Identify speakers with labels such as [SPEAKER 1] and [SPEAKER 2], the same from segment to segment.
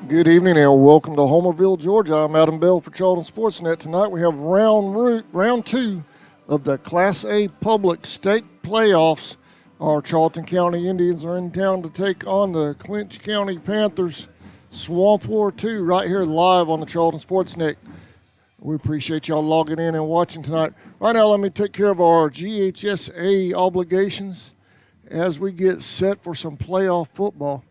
[SPEAKER 1] Good evening and welcome to Homerville, Georgia. I'm Adam Bell for Charlton Sportsnet. Tonight we have round two of the Class A Public State Playoffs. Our Charlton County Indians are in town to take on the Clinch County Panthers. Swamp War 2 right here live on the Charlton Sportsnet. We appreciate y'all logging in and watching tonight. Right now, let me take care of our GHSA obligations as we get set for some playoff football.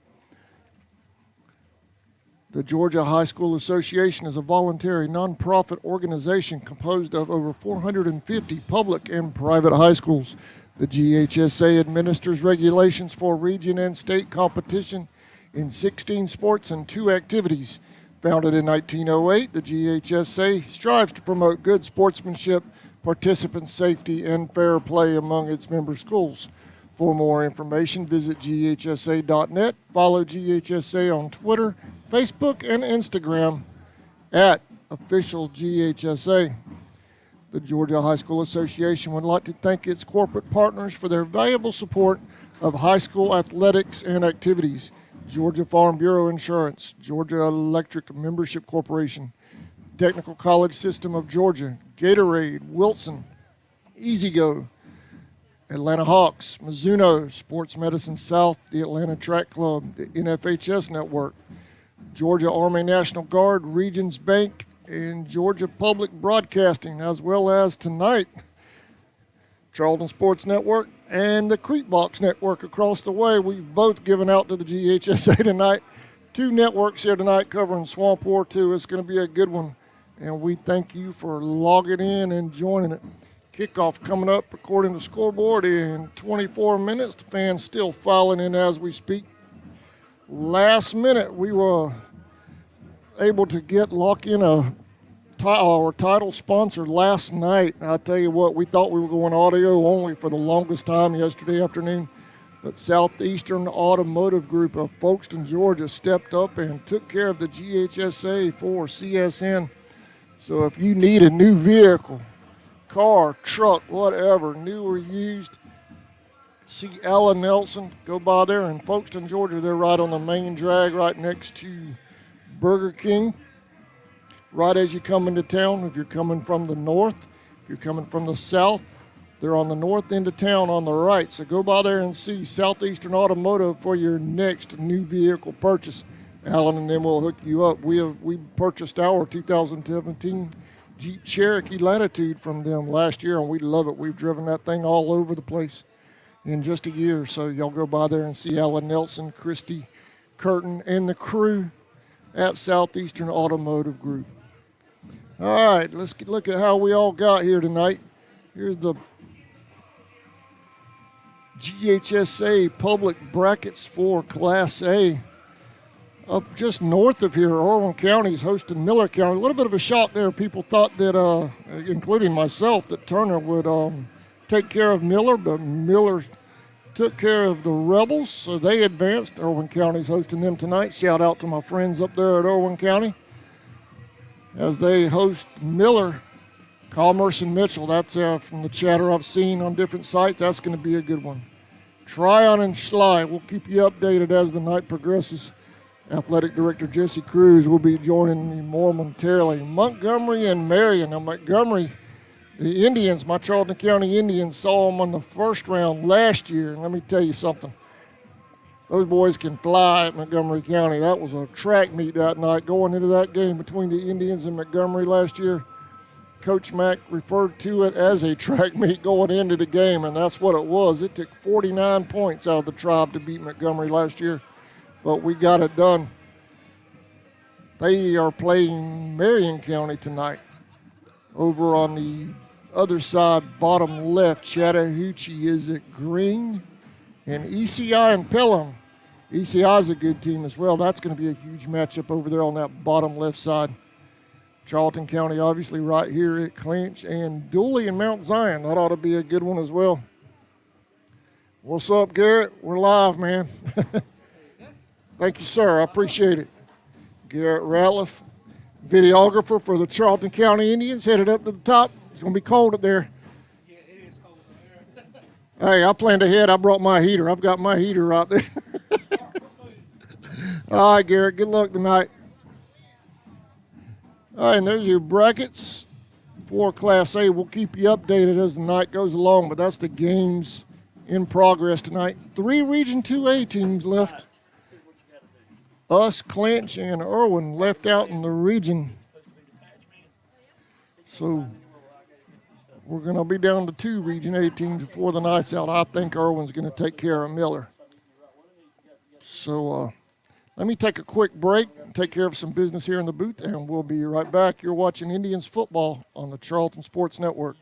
[SPEAKER 1] The Georgia High School Association is a voluntary nonprofit organization composed of over 450 public and private high schools. The GHSA administers regulations for region and state competition in 16 sports and 2 activities. Founded in 1908, the GHSA strives to promote good sportsmanship, participant safety, and fair play among its member schools. For more information, visit GHSA.net. Follow GHSA on Twitter, Facebook, and Instagram at official GHSA. The Georgia High School Association would like to thank its corporate partners for their valuable support of high school athletics and activities. Georgia Farm Bureau Insurance, Georgia Electric Membership Corporation, Technical College System of Georgia, Gatorade, Wilson, EasyGo, Atlanta Hawks, Mizuno, Sports Medicine South, the Atlanta Track Club, the NFHS Network, Georgia Army National Guard, Regions Bank, and Georgia Public Broadcasting, as well as tonight, Charlton Sports Network and the Creekbox Network across the way. We've both given out to the GHSA tonight. 2 networks here tonight covering Swamp War 2. It's going to be a good one, and we thank you for logging in and joining it. Kickoff coming up according to scoreboard in 24 minutes. The fans still filing in as we speak. Last minute, we were able to lock in our title sponsor last night. I tell you what, we thought we were going audio only for the longest time yesterday afternoon, but Southeastern Automotive Group of Folkestone, Georgia stepped up and took care of the GHSA for CSN. So if you need a new vehicle, car, truck, whatever, new or used, see Alan Nelson, go by there in Folkestone, Georgia. They're right on the main drag right next to Burger King. Right as you come into town, if you're coming from the north, if you're coming from the south, they're on the north end of town on the right. So go by there and see Southeastern Automotive for your next new vehicle purchase. Alan and them will hook you up. We purchased our 2017 Jeep Cherokee Latitude from them last year, and we love it. We've driven that thing all over the place in just a year. So y'all go by there and see Alan Nelson, Christy Curtin, and the crew at Southeastern Automotive Group. All right, let's look at how we all got here tonight. Here's the GHSA public brackets for Class A. Up just north of here, Irwin County is hosting Miller County. A little bit of a shock there. People thought that, including myself, that Turner would take care of Miller, but Miller took care of the Rebels, so they advanced. Irwin County's hosting them tonight. Shout out to my friends up there at Irwin County as they host Miller, Commerce, and Mitchell. That's from the chatter I've seen on different sites. That's going to be a good one. Tryon and Schley, we'll keep you updated as the night progresses. Athletic Director Jesse Cruz will be joining me more momentarily. Montgomery and Marion. Now, Montgomery, the Indians, my Charlton County Indians, saw them on the first round last year. And let me tell you something. Those boys can fly at Montgomery County. That was a track meet that night going into that game between the Indians and Montgomery last year. Coach Mack referred to it as a track meet going into the game, and that's what it was. It took 49 points out of the Tribe to beat Montgomery last year, but we got it done. They are playing Marion County tonight. Over on the other side, bottom left, Chattahoochee is at Green, and ECI and Pelham. ECI is a good team as well. That's going to be a huge matchup over there on that bottom left side. Charlton County, obviously, right here at Clinch, and Dooley and Mount Zion. That ought to be a good one as well. What's up, Garrett? We're live, man. Thank you, sir. I appreciate it. Garrett Ratliff, videographer for the Charlton County Indians, headed up to the top. It's going to be cold up there.
[SPEAKER 2] Yeah, it is cold up
[SPEAKER 1] there. Hey, I planned ahead. I brought my heater. I've got my heater right there. All right, Garrett, good luck tonight. All right, and there's your brackets for Class A. We'll keep you updated as the night goes along, but that's the games in progress tonight. 3 Region 2A teams left. Us, Clinch, and Irwin left out in the region. So we're going to be down to 2 Region A teams before the night's out. I think Irwin's going to take care of Miller. So let me take a quick break and take care of some business here in the booth, and we'll be right back. You're watching Indians football on the Charlton Sports Network.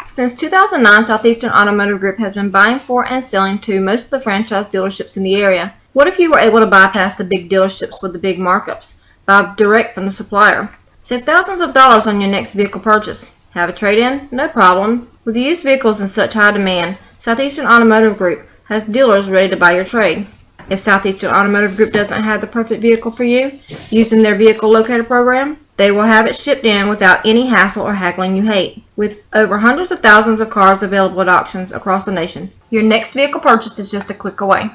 [SPEAKER 3] Since 2009, Southeastern Automotive Group has been buying for and selling to most of the franchise dealerships in the area. What if you were able to bypass the big dealerships with the big markups? Buy direct from the supplier. Save thousands of dollars on your next vehicle purchase. Have a trade-in? No problem. With used vehicles in such high demand, Southeastern Automotive Group has dealers ready to buy your trade. If Southeastern Automotive Group doesn't have the perfect vehicle for you, using their vehicle locator program, they will have it shipped in without any hassle or haggling you hate. With over hundreds of thousands of cars available at auctions across the nation, your next vehicle purchase is just a click away.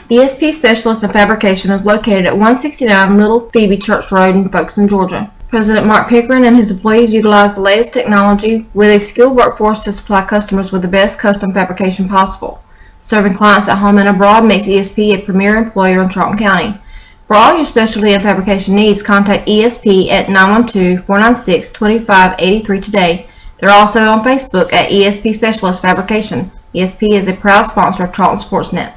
[SPEAKER 3] ESP Specialist in Fabrication is located at 169 Little Phoebe Church Road in Folkestone, Georgia. President Mark Pickering and his employees utilize the latest technology with a skilled workforce to supply customers with the best custom fabrication possible. Serving clients at home and abroad makes ESP a premier employer in Charlton County. For all your specialty and fabrication needs, contact ESP at 912-496-2583 today. They're also on Facebook at ESP Specialist Fabrication. ESP is a proud sponsor of Charlton Sportsnet.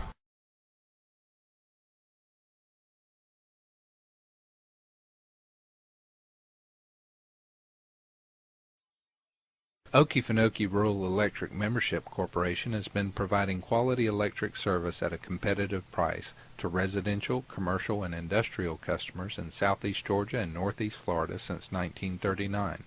[SPEAKER 4] Okefenokee Rural Electric Membership Corporation has been providing quality electric service at a competitive price to residential, commercial, and industrial customers in southeast Georgia and northeast Florida since 1939.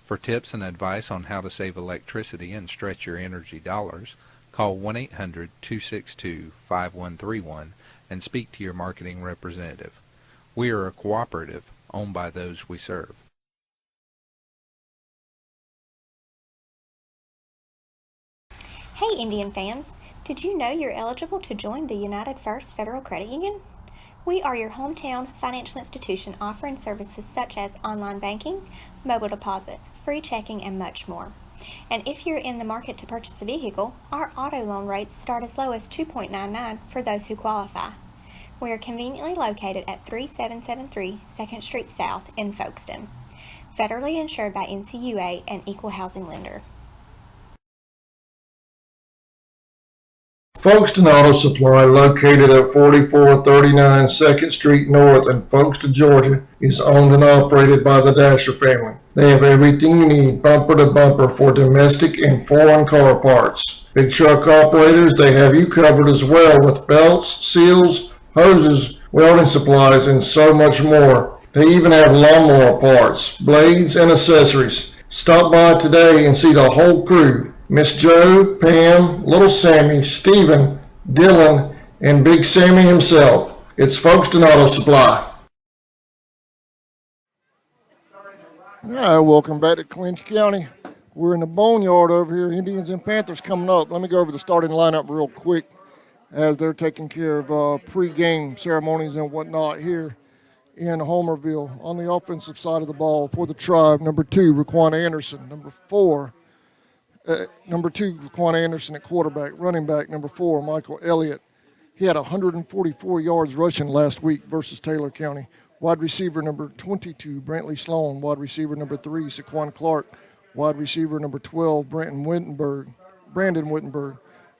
[SPEAKER 4] For tips and advice on how to save electricity and stretch your energy dollars, call 1-800-262-5131 and speak to your marketing representative. We are a cooperative owned by those we serve.
[SPEAKER 5] Hey Indian fans, did you know you're eligible to join the United First Federal Credit Union? We are your hometown financial institution offering services such as online banking, mobile deposit, free checking, and much more. And if you're in the market to purchase a vehicle, our auto loan rates start as low as 2.99 for those who qualify. We are conveniently located at 3773 2nd Street South in Folkestone. Federally insured by NCUA and equal housing lender.
[SPEAKER 1] Folkestone Auto Supply, located at 4439 2nd Street North in Folkestone, Georgia, is owned and operated by the Dasher family. They have everything you need, bumper to bumper, for domestic and foreign car parts. Big truck operators, they have you covered as well with belts, seals, hoses, welding supplies, and so much more. They even have lawnmower parts, blades, and accessories. Stop by today and see the whole crew. Miss Joe, Pam, Little Sammy, Stephen, Dylan, and Big Sammy himself. It's Folkestone Auto Supply. All right, welcome back to Clinch County. We're in the boneyard over here. Indians and Panthers coming up. Let me go over the starting lineup real quick as they're taking care of pregame ceremonies and whatnot here in Homerville. On the offensive side of the ball for the Tribe, number 2, Raquan Anderson. Number 2, Raquan Anderson at quarterback. Running back, number 4, Michael Elliott. He had 144 yards rushing last week versus Taylor County. Wide receiver, number 22, Brantley Sloan. Wide receiver, number 3, Saquon Clark. Wide receiver, number 12, Brandon Wittenberg.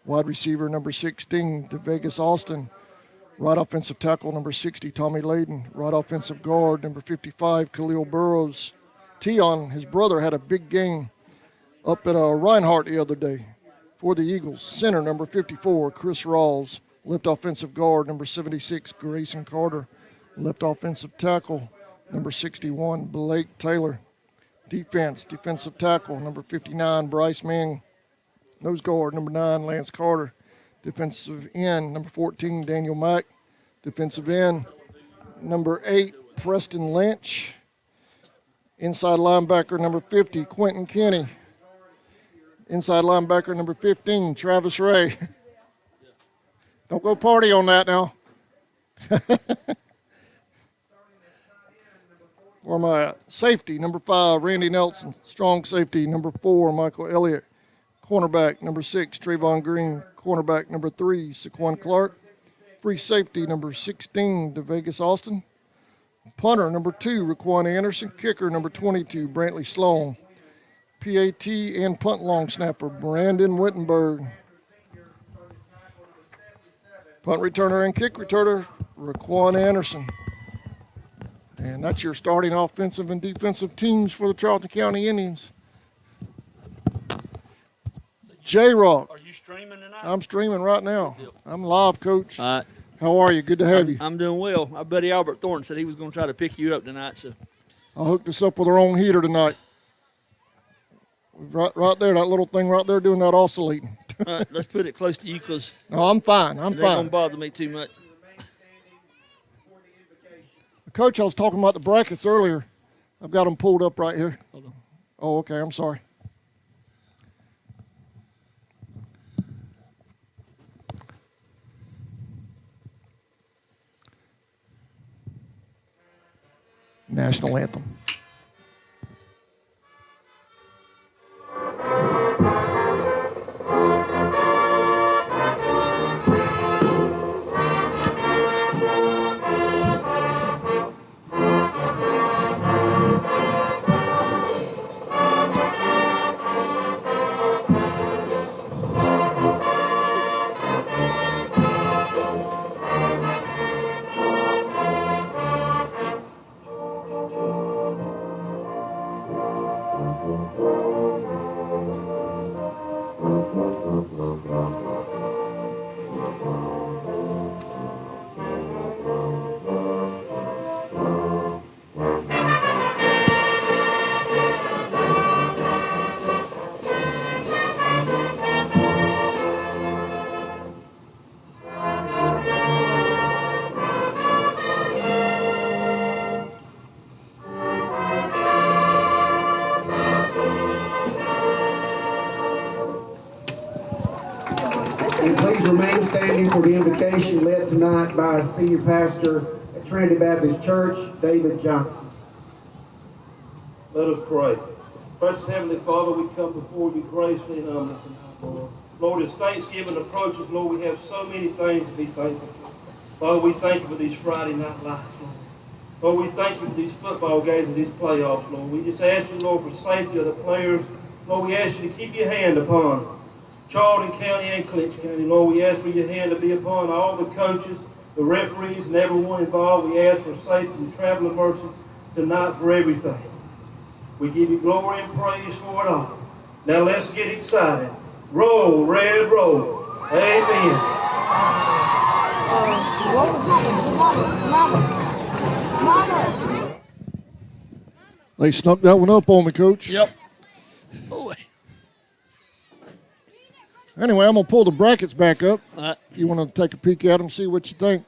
[SPEAKER 1] Wide receiver, number 16, DeVegas Austin. Right offensive tackle, number 60, Tommy Layden. Right offensive guard, number 55, Khalil Burrows. Tion, his brother, had a big game up at Reinhardt the other day for the Eagles. Center, number 54, Chris Rawls. Left offensive guard, number 76, Grayson Carter. Left offensive tackle, number 61, Blake Taylor. Defensive tackle, number 59, Bryce Manning. Nose guard, number 9, Lance Carter. Defensive end, number 14, Daniel Mack. Defensive end, number 8, Preston Lynch. Inside linebacker, number 50, Quentin Kinney. Inside linebacker, number 15, Travis Ray. Don't go party on that now. Where am I at? Safety, number 5, Randy Nelson. Strong safety, number 4, Michael Elliott. Cornerback, number 6, Trayvon Green. Cornerback, number 3, Saquon Clark. Free safety, number 16, DeVegas Austin. Punter, number 2, Raquan Anderson. Kicker, number 22, Brantley Sloan. PAT and punt long snapper, Brandon Wittenberg. Punt returner and kick returner, Raquan Anderson. And that's your starting offensive and defensive teams for the Charlton County Indians. J-Rock.
[SPEAKER 6] Are you streaming tonight?
[SPEAKER 1] I'm streaming right now. I'm live, Coach.
[SPEAKER 6] All right.
[SPEAKER 1] How are you? Good to have you.
[SPEAKER 6] I'm doing well. My buddy Albert Thornton said he was going to try to pick you up tonight. So
[SPEAKER 1] I hooked us up with our own heater tonight. Right there, that little thing right there doing that oscillating.
[SPEAKER 6] all right, let's put it close to you because
[SPEAKER 1] No, I'm fine.
[SPEAKER 6] it
[SPEAKER 1] I'm
[SPEAKER 6] ain't going
[SPEAKER 1] fine.
[SPEAKER 6] to bother me too much.
[SPEAKER 1] Coach, I was talking about the brackets earlier. I've got them pulled up right here.
[SPEAKER 6] Hold on.
[SPEAKER 1] Oh, okay. I'm sorry. National anthem.
[SPEAKER 7] And please remain standing for the invocation led tonight by Senior Pastor at Trinity Baptist Church, David Johnson.
[SPEAKER 2] Let us pray. Precious Heavenly Father, we come before you gracefully and humbly tonight, Lord. Lord, as Thanksgiving approaches, Lord, we have so many things to be thankful for. Father, we thank you for these Friday night lights, Lord. Lord, we thank you for these football games and these playoffs, Lord. We just ask you, Lord, for safety of the players. Lord, we ask you to keep your hand upon Charlton County and Clinch County. Lord, we ask for your hand to be upon all the coaches, the referees, and everyone involved. We ask for safety and traveling mercy tonight for everything. We give you glory and praise for it all. Now let's get excited. Roll, Red, roll. Amen.
[SPEAKER 1] They snuck that one up on me, Coach.
[SPEAKER 6] Yep. Oh,
[SPEAKER 1] Anyway, I'm going to pull the brackets back up.
[SPEAKER 6] all right.
[SPEAKER 1] If you want to take a peek at them, see what you think.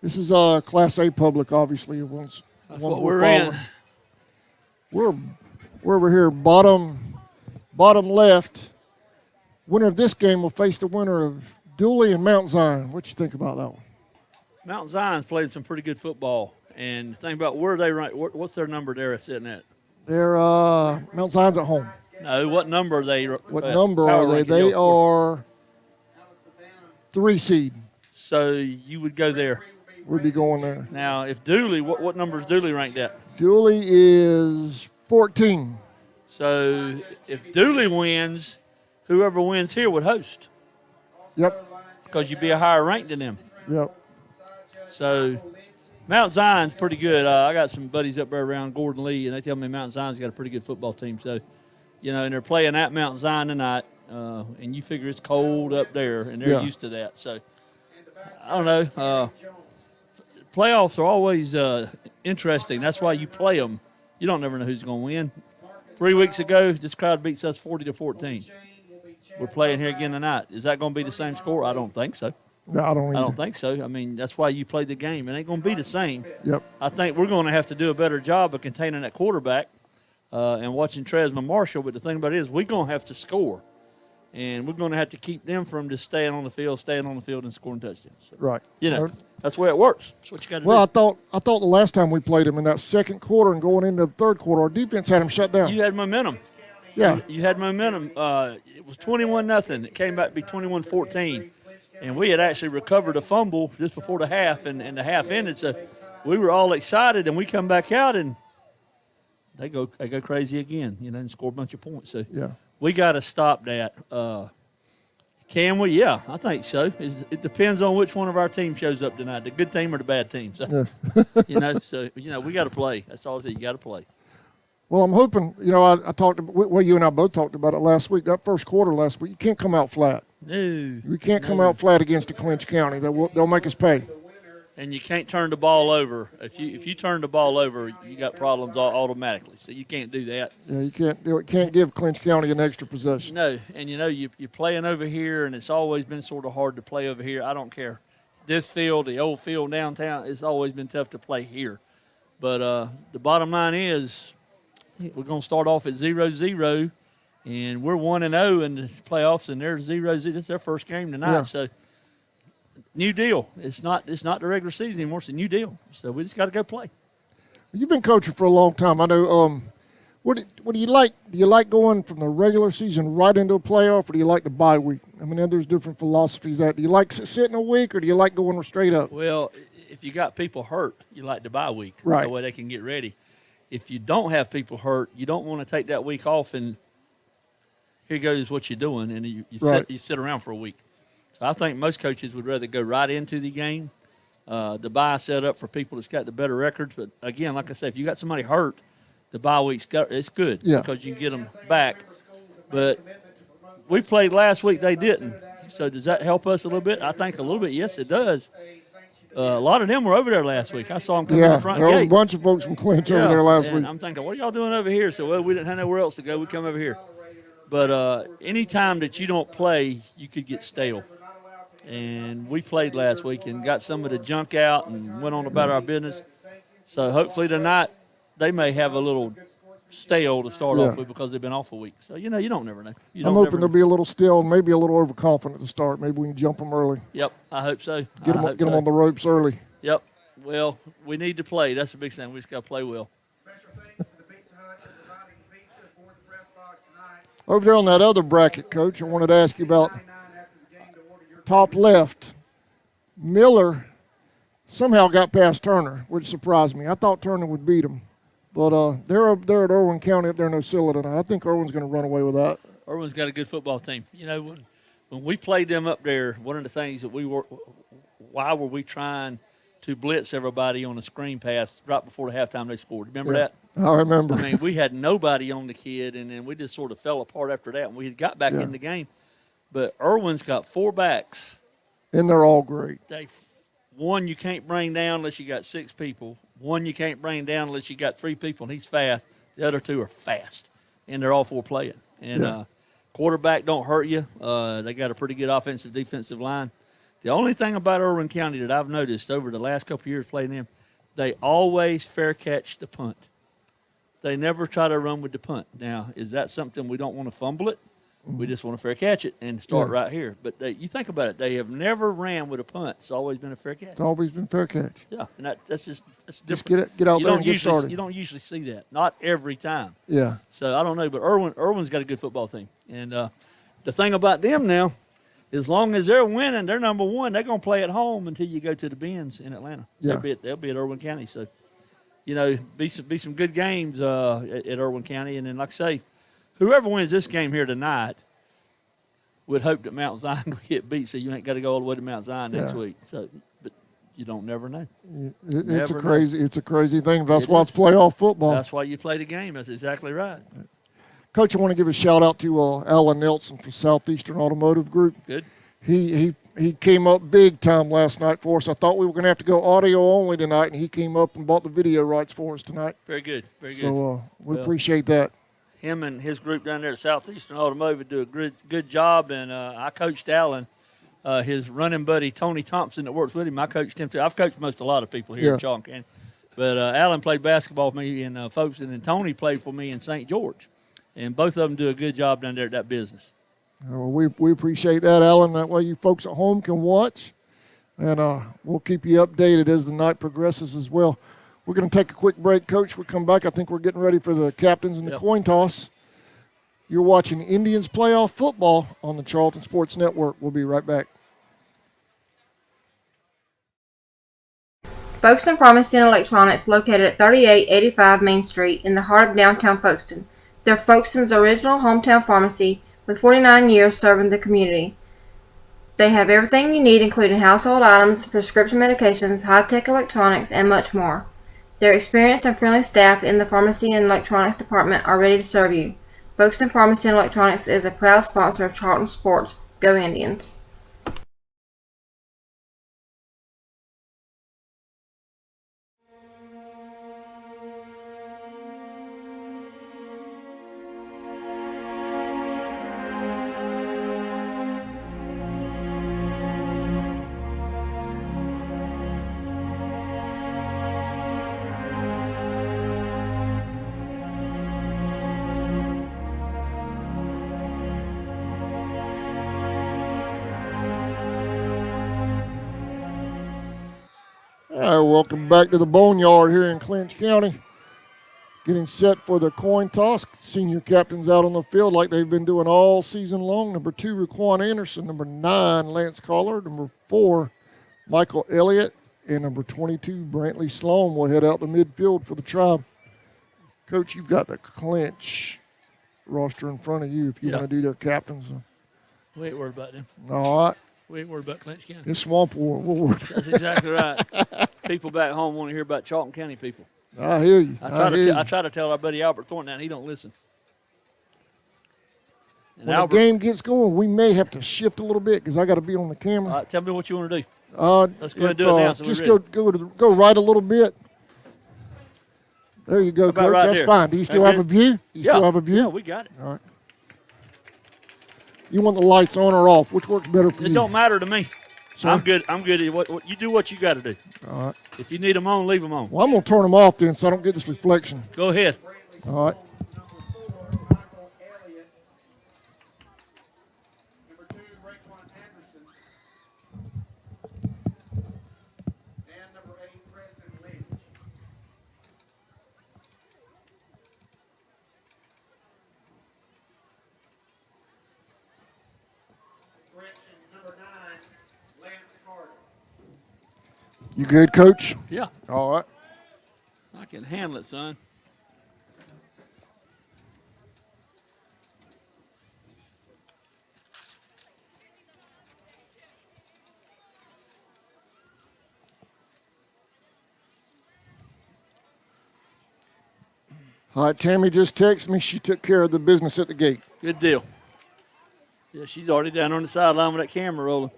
[SPEAKER 1] This is Class A public, obviously.
[SPEAKER 6] That's what we're in.
[SPEAKER 1] We're over here, bottom left. Winner of this game will face the winner of Dooley and Mount Zion. What you think about that one?
[SPEAKER 6] Mount Zion's played some pretty good football. And the thing about where they rank, what's their number they're sitting at?
[SPEAKER 1] They're Mount Zion's at home.
[SPEAKER 6] No, what number are they?
[SPEAKER 1] What number are they? They are 3 seed.
[SPEAKER 6] So you would go there.
[SPEAKER 1] We'd be going there.
[SPEAKER 6] Now, if Dooley, what number is Dooley ranked at?
[SPEAKER 1] Dooley is 14.
[SPEAKER 6] So if Dooley wins, whoever wins here would host
[SPEAKER 1] Yep.
[SPEAKER 6] because you'd be a higher rank than them.
[SPEAKER 1] Yep.
[SPEAKER 6] So Mount Zion's pretty good. I got some buddies up there around Gordon Lee, and they tell me Mount Zion's got a pretty good football team. So, you know, and they're playing at Mount Zion tonight, and you figure it's cold up there, and they're
[SPEAKER 1] Yeah.
[SPEAKER 6] used to that. So, I don't know. Playoffs are always interesting. That's why you play them. You don't never know who's going to win. 3 weeks ago, this crowd beats us 40-14. We're playing here again tonight. Is that going to be the same score? I don't think so.
[SPEAKER 1] No, I don't either.
[SPEAKER 6] I don't think so. I mean, that's why you play the game. It ain't going to be the same.
[SPEAKER 1] Yep.
[SPEAKER 6] I think we're going to have to do a better job of containing that quarterback and watching Tresman Marshall. But the thing about it is we're going to have to score. and we're going to have to keep them from just staying on the field and scoring touchdowns. So,
[SPEAKER 1] Right.
[SPEAKER 6] that's the way it works. That's what you got to
[SPEAKER 1] Well,
[SPEAKER 6] do.
[SPEAKER 1] I thought the last time we played them in that second quarter and going into the third quarter, our defense had them shut down.
[SPEAKER 6] You had momentum.
[SPEAKER 1] Yeah.
[SPEAKER 6] You had momentum. It was 21-0. It came back to be 21-14. And we had actually recovered a fumble just before the half, and the half ended. So we were all excited, and we come back out, and they go crazy again, and score a bunch of points. So
[SPEAKER 1] Yeah.
[SPEAKER 6] we got to stop that. Can we? Yeah, I think so. It depends on which one of our teams shows up tonight, the good team or the bad team. So, we got to play. That's all I say. You got to play.
[SPEAKER 1] Well, I'm hoping, I talked about, well, you and I both talked about it last week, that first quarter last week. You can't come out flat.
[SPEAKER 6] No.
[SPEAKER 1] We can't come out flat against the Clinch County. They'll make us pay.
[SPEAKER 6] And you can't turn the ball over. If you turn the ball over, you got problems automatically. So you can't do that.
[SPEAKER 1] Yeah, you can't give Clinch County an extra possession.
[SPEAKER 6] No, and you're playing over here, and it's always been sort of hard to play over here. I don't care. This field, the old field downtown, it's always been tough to play here. But the bottom line is we're going to start off at 0-0, and we're 1-0 in the playoffs, and they're 0-0. It's their first game tonight.
[SPEAKER 1] Yeah.
[SPEAKER 6] So new deal. It's not the regular season anymore. It's a new deal. So we just got to go play.
[SPEAKER 1] You've been coaching for a long time. I know. What do you like? Do you like going from the regular season right into a playoff, or do you like the bye week? I mean, there's different philosophies. Do you like sitting a week, or do you like going straight up?
[SPEAKER 6] Well, if you got people hurt, you like the bye week.
[SPEAKER 1] Right.
[SPEAKER 6] That way they can get ready. If you don't have people hurt, you don't want to take that week off and here goes what you're doing, and you sit around for a week. So I think most coaches would rather go right into the game. The bye set up for people that's got the better records. But, again, like I said, if you got somebody hurt, the bye week's it's good because you can get them back. But we played last week. They didn't. So does that help us a little bit? I think a little bit. Yes, it does. A lot of them were over there last week. I saw them come in the front
[SPEAKER 1] there
[SPEAKER 6] gate.
[SPEAKER 1] was a bunch of folks from Clinch over there last week.
[SPEAKER 6] I'm thinking, what are y'all doing over here? So, well, we didn't have nowhere else to go. We come over here. But any time that you don't play, you could get stale. And we played last week and got some of the junk out and went on about our business. So hopefully tonight they may have a little stale to start off with because they've been off a week. So, you don't never know.
[SPEAKER 1] I'm hoping they'll be a little still, maybe a little overconfident to start. Maybe we can jump them early.
[SPEAKER 6] Yep, I hope so.
[SPEAKER 1] Get them on the ropes early.
[SPEAKER 6] Yep. Well, we need to play. That's the big thing. We just got to play well.
[SPEAKER 1] Over there on that other bracket, Coach, I wanted to ask you about top left. Miller somehow got past Turner, which surprised me. I thought Turner would beat him. But they're at Irwin County up there in Ocilla tonight. I think Irwin's going to run away with that.
[SPEAKER 6] Irwin's got a good football team. When we played them up there, one of the things that why were we trying to blitz everybody on a screen pass right before the halftime they scored? Remember that?
[SPEAKER 1] I remember.
[SPEAKER 6] I mean, we had nobody on the kid, and then we just sort of fell apart after that, and we had got back in the game. But Irwin's got 4 backs.
[SPEAKER 1] And they're all great.
[SPEAKER 6] One you can't bring down unless you got 6 people. One you can't bring down unless you got 3 people, and he's fast. The other 2 are fast, and they're all 4 playing. And quarterback don't hurt you. They got a pretty good offensive, defensive line. The only thing about Irwin County that I've noticed over the last couple of years playing them, they always fair catch the punt. They never try to run with the punt. Now, is that something we don't want to fumble it? We just want to fair catch it and start right here. But you think about it, they have never ran with a punt. It's always been a fair catch.
[SPEAKER 1] It's always been fair catch.
[SPEAKER 6] Yeah, and that's different.
[SPEAKER 1] Just get out there and get started.
[SPEAKER 6] You don't usually see that. Not every time.
[SPEAKER 1] Yeah.
[SPEAKER 6] So I don't know, but Irwin's got a good football team. And the thing about them now, as long as they're winning, they're number 1. They're going to play at home until you go to the Benz in Atlanta.
[SPEAKER 1] Yeah.
[SPEAKER 6] They'll be at Irwin County. So, be some good games at Irwin County. And then, like I say, whoever wins this game here tonight would hope that Mount Zion will get beat, so you ain't got to go all the way to Mount Zion next week. So, but you don't never know.
[SPEAKER 1] It's a crazy thing. That's why it's playoff football.
[SPEAKER 6] That's why you play the game. That's exactly right.
[SPEAKER 1] Coach, I want to give a shout out to Alan Nelson from Southeastern Automotive Group.
[SPEAKER 6] Good.
[SPEAKER 1] He came up big time last night for us. I thought we were going to have to go audio only tonight, and he came up and bought the video rights for us tonight.
[SPEAKER 6] Very good. Very good.
[SPEAKER 1] So we appreciate that.
[SPEAKER 6] Him and his group down there at Southeastern Automotive do a good job, and I coached Alan, his running buddy Tony Thompson that works with him. I coached him too. I've coached a lot of people here in Charlton County, but Alan played basketball for me in Folkestone, and Tony played for me in St. George, and both of them do a good job down there at that business.
[SPEAKER 1] We appreciate that, Alan. That way you folks at home can watch. And we'll keep you updated as the night progresses as well. We're going to take a quick break, Coach. We'll come back. I think we're getting ready for the captains and the coin toss. You're watching Indians playoff football on the Charlton Sports Network. We'll be right back.
[SPEAKER 3] Folkestone Pharmacy and Electronics, located at 3885 Main Street in the heart of downtown Folkestone. They're Folkestone's original hometown pharmacy with 49 years serving the community. They have everything you need, including household items, prescription medications, high-tech electronics, and much more. Their experienced and friendly staff in the pharmacy and electronics department are ready to serve you. Folkestone Pharmacy and Electronics is a proud sponsor of Charlton Sports. Go Indians!
[SPEAKER 1] All right, welcome back to the Boneyard here in Clinch County. Getting set for the coin toss. Senior captains out on the field like they've been doing all season long. Number 2, Raquan Anderson. Number 9, Lance Collar. Number 4, Michael Elliott. And number 22, Brantley Sloan will head out to midfield for the Tribe. Coach, you've got the Clinch roster in front of you if you want to do their captains.
[SPEAKER 6] We ain't worried about them.
[SPEAKER 1] All right.
[SPEAKER 6] We ain't worried about Clinch County.
[SPEAKER 1] It's Swamp War.
[SPEAKER 6] That's exactly right. People back home want to hear about Charlton County people.
[SPEAKER 1] I hear you.
[SPEAKER 6] I try to tell our buddy Albert Thornton that, and he don't listen. And
[SPEAKER 1] when the game gets going, we may have to shift a little bit because I got to be on the camera.
[SPEAKER 6] Tell me what you want to do.
[SPEAKER 1] Let's
[SPEAKER 6] go ahead and do it now. So
[SPEAKER 1] just go right a little bit. There you go, Coach.
[SPEAKER 6] Right
[SPEAKER 1] That's
[SPEAKER 6] there.
[SPEAKER 1] fine. Do you still have a view? Still have a view?
[SPEAKER 6] Yeah, we got it.
[SPEAKER 1] All right. You want the lights on or off? Which works better for you?
[SPEAKER 6] It don't matter to me.
[SPEAKER 1] So?
[SPEAKER 6] I'm good. What you do what you got to do.
[SPEAKER 1] All right.
[SPEAKER 6] If you need them on, leave them on.
[SPEAKER 1] Well, I'm going to turn them off then so I don't get this reflection.
[SPEAKER 6] Go ahead.
[SPEAKER 1] All right.
[SPEAKER 7] Michael Elliott. Number 2, Raquan Anderson. And number 8, Preston Lynch. Correction, number 9, Lance Carter.
[SPEAKER 1] You good, Coach?
[SPEAKER 6] Yeah.
[SPEAKER 1] All right.
[SPEAKER 6] I can handle it, son.
[SPEAKER 1] All right, Tammy just texted me. She took care of the business at the gate.
[SPEAKER 6] Good deal. Yeah, she's already down on the sideline with that camera rolling.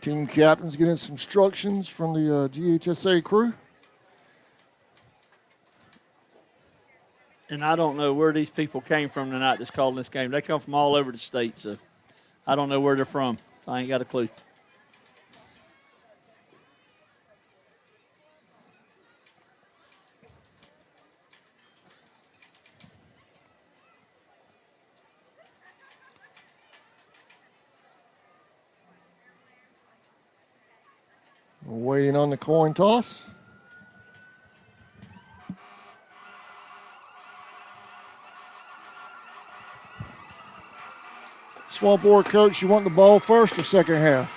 [SPEAKER 1] Team captains getting some instructions from the GHSA crew.
[SPEAKER 6] And I don't know where these people came from tonight that's calling this game. They come from all over the state, so I don't know where they're from. I ain't got a clue.
[SPEAKER 1] We're waiting on the coin toss. Swamp War coach, you want the ball first or second half?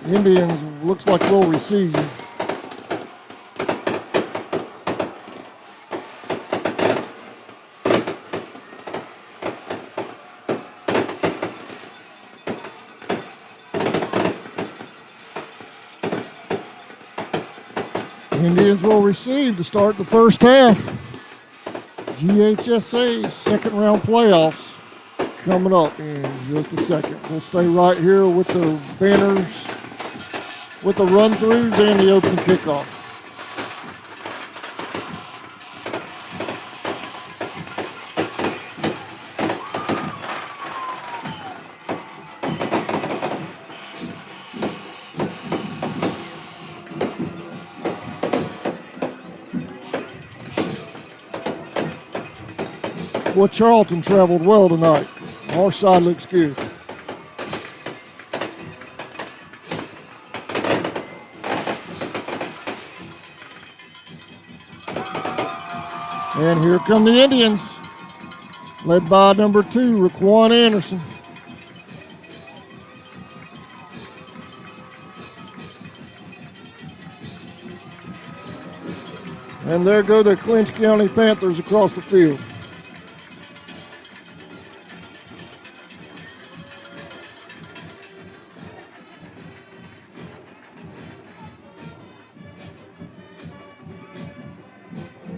[SPEAKER 1] Indians looks like we'll receive. Indians will receive to start the first half. GHSA second round playoffs. coming up in just a second. We'll stay right here with the banners, with the run-throughs and the open kickoff. Well, Charlton traveled well tonight. Our side looks good. And here come the Indians, led by number 2, Raquan Anderson. And there go the Clinch County Panthers across the field.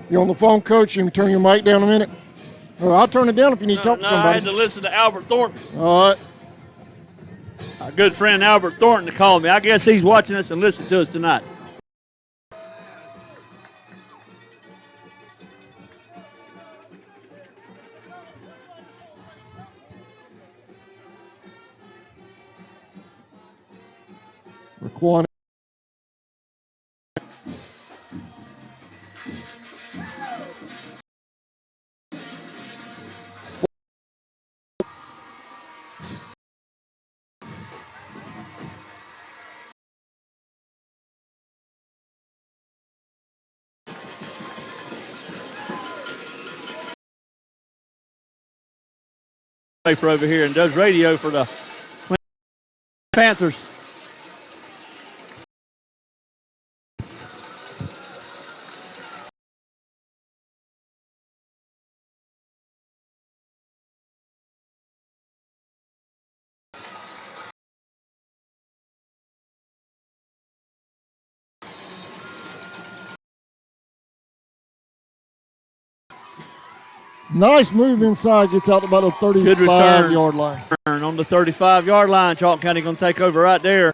[SPEAKER 1] You on the phone, Coach? You can turn your mic down a minute. Well, I'll turn it down if you need to talk to somebody.
[SPEAKER 6] I had to listen to Albert Thornton.
[SPEAKER 1] All right.
[SPEAKER 6] Our good friend Albert Thornton called me. I guess he's watching us and listening to us tonight.
[SPEAKER 1] Raquan.
[SPEAKER 6] Paper over here and does radio for the Panthers.
[SPEAKER 1] Nice move inside, gets out to about a 35-yard line.
[SPEAKER 6] On the 35-yard line, Charlton County going to take over right there.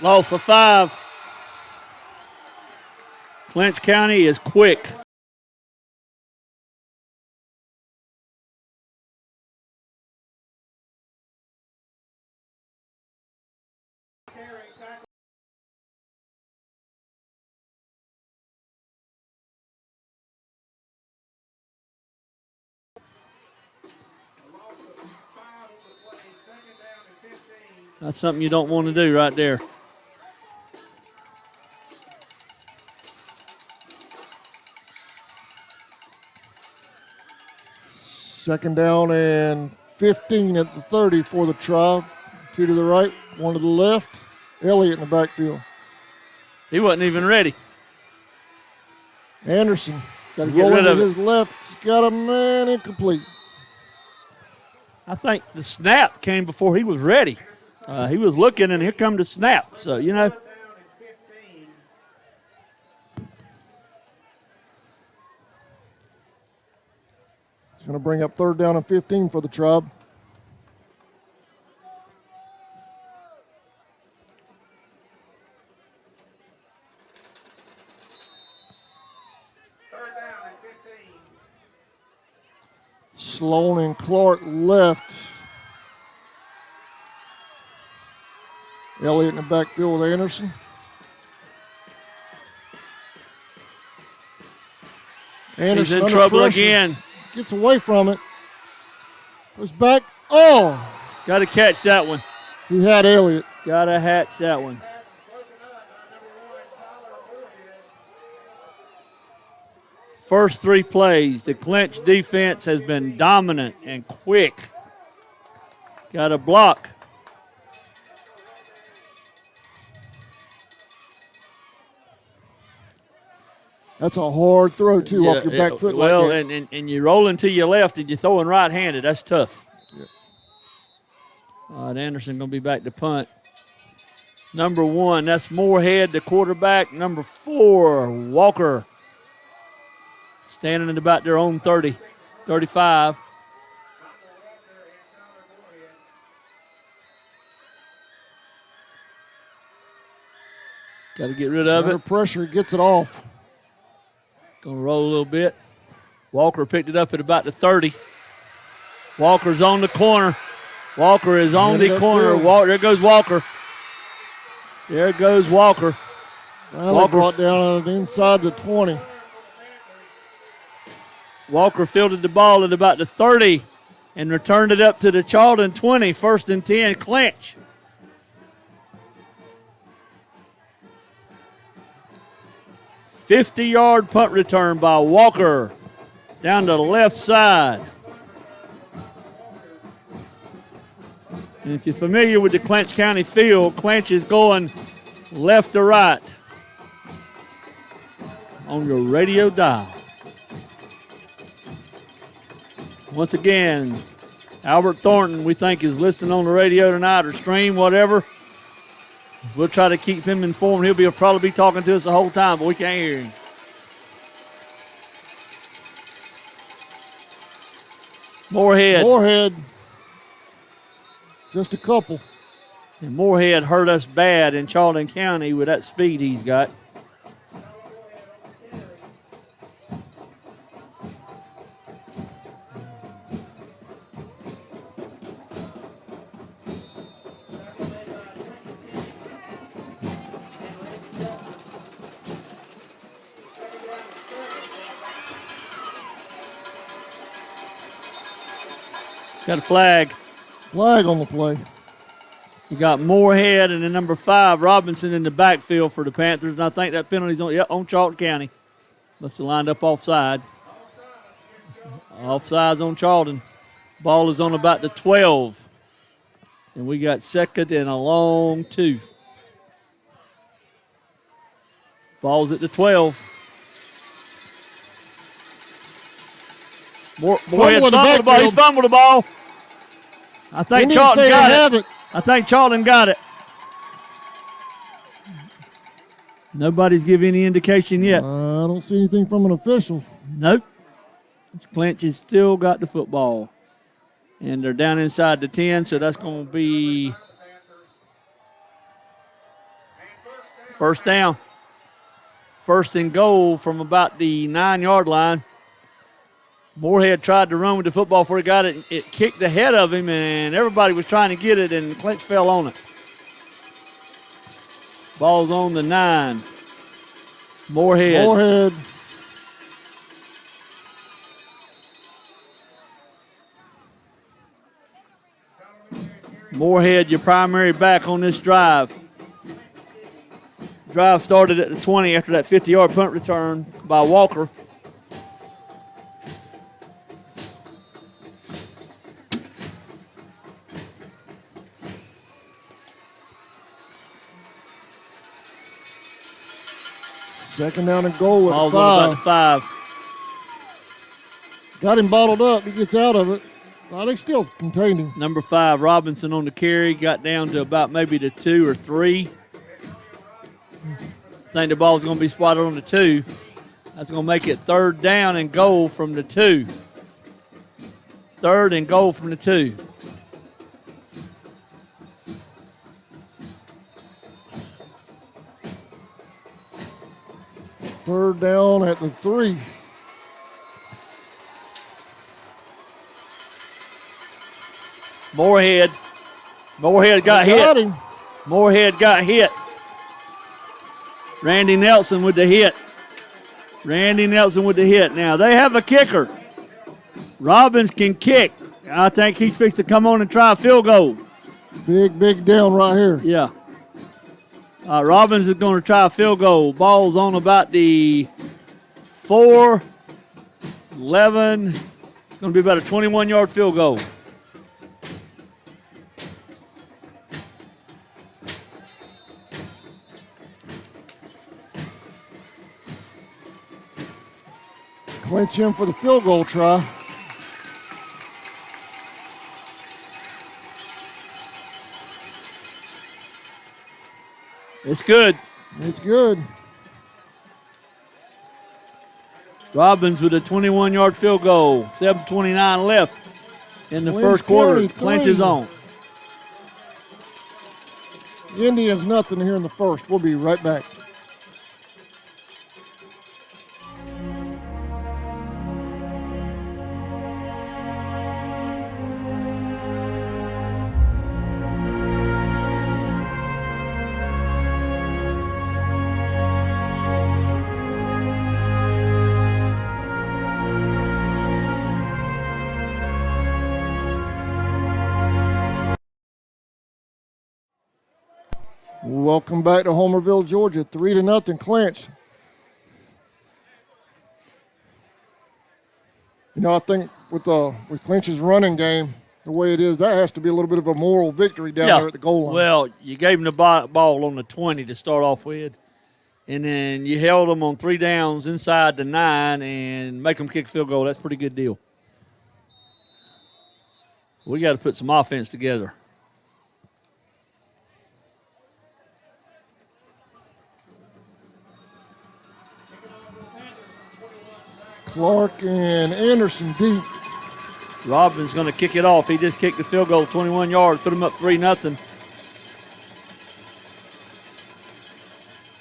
[SPEAKER 6] Loss of 5. Clinch County is quick. That's something you don't want to do right there.
[SPEAKER 1] Second down and 15 at the 30 for the Tribe. 2 to the right, 1 to the left. Elliott in the backfield.
[SPEAKER 6] He wasn't even ready.
[SPEAKER 1] Anderson
[SPEAKER 6] Got to get
[SPEAKER 1] rolling
[SPEAKER 6] rid
[SPEAKER 1] to
[SPEAKER 6] of
[SPEAKER 1] his
[SPEAKER 6] it.
[SPEAKER 1] left. He's got a man incomplete.
[SPEAKER 6] I think the snap came before he was ready. He was looking, and here come the snap. So, you know.
[SPEAKER 1] It's going to bring up 3rd down and 15 for the Tribe. Sloan and Clark left. Elliott in the backfield with Anderson. Anderson
[SPEAKER 6] He's in
[SPEAKER 1] under
[SPEAKER 6] trouble
[SPEAKER 1] pressure.
[SPEAKER 6] again.
[SPEAKER 1] Gets away from it. Goes back. Oh!
[SPEAKER 6] Got to catch that one.
[SPEAKER 1] He had Elliott.
[SPEAKER 6] Got to hatch that one. First 3 plays, the Clinch defense has been dominant and quick. Got a block.
[SPEAKER 1] That's a hard throw, too, off your back foot
[SPEAKER 6] well,
[SPEAKER 1] like that.
[SPEAKER 6] and you're rolling to your left and you're throwing right-handed. That's tough.
[SPEAKER 1] Yep.
[SPEAKER 6] All right, Anderson going to be back to punt. Number 1, that's Moorhead, the quarterback. Number 4, Walker, standing at about their own 30, 35. Got to get rid of
[SPEAKER 1] Under
[SPEAKER 6] it.
[SPEAKER 1] pressure, gets it off.
[SPEAKER 6] Going to roll a little bit. Walker picked it up at about the 30. Walker's on the corner. Walker is on the corner. There goes Walker. There goes Walker.
[SPEAKER 1] Finally brought down on the inside the 20.
[SPEAKER 6] Walker fielded the ball at about the 30 and returned it up to the Charlton 20. 1st and 10, Clinch. $50-yard punt return by Walker down to the left side. And if you're familiar with the Clinch County field, Clinch is going left to right on your radio dial. Once again, Albert Thornton, we think, is listening on the radio tonight or stream, whatever. We'll try to keep him informed. He'll probably be talking to us the whole time, but we can't hear him. Moorhead.
[SPEAKER 1] Just a couple.
[SPEAKER 6] And Moorhead hurt us bad in Charlton County with that speed he's got. Got a flag.
[SPEAKER 1] Flag on the play.
[SPEAKER 6] You got Moorhead and then number 5, Robinson, in the backfield for the Panthers. And I think that penalty's on Charlton County. Must have lined up offside. Offside's on Charlton. Ball is on about the 12. And we got 2nd and a long 2. Ball's at the 12. Moorhead fumbled the ball. He fumbled the ball. I think Charlton got it. I think Charlton got it. Nobody's giving any indication yet.
[SPEAKER 1] I don't see anything from an official.
[SPEAKER 6] Nope. Clinch has still got the football. And they're down inside the 10, so that's going to be 1st down. 1st and goal from about the 9-yard line. Moorhead tried to run with the football before he got it. It kicked ahead of him, and everybody was trying to get it, and Clinch fell on it. Ball's on the 9. Moorhead. Moorhead, your primary back on this drive. Drive started at the 20 after that 50-yard punt return by Walker.
[SPEAKER 1] Second down and goal at
[SPEAKER 6] Ball's on about the
[SPEAKER 1] 5. Got him bottled up. He gets out of it. Well, they still contained him.
[SPEAKER 6] Number 5, Robinson on the carry. Got down to about maybe the 2 or 3. I think the ball's going to be spotted on the 2. That's going to make it 3rd down and goal from the 2. 3rd and goal from the 2.
[SPEAKER 1] Third down at the 3.
[SPEAKER 6] Moorhead got
[SPEAKER 1] Got
[SPEAKER 6] hit.
[SPEAKER 1] him.
[SPEAKER 6] Moorhead got hit. Randy Nelson with the hit. Now, they have a kicker. Robbins can kick. I think he's fixed to come on and try a field goal.
[SPEAKER 1] Big down right here.
[SPEAKER 6] Yeah. Robbins is going to try a field goal. Ball's on about the 4, 11. It's going to be about a 21-yard field goal.
[SPEAKER 1] Clinch in for the field goal try.
[SPEAKER 6] It's good.
[SPEAKER 1] It's good.
[SPEAKER 6] Robbins with a 21-yard field goal. 7:29 left in the
[SPEAKER 1] Wins
[SPEAKER 6] first quarter.
[SPEAKER 1] County
[SPEAKER 6] Clinch is
[SPEAKER 1] 3.
[SPEAKER 6] on.
[SPEAKER 1] Indians nothing here in the first. We'll be right back. Welcome back to Homerville, Georgia. 3-0 Clinch. You know, I think with Clinch's running game, the way it is, that has to be a little bit of a moral victory down there at the goal line.
[SPEAKER 6] Well, you gave them the ball on the 20 to start off with, and then you held them on 3 downs inside the 9 and make them kick a field goal. That's a pretty good deal. We got to put some offense together.
[SPEAKER 1] Clark and Anderson deep.
[SPEAKER 6] Robbins going to kick it off. He just kicked the field goal, 21 yards, put him up 3-0.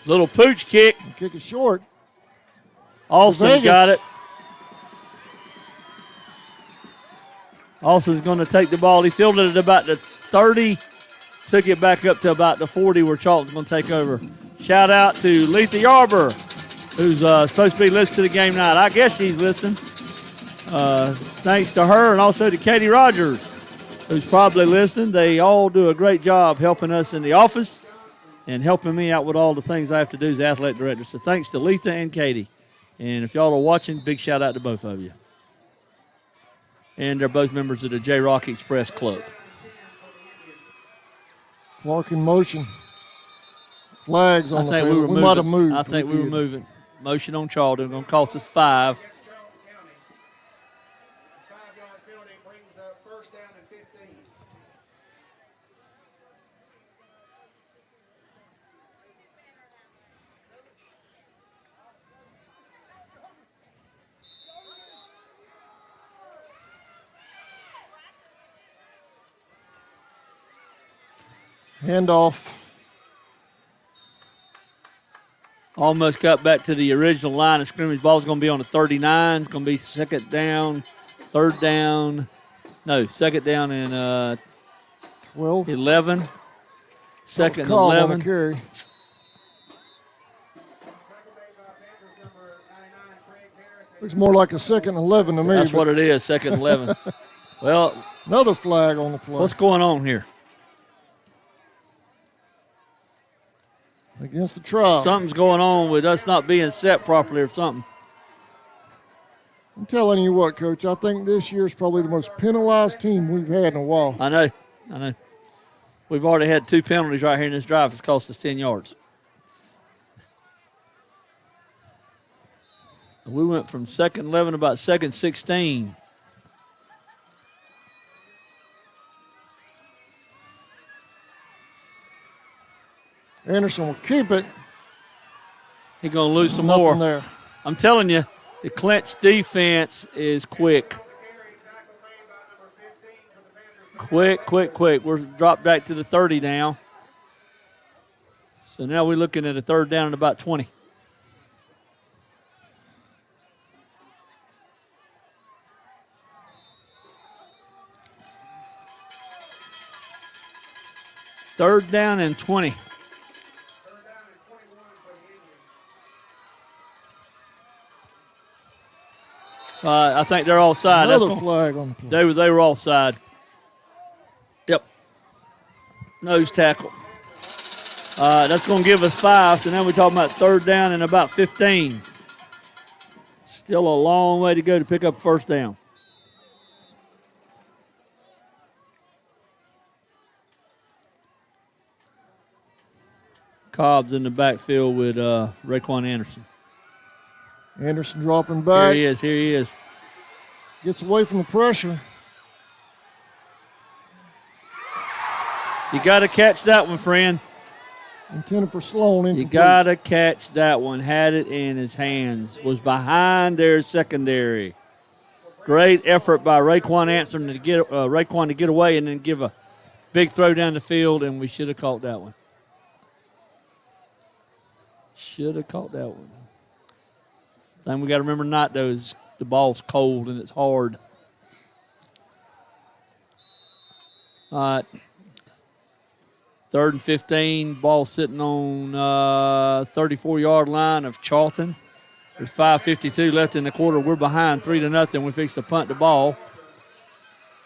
[SPEAKER 6] Little pooch kick.
[SPEAKER 1] Kick it short.
[SPEAKER 6] Austin got it. Austin's going to take the ball. He fielded it about the 30, took it back up to about the 40 where Charlton's going to take over. Shout out to Letha Yarber, who's supposed to be listening to the game night. I guess she's listening. Thanks to her and also to Katie Rogers, who's probably listening. They all do a great job helping us in the office and helping me out with all the things I have to do as athletic director. So thanks to Letha and Katie. And if y'all are watching, big shout out to both of you. And they're both members of the J-Rock Express Club.
[SPEAKER 1] Clark in motion. Flags on the
[SPEAKER 6] field.
[SPEAKER 1] field. We might have moved.
[SPEAKER 6] I think we were moving. Motion on Charlton. Going to cost us 5.
[SPEAKER 1] Handoff.
[SPEAKER 6] Almost got back to the original line of scrimmage. Ball's going to be on the 39. It's going to be second down, third down. No, second down and
[SPEAKER 1] 12.
[SPEAKER 6] 11. Second and
[SPEAKER 1] Call on
[SPEAKER 6] 11.
[SPEAKER 1] a carry. Looks more like a second 11 to me.
[SPEAKER 6] That's what it is, second and 11. Well,
[SPEAKER 1] another flag on the play.
[SPEAKER 6] What's going on here?
[SPEAKER 1] Against the trial.
[SPEAKER 6] Something's going on with us not being set properly or something.
[SPEAKER 1] I'm telling you what, Coach, I think this year is probably the most penalized team we've had in a while.
[SPEAKER 6] I know. We've already had 2 penalties right here in this drive. It's cost us 10 yards. We went from second 11 about second 16.
[SPEAKER 1] Anderson will keep it.
[SPEAKER 6] He's going to lose some
[SPEAKER 1] Nothing
[SPEAKER 6] more.
[SPEAKER 1] There.
[SPEAKER 6] I'm telling you, the Clinch defense is quick. Quick. We're dropped back to the 30 now. So now we're looking at a third down and about 20. Third down and 20. I think they're offside.
[SPEAKER 1] Another flag on the play.
[SPEAKER 6] They were offside. Yep. Nose tackle. That's going to give us 5. So now we're talking about third down and about 15. Still a long way to go to pick up first down. Cobb's in the backfield with Raquan Anderson.
[SPEAKER 1] Anderson dropping
[SPEAKER 6] Here
[SPEAKER 1] back.
[SPEAKER 6] he is. Here he is.
[SPEAKER 1] Gets away from the pressure.
[SPEAKER 6] You got to catch that one, friend.
[SPEAKER 1] Intended for Sloan.
[SPEAKER 6] You got to catch that one. Had it in his hands. Was behind their secondary. Great effort by Raekwon Anderson to get Raekwon to get away and then give a big throw down the field, and we should have caught that one. Should have caught that one. Thing we got to remember tonight, though, is the ball's cold and it's hard. All right. 3rd and 15. Ball sitting on 34-yard line of Charlton. There's 5:52 left in the quarter. We're behind 3-0. We fixed to punt the ball.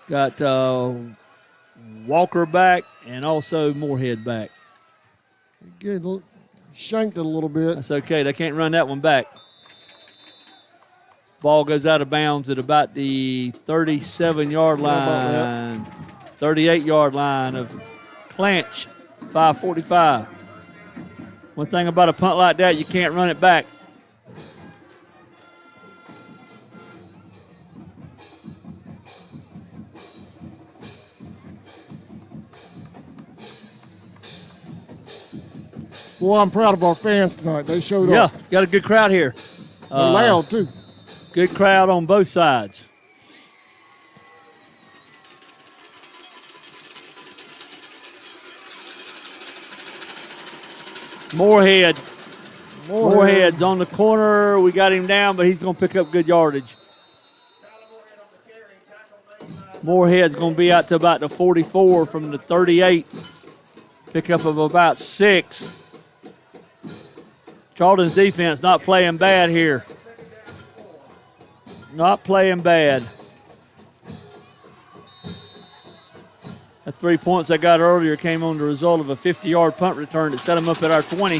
[SPEAKER 6] Got Walker back and also Moorhead back.
[SPEAKER 1] Good. Shanked it a little bit.
[SPEAKER 6] That's okay. They can't run that one back. Ball goes out of bounds at about the 37-yard line, 38-yard line of Clinch. 5:45. One thing about a punt like that, you can't run it back.
[SPEAKER 1] Well, I'm proud of our fans tonight. They showed
[SPEAKER 6] Yeah,
[SPEAKER 1] up.
[SPEAKER 6] got a good crowd here.
[SPEAKER 1] They're loud, too.
[SPEAKER 6] Good crowd on both sides. Moorhead's on the corner. We got him down, but he's going to pick up good yardage. Moorhead's going to be out to about the 44 from the 38. Pickup of about 6. Charlton's defense not playing bad here. Not playing bad. The 3 points I got earlier came on the result of a 50-yard punt return that set them up at our 20.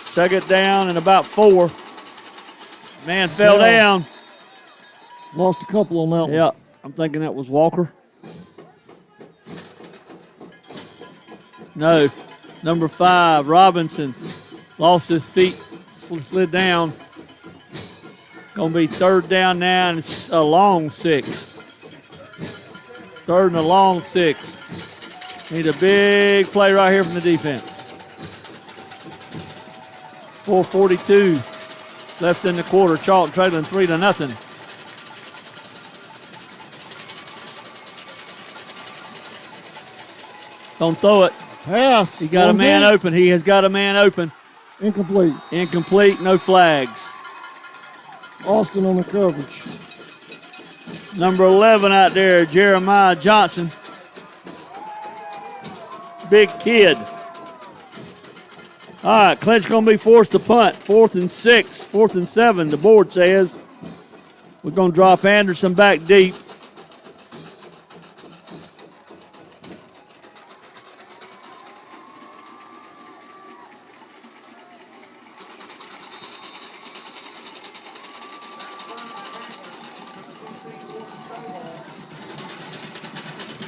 [SPEAKER 6] Second down and about 4. Man fell down.
[SPEAKER 1] Lost a couple on that one.
[SPEAKER 6] Yeah, I'm thinking that was Walker. No, number 5, Robinson, lost his feet, slid down. Going to be 3rd down now, and it's a long 6. 3rd and a long 6. Need a big play right here from the defense. 4:42 left in the quarter. Charlton trailing 3-0. Don't throw it.
[SPEAKER 1] Pass.
[SPEAKER 6] He got a man open. He has got a man open.
[SPEAKER 1] Incomplete.
[SPEAKER 6] Incomplete, no flags.
[SPEAKER 1] Austin on the coverage.
[SPEAKER 6] Number 11 out there, Jeremiah Johnson. Big kid. All right, Clinch going to be forced to punt. 4th and 6, 4th and 7, the board says. We're going to drop Anderson back deep.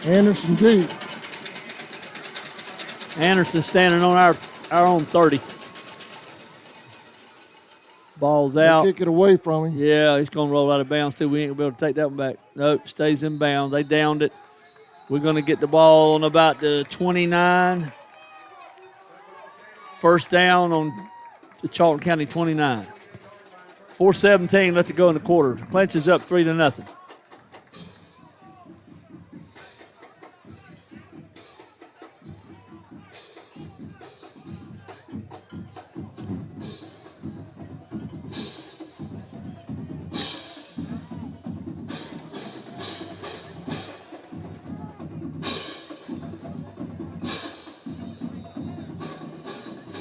[SPEAKER 1] Anderson deep.
[SPEAKER 6] Anderson standing on our own 30. Ball's out.
[SPEAKER 1] They kick it away from him.
[SPEAKER 6] Yeah, he's going to roll out of bounds, too. We ain't going to be able to take that one back. Nope, stays in bounds. They downed it. We're going to get the ball on about the 29. First down on the Charlton County 29. 4:17 left to go in the quarter. Clinch is up 3-0.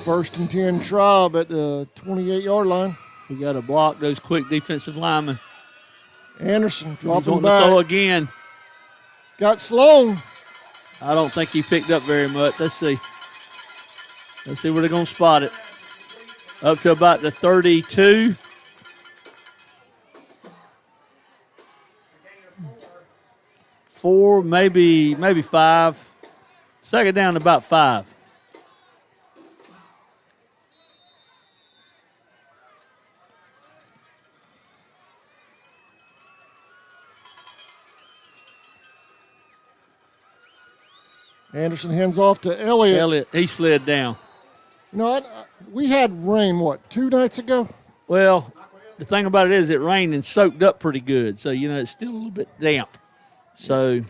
[SPEAKER 1] First and 10 Tribe at the 28-yard line.
[SPEAKER 6] We got to block those quick defensive linemen.
[SPEAKER 1] Anderson
[SPEAKER 6] He's
[SPEAKER 1] dropping
[SPEAKER 6] wanting to throw
[SPEAKER 1] back.
[SPEAKER 6] again.
[SPEAKER 1] Got Sloan.
[SPEAKER 6] I don't think he picked up very much. Let's see. Let's see where they're going to spot it. Up to about the 32. Four, maybe 5. Second down to about 5.
[SPEAKER 1] Anderson hands off to Elliott.
[SPEAKER 6] Elliott, he slid down.
[SPEAKER 1] You know, we had rain, 2 nights ago?
[SPEAKER 6] Well, the thing about it is it rained and soaked up pretty good. So, it's still a little bit damp. So,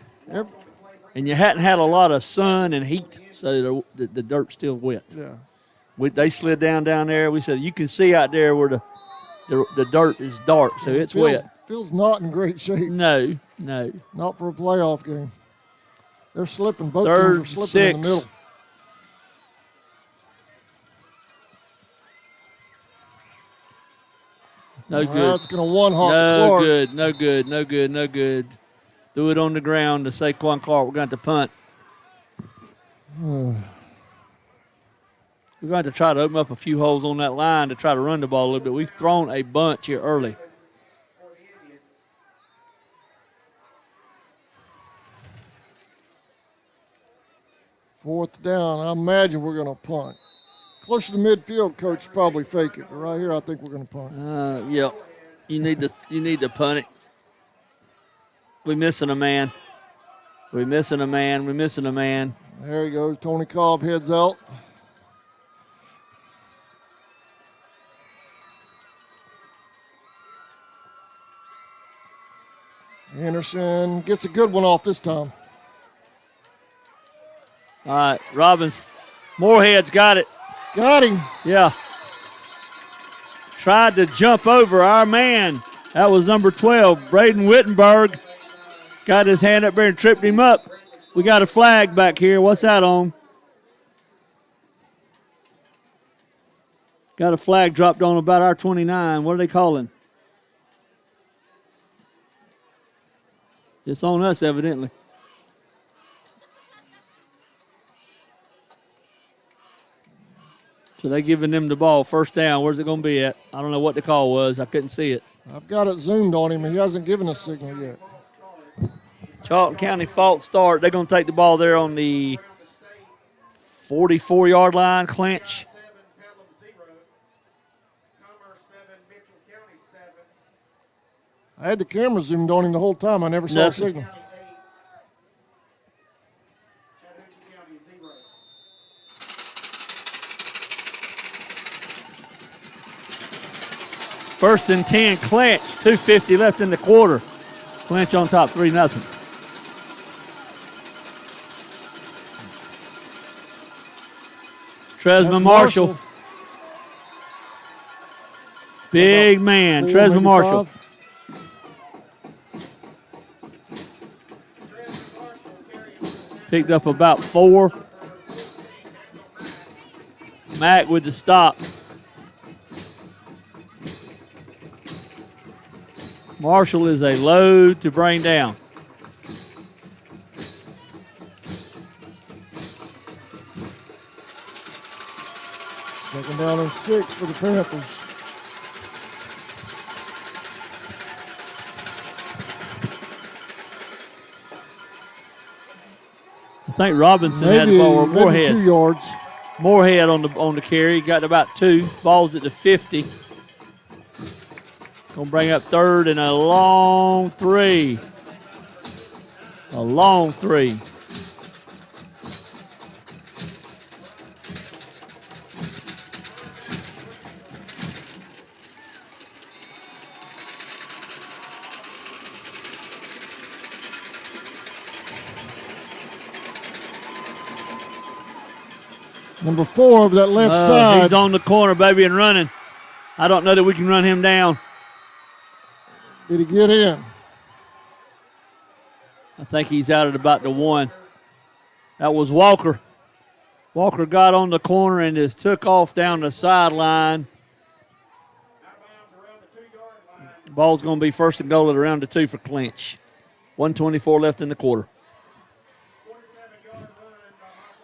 [SPEAKER 6] and you hadn't had a lot of sun and heat, so the dirt's still wet.
[SPEAKER 1] Yeah.
[SPEAKER 6] They slid down there. We said, you can see out there where the dirt is dark, so it's wet.
[SPEAKER 1] Feels not in great shape.
[SPEAKER 6] No.
[SPEAKER 1] Not for a playoff game. They're slipping. Both
[SPEAKER 6] Third,
[SPEAKER 1] teams are slipping in the
[SPEAKER 6] 6.
[SPEAKER 1] middle.
[SPEAKER 6] No good.
[SPEAKER 1] That's going to one-hop Clark.
[SPEAKER 6] No good. Threw it on the ground to Saquon Clark. We're going to punt. We're going to try to open up a few holes on that line to try to run the ball a little bit. We've thrown a bunch here early.
[SPEAKER 1] Fourth down. I imagine we're going to punt. Closer to midfield, coach, probably fake it. But right here, I think we're going to punt.
[SPEAKER 6] Yep. You need to punt it. We're missing a man. We're missing a man.
[SPEAKER 1] There he goes. Tony Cobb heads out. Anderson gets a good one off this time.
[SPEAKER 6] All right, Robbins. Moorhead's got it.
[SPEAKER 1] Got him.
[SPEAKER 6] Yeah. Tried to jump over our man. That was number 12, Braden Wittenberg. Got his hand up there and tripped him up. We got a flag back here. What's that on? Got a flag dropped on about our 29. What are they calling? It's on us, evidently. So they're giving them the ball. First down. Where's it going to be at? I don't know what the call was. I couldn't see it.
[SPEAKER 1] I've got it zoomed on him. He hasn't given a signal yet.
[SPEAKER 6] Charlton County false start. They're going to take the ball there on the 44-yard line, Clinch.
[SPEAKER 1] I had the camera zoomed on him the whole time. I never saw a signal.
[SPEAKER 6] First and 10, Clinch. 2:50 left in the quarter. Clinch on top, 3-0. Tresma Marshall. Big man, Tresma Marshall. Picked up about 4. Mack with the stop. Marshall is a load to bring down.
[SPEAKER 1] Second down and 6 for the Panthers.
[SPEAKER 6] I think Robinson had the ball, or Moorhead.
[SPEAKER 1] 2 yards.
[SPEAKER 6] Moorhead on the carry. Got about 2. Ball's at the 50. Gonna bring up third and a long 3. A long 3.
[SPEAKER 1] Number 4 over that left side.
[SPEAKER 6] He's on the corner, baby, and running. I don't know that we can run him down.
[SPEAKER 1] Did he get in?
[SPEAKER 6] I think he's out at about the 1. That was Walker. Walker got on the corner and just took off down the sideline. Ball's going to be first and goal at around the 2 for Clinch. 1:24 left in the quarter.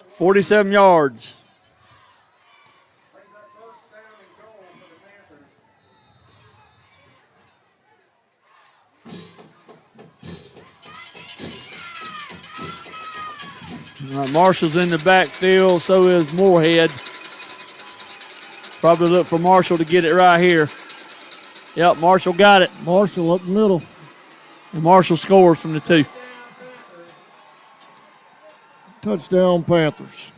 [SPEAKER 6] 47 yards. All right, Marshall's in the backfield, so is Moorhead. Probably look for Marshall to get it right here. Yep, Marshall got it.
[SPEAKER 1] Marshall up the middle.
[SPEAKER 6] And Marshall scores from the 2.
[SPEAKER 1] Touchdown, Panthers.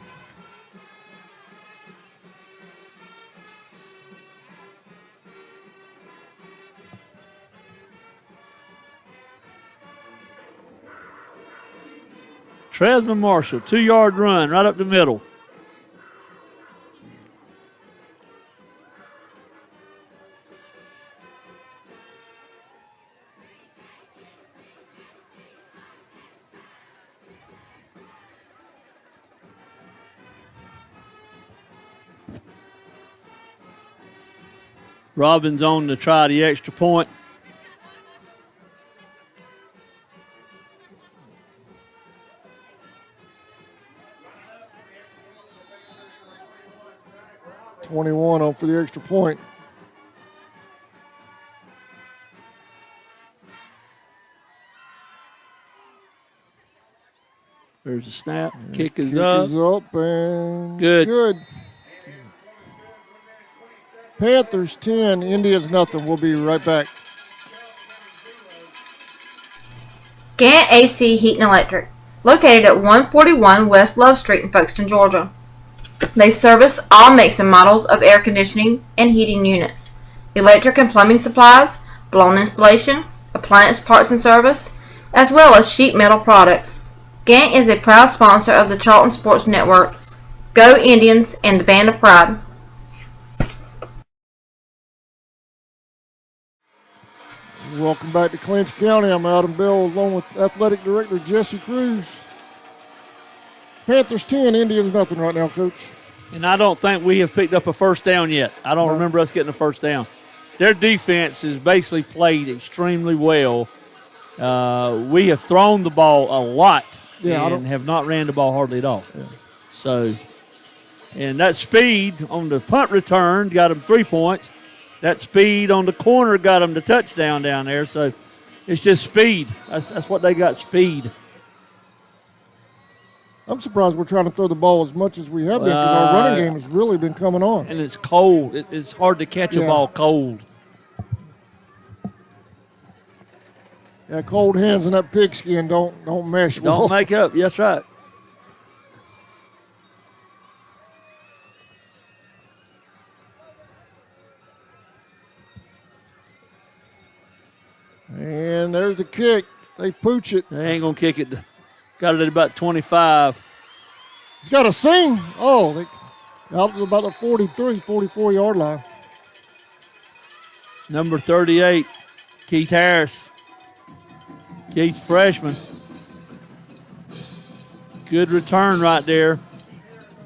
[SPEAKER 6] Tresman Marshall, 2-yard run right up the middle. Robbins on to try the extra point.
[SPEAKER 1] $21 on for the extra point.
[SPEAKER 6] There's a snap. Kick is
[SPEAKER 1] Kick
[SPEAKER 6] up.
[SPEAKER 1] is up and
[SPEAKER 6] Good.
[SPEAKER 1] Panthers 10, Indians nothing. We'll be right back.
[SPEAKER 3] Gant AC Heat and Electric, located at 141 West Love Street in Folkestone, Georgia. They service all makes and models of air conditioning and heating units, electric and plumbing supplies, blown installation, appliance parts and service, as well as sheet metal products. Gant is a proud sponsor of the Charlton Sports Network. Go Indians and the Band of Pride.
[SPEAKER 1] Welcome back to Clinch County. I'm Adam Bell along with Athletic Director Jesse Cruz. Panthers 10, Indians nothing right now, Coach.
[SPEAKER 6] And I don't think we have picked up a first down yet. I don't remember us getting a first down. Their defense has basically played extremely well. We have thrown the ball a lot and have not ran the ball hardly at all.
[SPEAKER 1] Yeah.
[SPEAKER 6] So, and that speed on the punt return got them 3 points. That speed on the corner got them the touchdown down there. So it's just speed. That's what they got, speed.
[SPEAKER 1] I'm surprised we're trying to throw the ball as much as we have been because our running game has really been coming on.
[SPEAKER 6] And it's cold. It's hard to catch a ball cold.
[SPEAKER 1] Yeah, cold hands and that pigskin don't mesh well.
[SPEAKER 6] Don't make up. That's right.
[SPEAKER 1] And there's the kick. They pooch it.
[SPEAKER 6] They ain't going to kick it. Got it at about 25.
[SPEAKER 1] He's got a sing. Oh, they out to about the 43, 44-yard line.
[SPEAKER 6] Number 38, Keith Harris. Keith's freshman. Good return right there.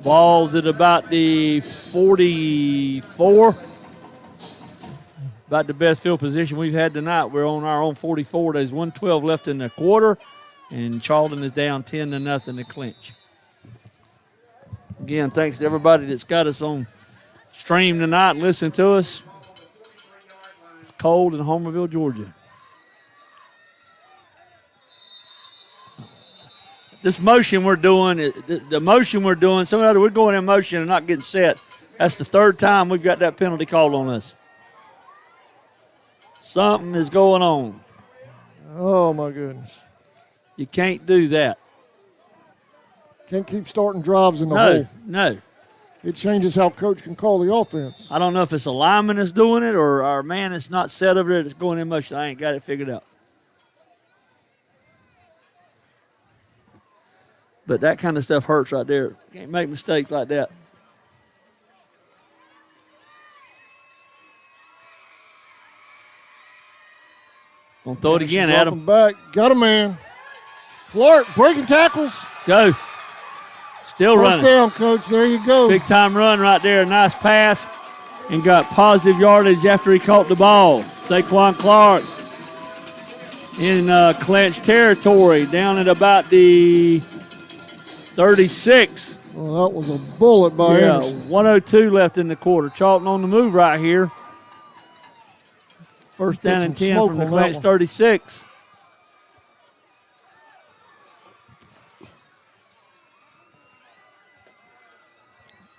[SPEAKER 6] Ball's at about the 44. About the best field position we've had tonight. We're on our own 44. There's 1:12 left in the quarter, and Charlton is down 10-0 to Clinch. Again, thanks to everybody that's got us on stream tonight and listening to us. It's cold in Homerville, Georgia. This motion we're doing, the motion we're doing, we're going in motion and not getting set. That's the third time we've got that penalty called on us. Something is going on.
[SPEAKER 1] Oh, my goodness.
[SPEAKER 6] You can't do that.
[SPEAKER 1] Can't keep starting drives in the hole.
[SPEAKER 6] No.
[SPEAKER 1] It changes how coach can call the offense.
[SPEAKER 6] I don't know if it's a lineman that's doing it or our man that's not set over there that's going in motion. I ain't got it figured out. But that kind of stuff hurts right there. Can't make mistakes like that. Gonna throw it again, Adam.
[SPEAKER 1] Back. Got a man. Clark breaking tackles.
[SPEAKER 6] Go. Still running.
[SPEAKER 1] First down, Coach. There you go.
[SPEAKER 6] Big time run right there. Nice pass. And got positive yardage after he caught the ball. Saquon Clark in Clinch territory down at about the 36.
[SPEAKER 1] Well, that was a bullet by Anderson.
[SPEAKER 6] 1:02 left in the quarter. Charlton on the move right here. First down and 10 from the Clinch 36.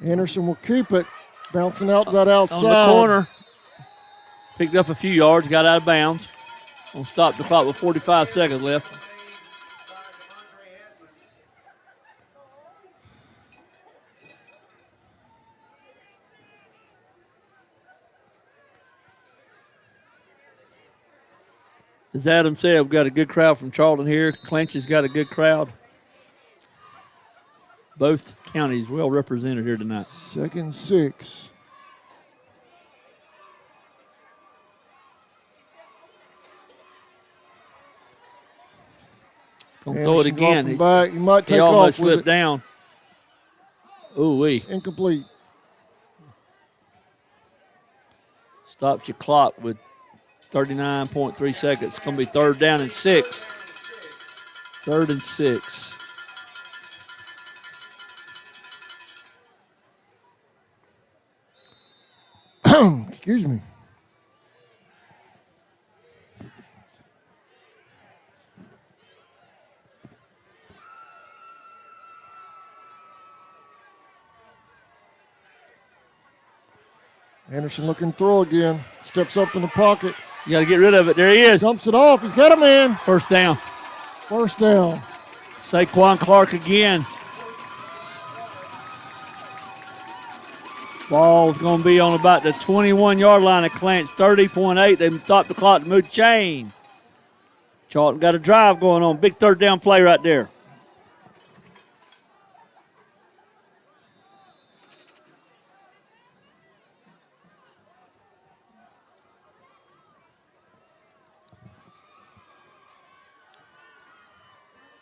[SPEAKER 1] Anderson will keep it. Bouncing out that outside.
[SPEAKER 6] On the corner. Picked up a few yards, got out of bounds. We'll stop the clock with 45 seconds left. As Adam said, we've got a good crowd from Charlton here. Clinch has got a good crowd. Both counties well represented here tonight.
[SPEAKER 1] 2nd and 6.
[SPEAKER 6] Gonna throw it again.
[SPEAKER 1] Anderson back. He might take
[SPEAKER 6] he
[SPEAKER 1] off
[SPEAKER 6] almost
[SPEAKER 1] with
[SPEAKER 6] slipped
[SPEAKER 1] it.
[SPEAKER 6] down. Ooh-wee.
[SPEAKER 1] Incomplete.
[SPEAKER 6] Stops your clock with 39.3 seconds. It's going to be 3rd down and 6. 3rd and 6.
[SPEAKER 1] Excuse me. Anderson looking to throw again. Steps up in the pocket.
[SPEAKER 6] You got to get rid of it. There he is.
[SPEAKER 1] Dumps it off. He's got a man.
[SPEAKER 6] 1st down.
[SPEAKER 1] 1st down.
[SPEAKER 6] Saquon Clark again. Ball's going to be on about the 21-yard line of Clinch. 30.8. They stopped the clock to move the chain. Charlton got a drive going on. Big 3rd down play right there.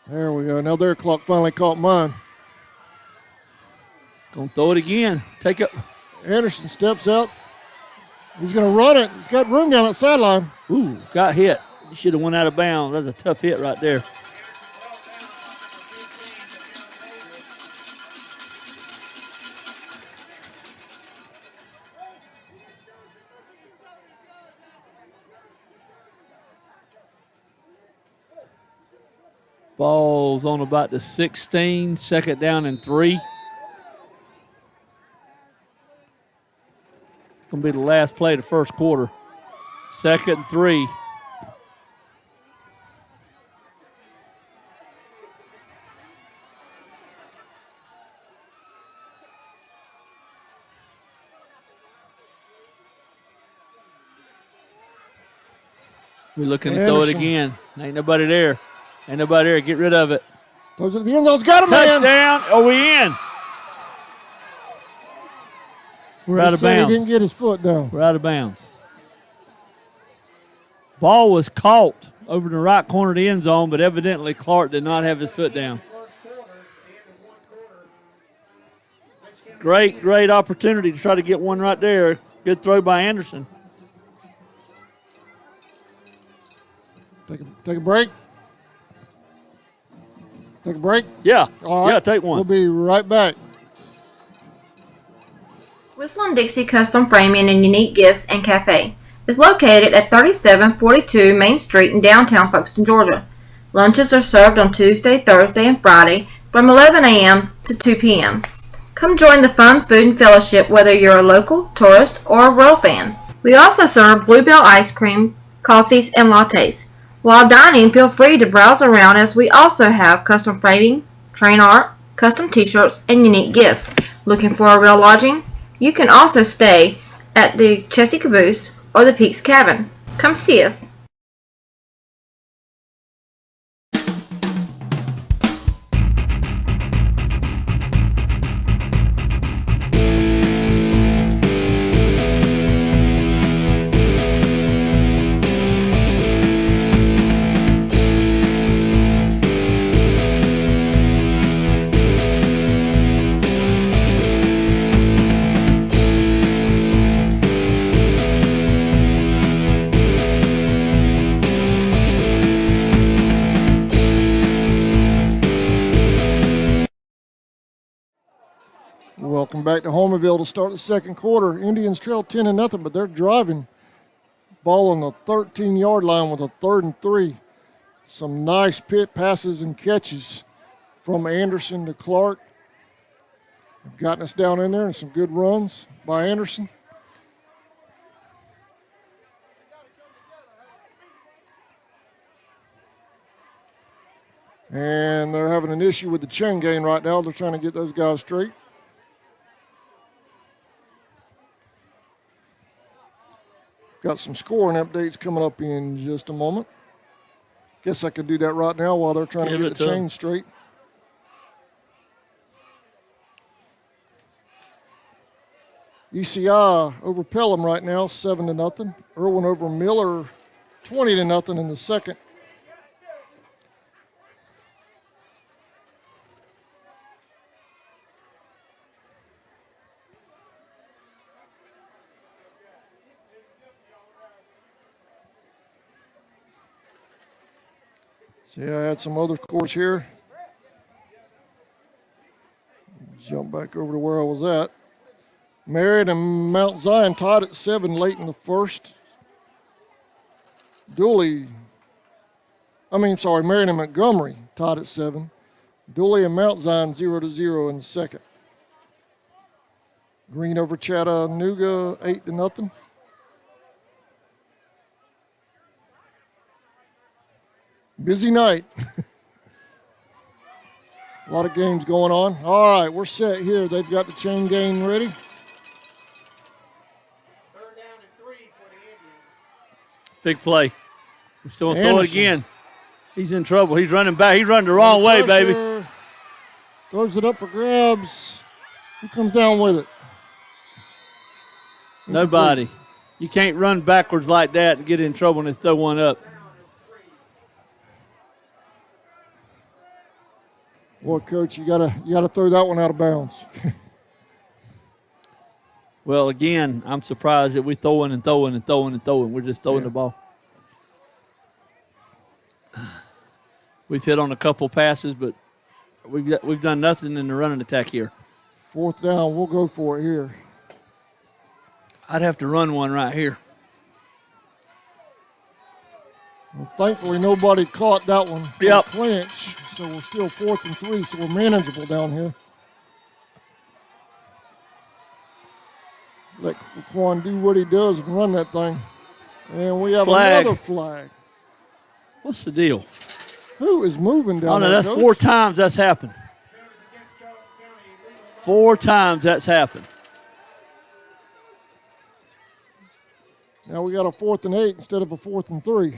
[SPEAKER 1] There we go. Now their clock finally caught mine.
[SPEAKER 6] Gonna throw it again. Take it.
[SPEAKER 1] Anderson steps out. He's going to run it. He's got room down that sideline.
[SPEAKER 6] Ooh, got hit. He should have went out of bounds. That's a tough hit right there. Ball's on about the 16, 2nd down and 3. Gonna be the last play of the 1st quarter. 2nd and 3. We're looking to throw it
[SPEAKER 1] Anderson.
[SPEAKER 6] again. Ain't nobody there. Ain't nobody there. Get rid of it.
[SPEAKER 1] Those are the end zone's got him, man.
[SPEAKER 6] Touchdown. Are we in? We're out of bounds.
[SPEAKER 1] He didn't get his foot down.
[SPEAKER 6] We're out of bounds. Ball was caught over the right corner of the end zone, but evidently Clark did not have his foot down. Great opportunity to try to get one right there. Good throw by Anderson.
[SPEAKER 1] Take a break. Take a break.
[SPEAKER 6] Yeah.
[SPEAKER 1] All right.
[SPEAKER 6] Yeah, take one.
[SPEAKER 1] We'll be right back.
[SPEAKER 3] Whistling Dixie Custom Framing and Unique Gifts and Cafe is located at 3742 Main Street in downtown Folkestone, Georgia. Lunches are served on Tuesday, Thursday, and Friday from 11 a.m. to 2 p.m. Come join the fun food and fellowship whether you're a local, tourist, or a Royal fan. We also serve Bluebell ice cream, coffees, and lattes. While dining, feel free to browse around as we also have custom framing, train art, custom t-shirts, and unique gifts. Looking for a real lodging? You can also stay at the Chessie Caboose or the Peaks Cabin. Come see us.
[SPEAKER 1] Welcome back to Homerville to start the 2nd quarter. Indians trail 10-0, but they're driving. Ball on the 13-yard line with a 3rd and 3. Some nice pit passes and catches from Anderson to Clark. They've gotten us down in there, and some good runs by Anderson. And they're having an issue with the chain gang right now. They're trying to get those guys straight. Got some scoring updates coming up in just a moment. Guess I could do that right now while they're trying
[SPEAKER 6] Give
[SPEAKER 1] to
[SPEAKER 6] it
[SPEAKER 1] get the
[SPEAKER 6] to 'em.
[SPEAKER 1] chain straight. ECI over Pelham right now, 7-0. Irwin over Miller, 20-0 in the second. See, I had some other scores here. Jump back over to where I was at. Marion and Mount Zion tied at 7 late in the first. Marion and Montgomery tied at 7. Dooley and Mount Zion 0-0 in the second. Green over Chattanooga 8-0. Busy night. A lot of games going on. All right, we're set here. They've got the chain gang ready.
[SPEAKER 6] Big play. He's still going to throw it
[SPEAKER 1] Anderson.
[SPEAKER 6] again. He's in trouble. He's running back. He's running the wrong way, baby.
[SPEAKER 1] Pressure. Throws it up for grabs. Who comes down with it?
[SPEAKER 6] Nobody. You can't run backwards like that and get in trouble and throw one up.
[SPEAKER 1] Boy, Coach, you gotta throw that one out of bounds.
[SPEAKER 6] Well, again, I'm surprised that we're throwing and throwing and throwing and throwing. We're just throwing the ball. We've hit on a couple passes, but we've done nothing in the running attack here.
[SPEAKER 1] 4th down, we'll go for it here.
[SPEAKER 6] I'd have to run one right here.
[SPEAKER 1] Well, thankfully, nobody caught that one.
[SPEAKER 6] Yep.
[SPEAKER 1] Clinch, so we're still 4th and 3, so we're manageable down here. Let Quan do what he does and run that thing. And we have
[SPEAKER 6] Flag.
[SPEAKER 1] another flag.
[SPEAKER 6] What's the deal?
[SPEAKER 1] Who is moving down
[SPEAKER 6] Oh, no,
[SPEAKER 1] there,
[SPEAKER 6] that's
[SPEAKER 1] Coach?
[SPEAKER 6] 4 times that's happened. 4 times that's happened.
[SPEAKER 1] Now we got a 4th and 8 instead of a 4th and 3.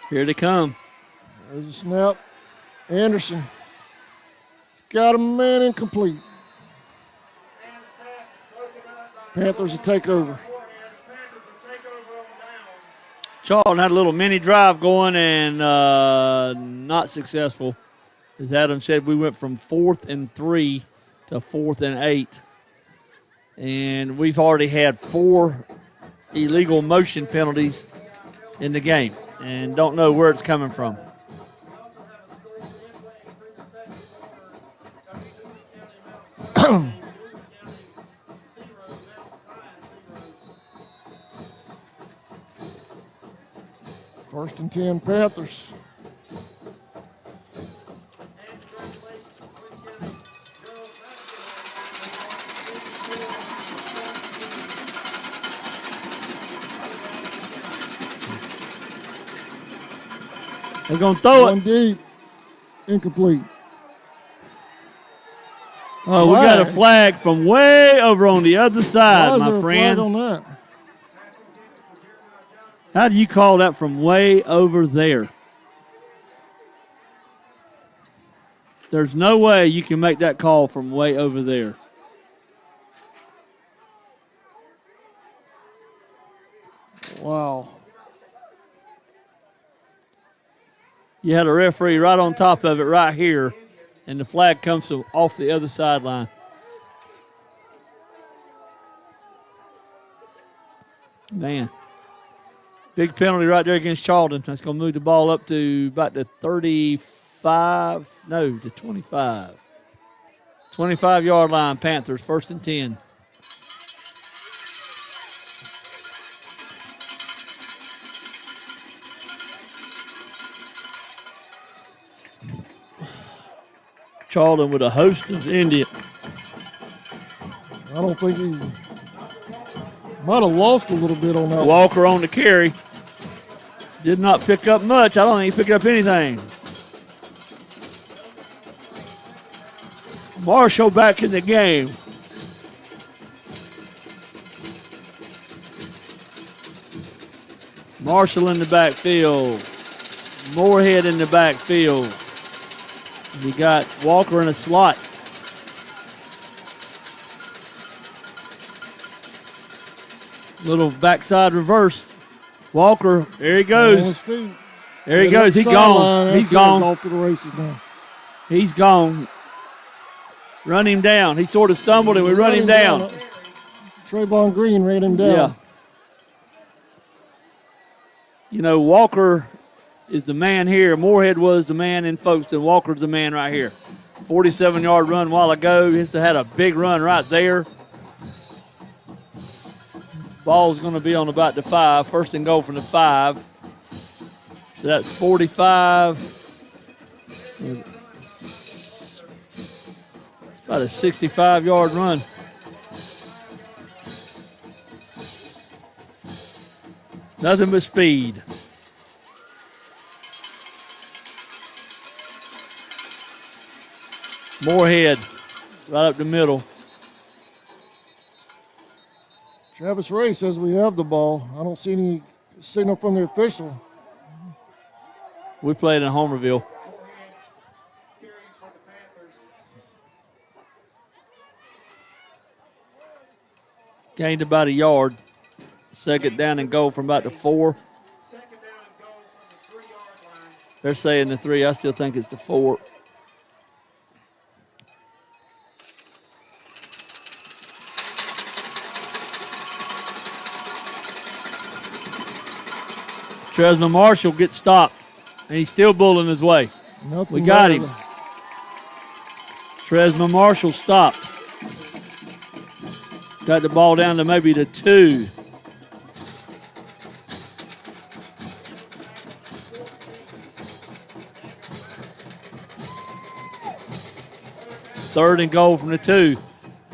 [SPEAKER 6] Here they come.
[SPEAKER 1] There's a snap. Anderson got a man incomplete. Panthers will take over.
[SPEAKER 6] Charlton had a little mini drive going and not successful. As Adam said, we went from 4th and 3 to 4th and 8. And we've already had 4 illegal motion penalties in the game and don't know where it's coming from.
[SPEAKER 1] First and 10 Panthers.
[SPEAKER 6] They're going to throw
[SPEAKER 1] One
[SPEAKER 6] it.
[SPEAKER 1] deep. Incomplete.
[SPEAKER 6] Oh, we got a flag from way over on the other
[SPEAKER 1] Why
[SPEAKER 6] side,
[SPEAKER 1] is
[SPEAKER 6] my
[SPEAKER 1] there a
[SPEAKER 6] friend.
[SPEAKER 1] flag on that?
[SPEAKER 6] How do you call that from way over there? There's no way you can make that call from way over there.
[SPEAKER 1] Wow.
[SPEAKER 6] You had a referee right on top of it right here, and the flag comes from off the other sideline. Man. Big penalty right there against Charlton. That's going to move the ball up to about the 35, no, to 25. 25-yard line, Panthers, 1st and 10. Charlton with a host of Indians.
[SPEAKER 1] I don't think Might have lost a little bit on that.
[SPEAKER 6] Walker on the carry. Did not pick up much. I don't think he picked up anything. Marshall back in the game. Marshall in the backfield. Moorhead in the backfield. We got Walker in a slot. Little backside reverse. Walker, there he goes. There he goes. He's gone. He's gone.
[SPEAKER 1] Off to the races now.
[SPEAKER 6] He's gone. Run him down. He sort of stumbled and we run him down.
[SPEAKER 1] Trayvon Green ran him down.
[SPEAKER 6] Yeah. You know, Walker is the man here. Moorhead was the man in Folkestone. Walker's the man right here. 47-yard run a while ago. He had a big run right there. Ball's going to be on about the 5. First and goal from the 5. So that's 45. It's about a 65-yard run. Nothing but speed. Moorhead right up the middle.
[SPEAKER 1] Travis Ray says we have the ball. I don't see any signal from the official.
[SPEAKER 6] We played in Homerville. Gained about a yard. Second down and goal from about the 4. They're saying the 3. I still think it's the 4. Tresma Marshall gets stopped, and he's still bulling his way. We got him. Tresma Marshall stopped. Got the ball down to maybe the 2. Third and goal from the 2. A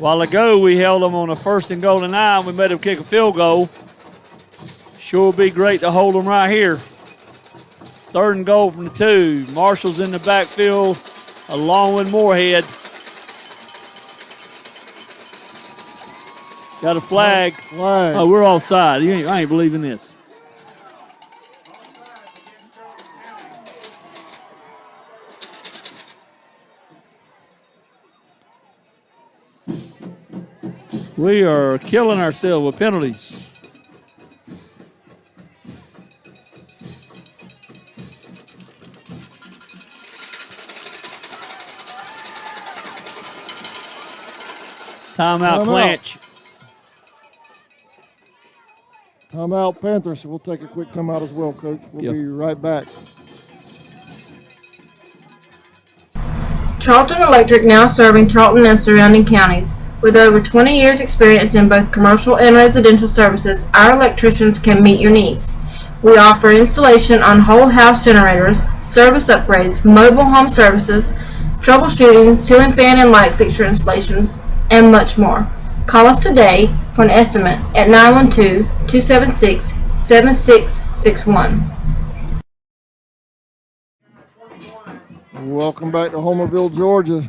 [SPEAKER 6] while ago, we held them on a first and goal and 9. We made them kick a field goal. Sure would be great to hold them right here. Third and goal from the 2. Marshall's in the backfield along with Moorhead. Got a flag. Oh, we're offside. I ain't believing this. We are killing ourselves with penalties. Timeout, Clinch.
[SPEAKER 1] Timeout, Panthers. We'll take a quick timeout as well, Coach. We'll be right back.
[SPEAKER 3] Charlton Electric now serving Charlton and surrounding counties. With over 20 years experience in both commercial and residential services, our electricians can meet your needs. We offer installation on whole house generators, service upgrades, mobile home services, troubleshooting, ceiling fan and light fixture installations, and much more. Call us today for an estimate at 912-276-7661.
[SPEAKER 1] Welcome back to Homerville, Georgia.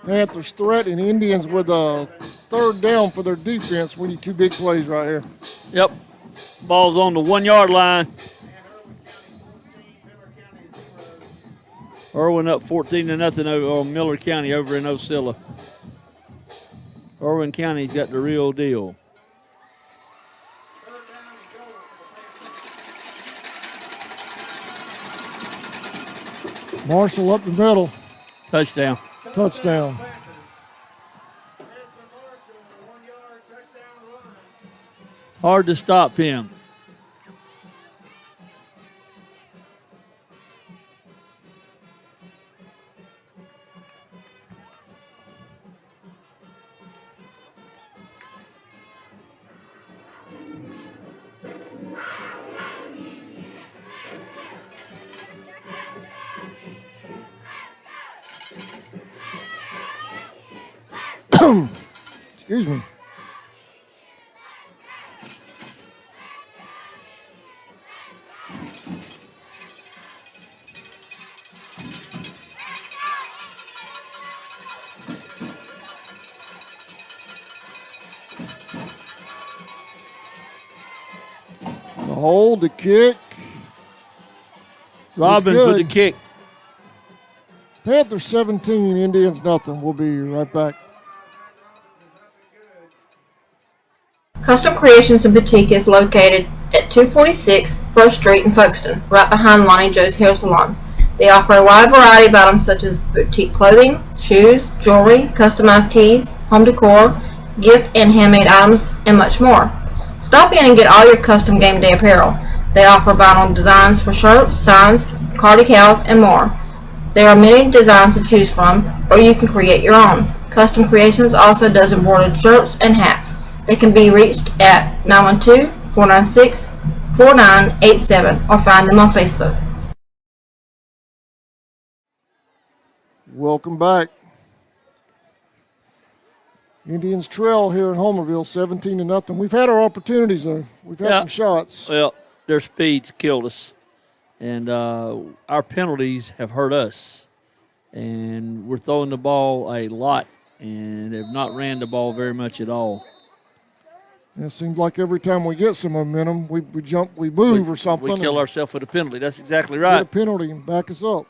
[SPEAKER 1] Panthers threatening Indians with a third down for their defense. We need 2 big plays right here.
[SPEAKER 6] Yep. Ball's on the 1-yard line. Irwin up 14-0 over Miller County over in Ocilla. Irwin County's got the real deal.
[SPEAKER 1] Marshall up the middle.
[SPEAKER 6] Touchdown.
[SPEAKER 1] Touchdown.
[SPEAKER 6] Hard to stop him.
[SPEAKER 1] Excuse me. hold, the kick.
[SPEAKER 6] Robbins with the kick.
[SPEAKER 1] Panthers 17, Indians nothing. We'll be right back.
[SPEAKER 3] Custom Creations and Boutique is located at 246 First Street in Folkestone, right behind Lonnie Joe's Hair Salon. They offer a wide variety of items such as boutique clothing, shoes, jewelry, customized tees, home decor, gift and handmade items, and much more. Stop in and get all your custom game day apparel. They offer vinyl designs for shirts, signs, car decals, and more. There are many designs to choose from, or you can create your own. Custom Creations also does embroidered shirts and hats. They can be reached at 912-496-4987 or find them on Facebook.
[SPEAKER 1] Welcome back. Indians trail here in Homerville, 17-0. We've had our opportunities, though. We've had some shots.
[SPEAKER 6] Well, their speeds killed us, and our penalties have hurt us. And we're throwing the ball a lot, and have not ran the ball very much at all.
[SPEAKER 1] And it seems like every time we get some momentum, we jump, we move or something.
[SPEAKER 6] We kill ourselves with a penalty. That's exactly right.
[SPEAKER 1] Get a penalty and back us up.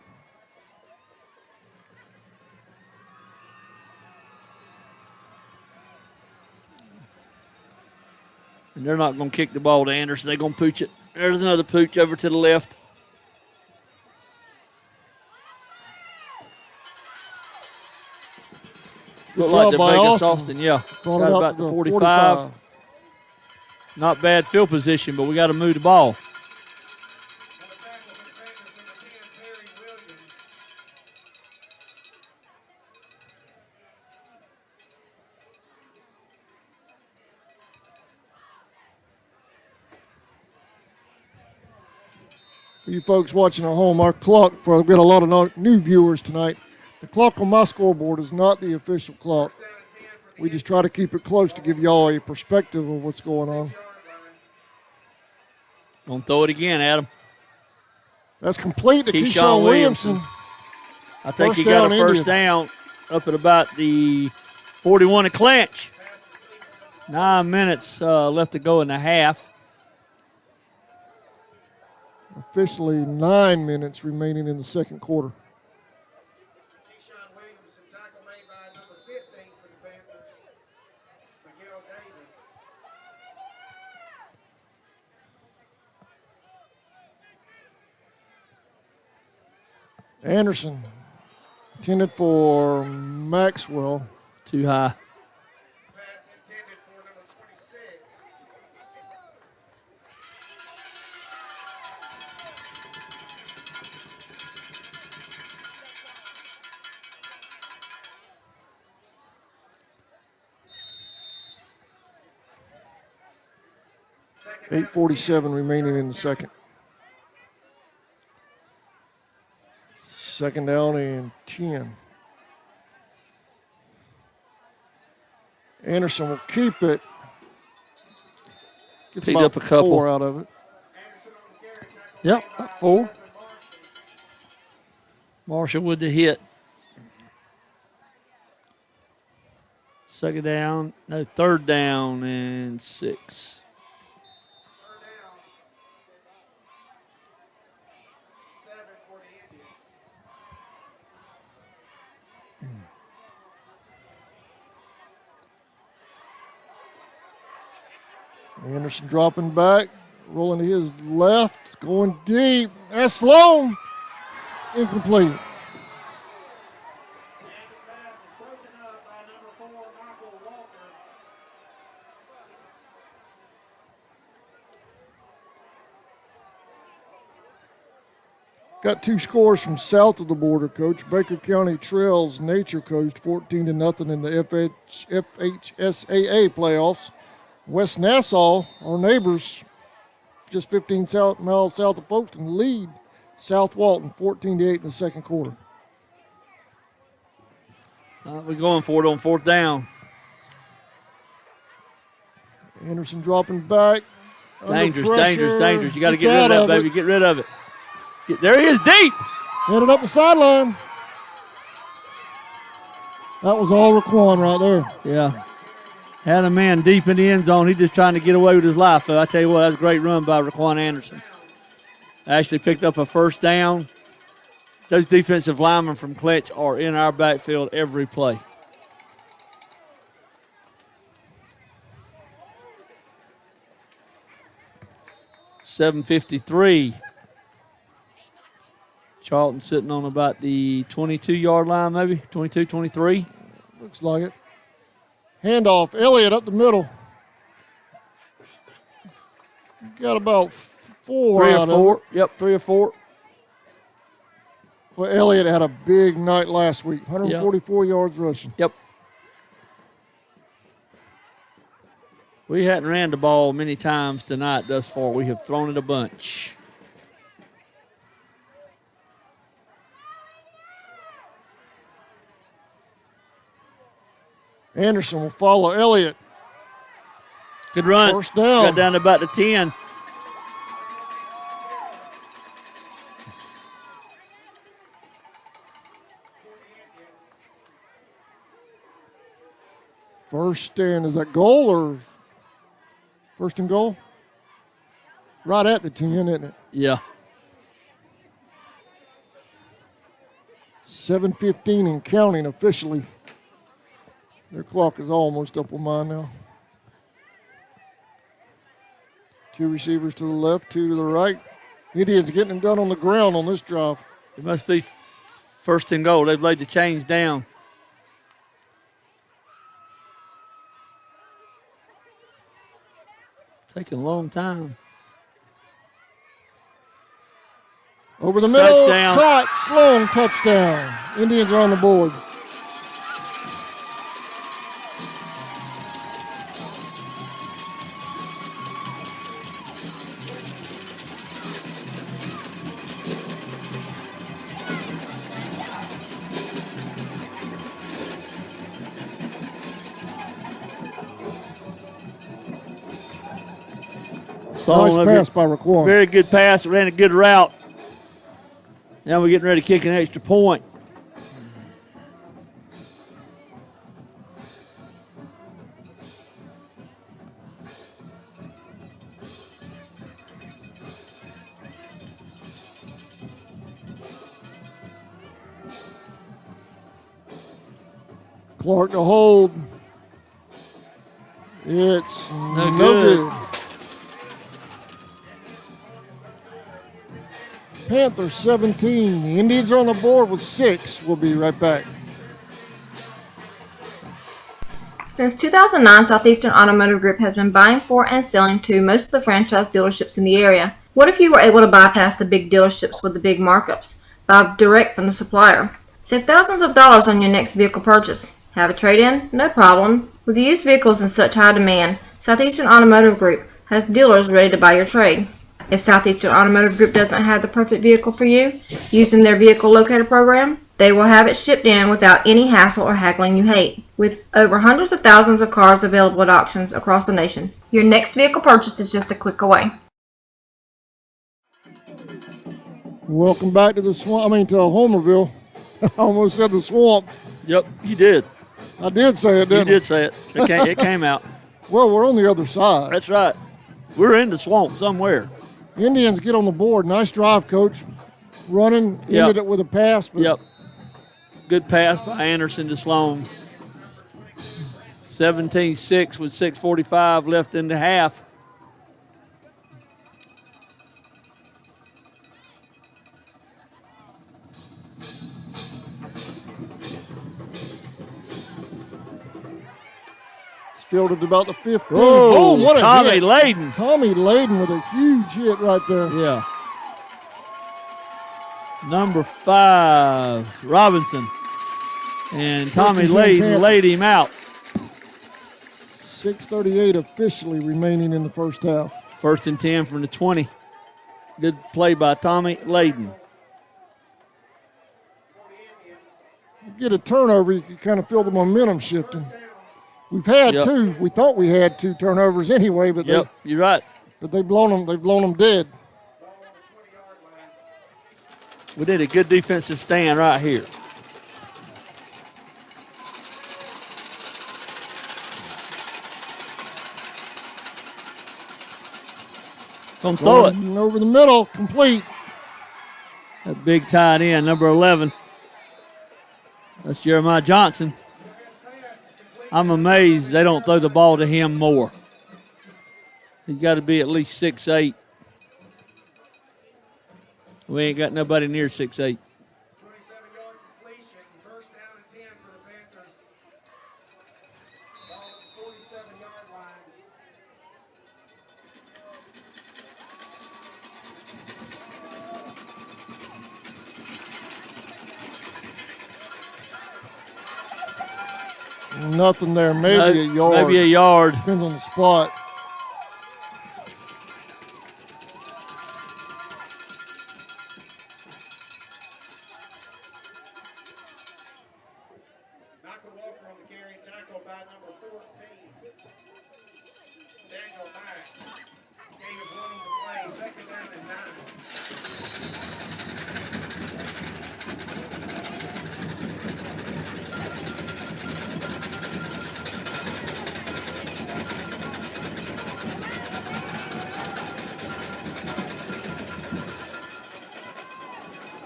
[SPEAKER 6] And they're not going to kick the ball to Anderson. They're going to pooch it. There's another pooch over to the left. Look like the Vegas Austin, yeah. Got about the 45. Not bad field position, but we got to move the ball.
[SPEAKER 1] For you folks watching at home, our clock, we've got a lot of new viewers tonight. The clock on my scoreboard is not the official clock. We just try to keep it close to give y'all a perspective of what's going on.
[SPEAKER 6] Gonna throw it again, Adam.
[SPEAKER 1] That's complete to
[SPEAKER 6] Keyshawn Williamson. I think he got a first down up at about the 41 of Clinch. 9 minutes left to go in the half.
[SPEAKER 1] Officially 9 minutes remaining in the second quarter. Anderson intended for Maxwell.
[SPEAKER 6] Too high.
[SPEAKER 1] .847 remaining in the second. Second down and 10. Anderson will keep it. Gets
[SPEAKER 6] Picked
[SPEAKER 1] about
[SPEAKER 6] up a couple.
[SPEAKER 1] 4 out of it.
[SPEAKER 6] Yep, about 4. Marshall with the hit. Second down, no, third down and 6.
[SPEAKER 1] Anderson dropping back, rolling to his left, going deep. That's Sloan. Incomplete. Got 2 scores from south of the border, Coach. Baker County trails Nature Coast 14-0 in the FHSAA playoffs. West Nassau, our neighbors, just 15 miles south of Folkestone, lead South Walton 14-8 in the second quarter.
[SPEAKER 6] We're going for it on fourth down.
[SPEAKER 1] Anderson dropping back.
[SPEAKER 6] Dangerous. You got to get rid of that, baby. Get rid of it. There he is, deep.
[SPEAKER 1] Headed up the sideline. That was all Raquan right there.
[SPEAKER 6] Yeah. Had a man deep in the end zone. He's just trying to get away with his life. But I tell you what, that was a great run by Raquan Anderson. Actually picked up a first down. Those defensive linemen from Clinch are in our backfield every play. .753. Charlton sitting on about the 22-yard line, maybe 22, 23.
[SPEAKER 1] Looks like it. Handoff, Elliott up the middle. Got about 4
[SPEAKER 6] 3
[SPEAKER 1] out
[SPEAKER 6] or 4.
[SPEAKER 1] of it.
[SPEAKER 6] Yep, 3 or 4.
[SPEAKER 1] Well, Elliott had a big night last week, 144 yards rushing.
[SPEAKER 6] Yep. We hadn't ran the ball many times tonight thus far. We have thrown it a bunch.
[SPEAKER 1] Anderson will follow Elliott.
[SPEAKER 6] Good run.
[SPEAKER 1] First down.
[SPEAKER 6] Got down to about the 10.
[SPEAKER 1] First and is that goal or first and goal? Right at the 10, isn't it?
[SPEAKER 6] Yeah.
[SPEAKER 1] 7:15 and counting officially. Their clock is almost up on mine now. 2 receivers to the left, 2 to the right. Indians getting them done on the ground on this drive.
[SPEAKER 6] It must be first and goal. They've laid the chains down. Taking a long time.
[SPEAKER 1] Over the middle,
[SPEAKER 6] Touchdown.
[SPEAKER 1] caught, Sloan, touchdown. Indians are on the board. Nice pass by Raquan.
[SPEAKER 6] Very good pass. Ran a good route. Now we're getting ready to kick an extra point.
[SPEAKER 1] Clark to hold. It's no good. Panthers 17. The Indians are on the board with 6. We'll be right back.
[SPEAKER 3] Since 2009, Southeastern Automotive Group has been buying for and selling to most of the franchise dealerships in the area. What if you were able to bypass the big dealerships with the big markups? Buy direct from the supplier. Save thousands of dollars on your next vehicle purchase. Have a trade-in? No problem. With used vehicles in such high demand, Southeastern Automotive Group has dealers ready to buy your trade. If Southeastern Automotive Group doesn't have the perfect vehicle for you, using their vehicle locator program, they will have it shipped in without any hassle or haggling you hate. With over hundreds of thousands of cars available at auctions across the nation, your next vehicle purchase is just a click away.
[SPEAKER 1] Welcome back to the swamp. To Homerville. I almost said the swamp.
[SPEAKER 6] Yep, you did.
[SPEAKER 1] I did say it, didn't I?
[SPEAKER 6] You did say it. It came out.
[SPEAKER 1] Well, we're on the other side.
[SPEAKER 6] That's right. We're in the swamp somewhere.
[SPEAKER 1] Indians get on the board. Nice drive, Coach. Running, ended it with a pass. But
[SPEAKER 6] Yep. Good pass by Anderson to Sloan. 17-6 with 6:45 left in the half.
[SPEAKER 1] It's fielded about the 15.
[SPEAKER 6] Oh,
[SPEAKER 1] what a
[SPEAKER 6] Tommy
[SPEAKER 1] hit.
[SPEAKER 6] Layden.
[SPEAKER 1] Tommy Layden with a huge hit right there.
[SPEAKER 6] Yeah. Number 5, Robinson. And Tommy
[SPEAKER 1] First and 10
[SPEAKER 6] Layden
[SPEAKER 1] Panthers.
[SPEAKER 6] laid him out.
[SPEAKER 1] 6:38 officially remaining in the first half.
[SPEAKER 6] 1st and 10 from the 20. Good play by Tommy Layden.
[SPEAKER 1] You get a turnover, you can kind of feel the momentum shifting. We've had
[SPEAKER 6] Yep.
[SPEAKER 1] 2. We thought we had 2 turnovers anyway, but
[SPEAKER 6] Yep, you're right.
[SPEAKER 1] they've blown them. They've blown them dead.
[SPEAKER 6] We did a good defensive stand right here. Gonna throw it.
[SPEAKER 1] Going over the middle, complete.
[SPEAKER 6] That big tight end, number 11. That's Jeremiah Johnson. I'm amazed they don't throw the ball to him more. He's got to be at least 6'8". We ain't got nobody near 6'8".
[SPEAKER 7] 27-yard completion, first down and 10 for the Panthers. Ball at the 47-yard line.
[SPEAKER 1] Nothing there. Maybe a yard.
[SPEAKER 6] Maybe a yard.
[SPEAKER 1] Depends on the spot.
[SPEAKER 7] Michael Walker on the carry, tackled by number 14. Daniel Mack. Gain of 1 on the play, second down and 9.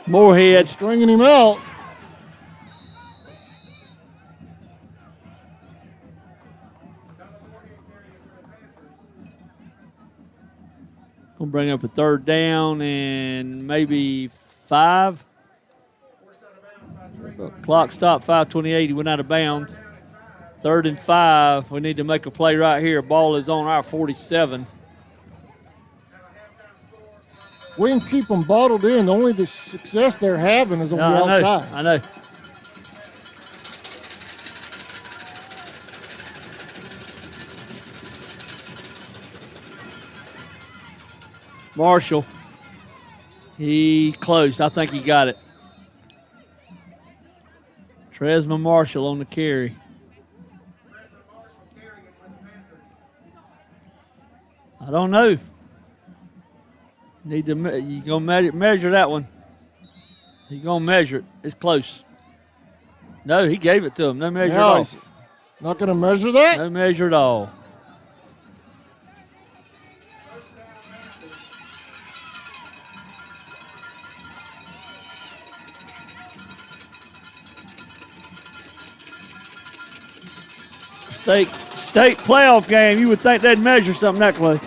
[SPEAKER 6] Moorhead.
[SPEAKER 1] Stringing him out.
[SPEAKER 6] Gonna bring up a third down and maybe 5. Clock stopped, 5:28. He went out of bounds. 3rd and 5. We need to make a play right here. Ball is on our 47.
[SPEAKER 1] We can keep them bottled in. Only the success they're having is on the outside.
[SPEAKER 6] I know. Marshall. He close. I think he got it. Tresma Marshall on the carry. I don't know. You gonna measure that one. He gonna measure it. It's close. No, he gave it to him. No measure at all.
[SPEAKER 1] Not gonna measure that?
[SPEAKER 6] No measure at all. State playoff game. You would think they'd measure something that close.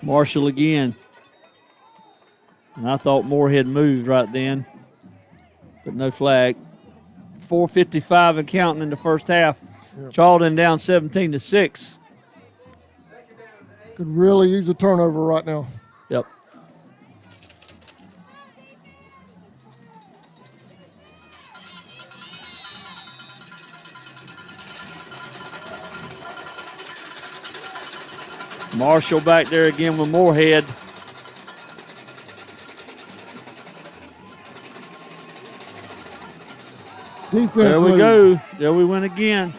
[SPEAKER 6] Marshall again. And I thought Moorhead moved right then, but no flag. 4:55 and counting in the first half. Yep. Charlton down 17-6.
[SPEAKER 1] Could really use a turnover right now.
[SPEAKER 6] Yep. Marshall back there again with Moorhead.
[SPEAKER 1] Defense
[SPEAKER 6] there we
[SPEAKER 1] move.
[SPEAKER 6] go. There we went again.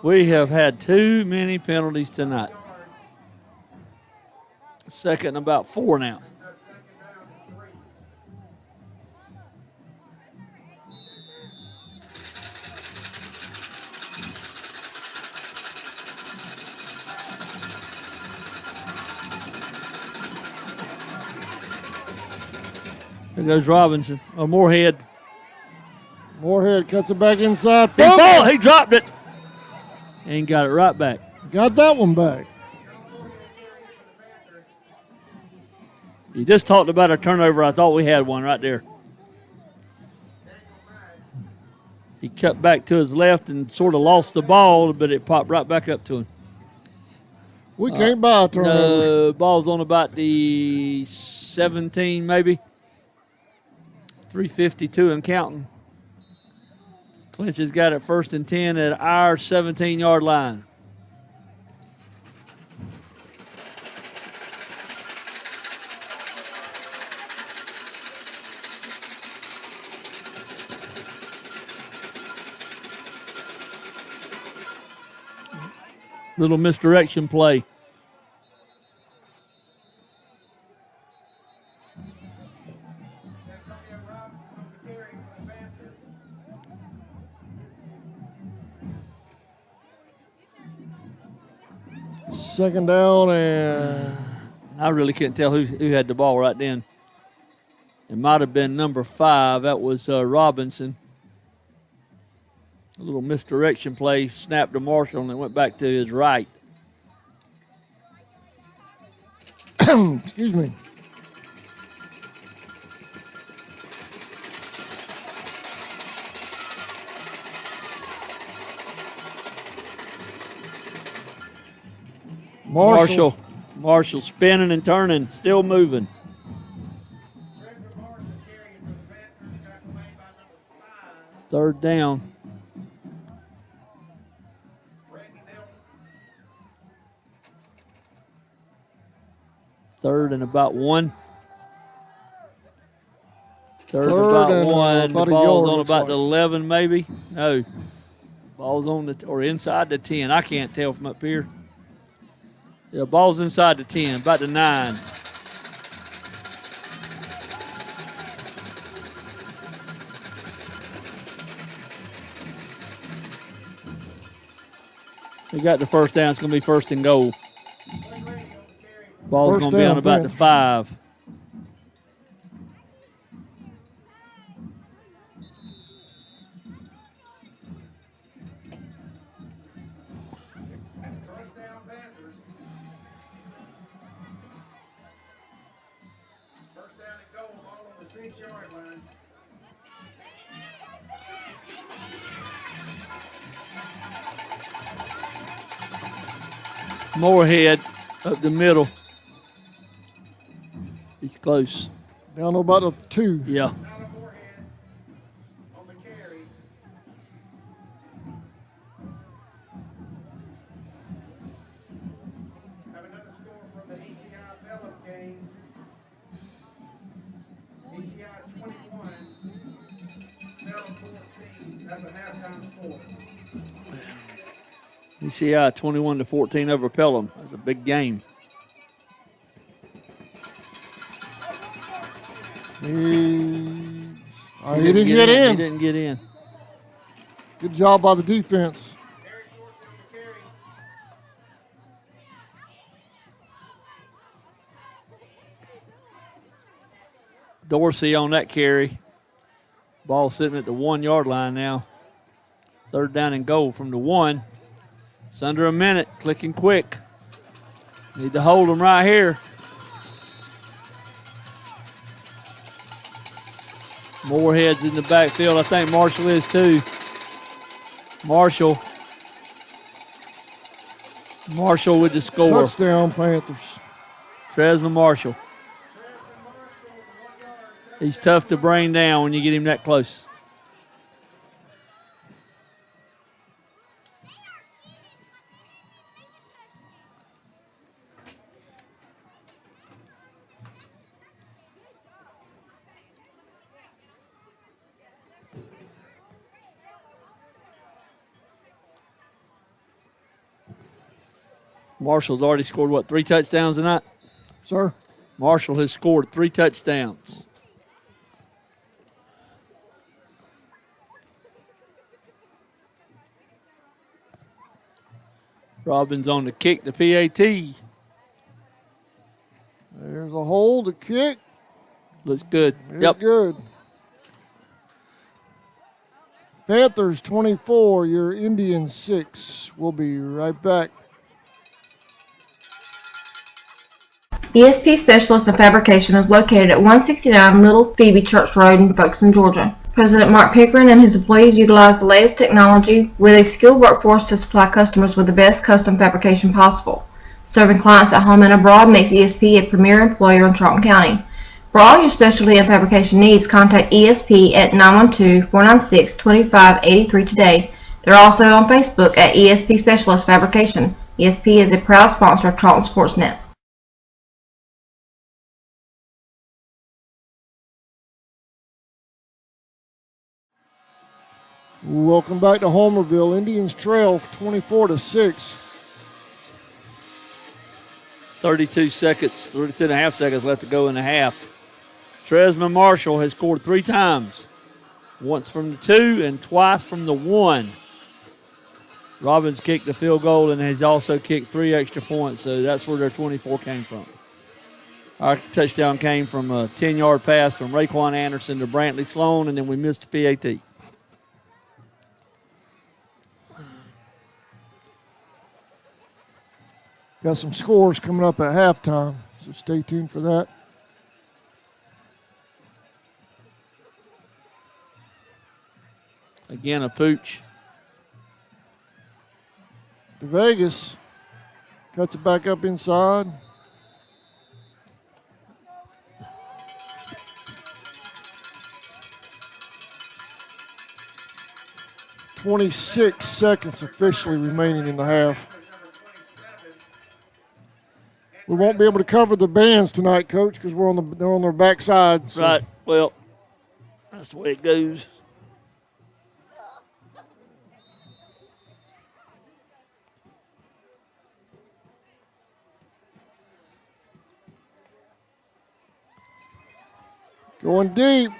[SPEAKER 6] We have had too many penalties tonight. Second and about 4 now. There goes Robinson. Oh, Moorhead.
[SPEAKER 1] Moorhead cuts it back inside.
[SPEAKER 6] He dropped it. And got it right back.
[SPEAKER 1] Got that one back.
[SPEAKER 6] You just talked about a turnover. I thought we had one right there. He cut back to his left and sort of lost the ball, but it popped right back up to him.
[SPEAKER 1] We can't buy a turnover.
[SPEAKER 6] No, ball's on about the 17 maybe. 3:52 and counting. Clinch has got it 1st and 10 at our 17-yard line. Little misdirection play.
[SPEAKER 1] Second down, and
[SPEAKER 6] I really couldn't tell who had the ball right then. It might have been number 5. That was Robinson. A little misdirection play, snapped to Marshall, and it went back to his right.
[SPEAKER 1] excuse me.
[SPEAKER 6] Marshall spinning and turning, still moving. Third down. Third and about 1. Third and about 1. The ball's on about the 11, maybe. No. Ball's on or inside the 10. I can't tell from up here. Yeah, ball's inside the 10, about the 9. They got the first down. It's going to be first and goal. Ball's going to be on about the 5. Moorhead up the middle. He's close.
[SPEAKER 1] Down to about a 2.
[SPEAKER 6] Yeah. ECI 21-14 over Pelham. That's a big game.
[SPEAKER 1] He didn't get in.
[SPEAKER 6] He didn't get in.
[SPEAKER 1] Good job by the defense.
[SPEAKER 6] Dorsey on that carry. Ball sitting at the 1-yard line now. Third down and goal from the 1. It's under a minute, clicking quick. Need to hold them right here. Moorhead's in the backfield. I think Marshall is too. Marshall with the score.
[SPEAKER 1] Touchdown, Panthers.
[SPEAKER 6] Tresman Marshall. He's tough to bring down when you get him that close. Marshall's already scored, 3 touchdowns tonight?
[SPEAKER 1] Sir?
[SPEAKER 6] Marshall has scored 3 touchdowns. Robbins on the kick, the PAT.
[SPEAKER 1] There's a hold, a kick.
[SPEAKER 6] Looks good.
[SPEAKER 1] It's good. Panthers 24, your Indians 6. We'll be right back.
[SPEAKER 3] ESP Specialist in Fabrication is located at 169 Little Phoebe Church Road in Folkestone, Georgia. President Mark Pickering and his employees utilize the latest technology with a skilled workforce to supply customers with the best custom fabrication possible. Serving clients at home and abroad makes ESP a premier employer in Charlton County. For all your specialty and fabrication needs, contact ESP at 912-496-2583 today. They're also on Facebook at ESP Specialist Fabrication. ESP is a proud sponsor of Charlton Sportsnet.
[SPEAKER 1] Welcome back to Homerville. Indians trail 24-6.
[SPEAKER 6] 32 seconds, 32 and a half seconds left to go in the half. Tresman Marshall has scored 3 times. Once from the 2 and twice from the 1. Robbins kicked the field goal and has also kicked 3 extra points, so that's where their 24 came from. Our touchdown came from a 10-yard pass from Raquan Anderson to Brantley Sloan, and then we missed the PAT.
[SPEAKER 1] Got some scores coming up at halftime, so stay tuned for that.
[SPEAKER 6] Again, a pooch.
[SPEAKER 1] DeVegas cuts it back up inside. .26 seconds officially remaining in the half. We won't be able to cover the bands tonight, Coach, because they're on their backside. So.
[SPEAKER 6] Right. Well, that's the way it goes.
[SPEAKER 1] Going deep.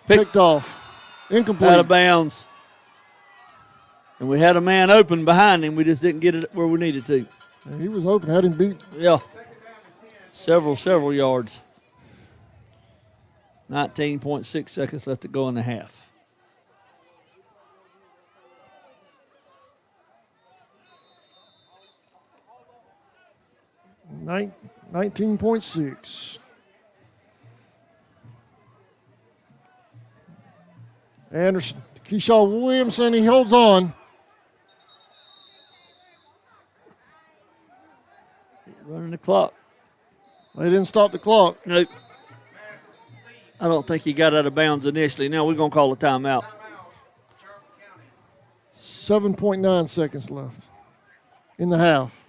[SPEAKER 1] Picked off. Incomplete.
[SPEAKER 6] Out of bounds. And we had a man open behind him. We just didn't get it where we needed to.
[SPEAKER 1] And he was open. Had him beat.
[SPEAKER 6] Yeah. Several yards. 19.6 seconds left to go in the half.
[SPEAKER 1] Nine, 19.6. Anderson, Keyshaw Williamson, he holds on.
[SPEAKER 6] Running the clock.
[SPEAKER 1] They didn't stop the clock.
[SPEAKER 6] Nope. I don't think he got out of bounds initially. Now we're going to call a timeout.
[SPEAKER 1] 7.9 seconds left in the half.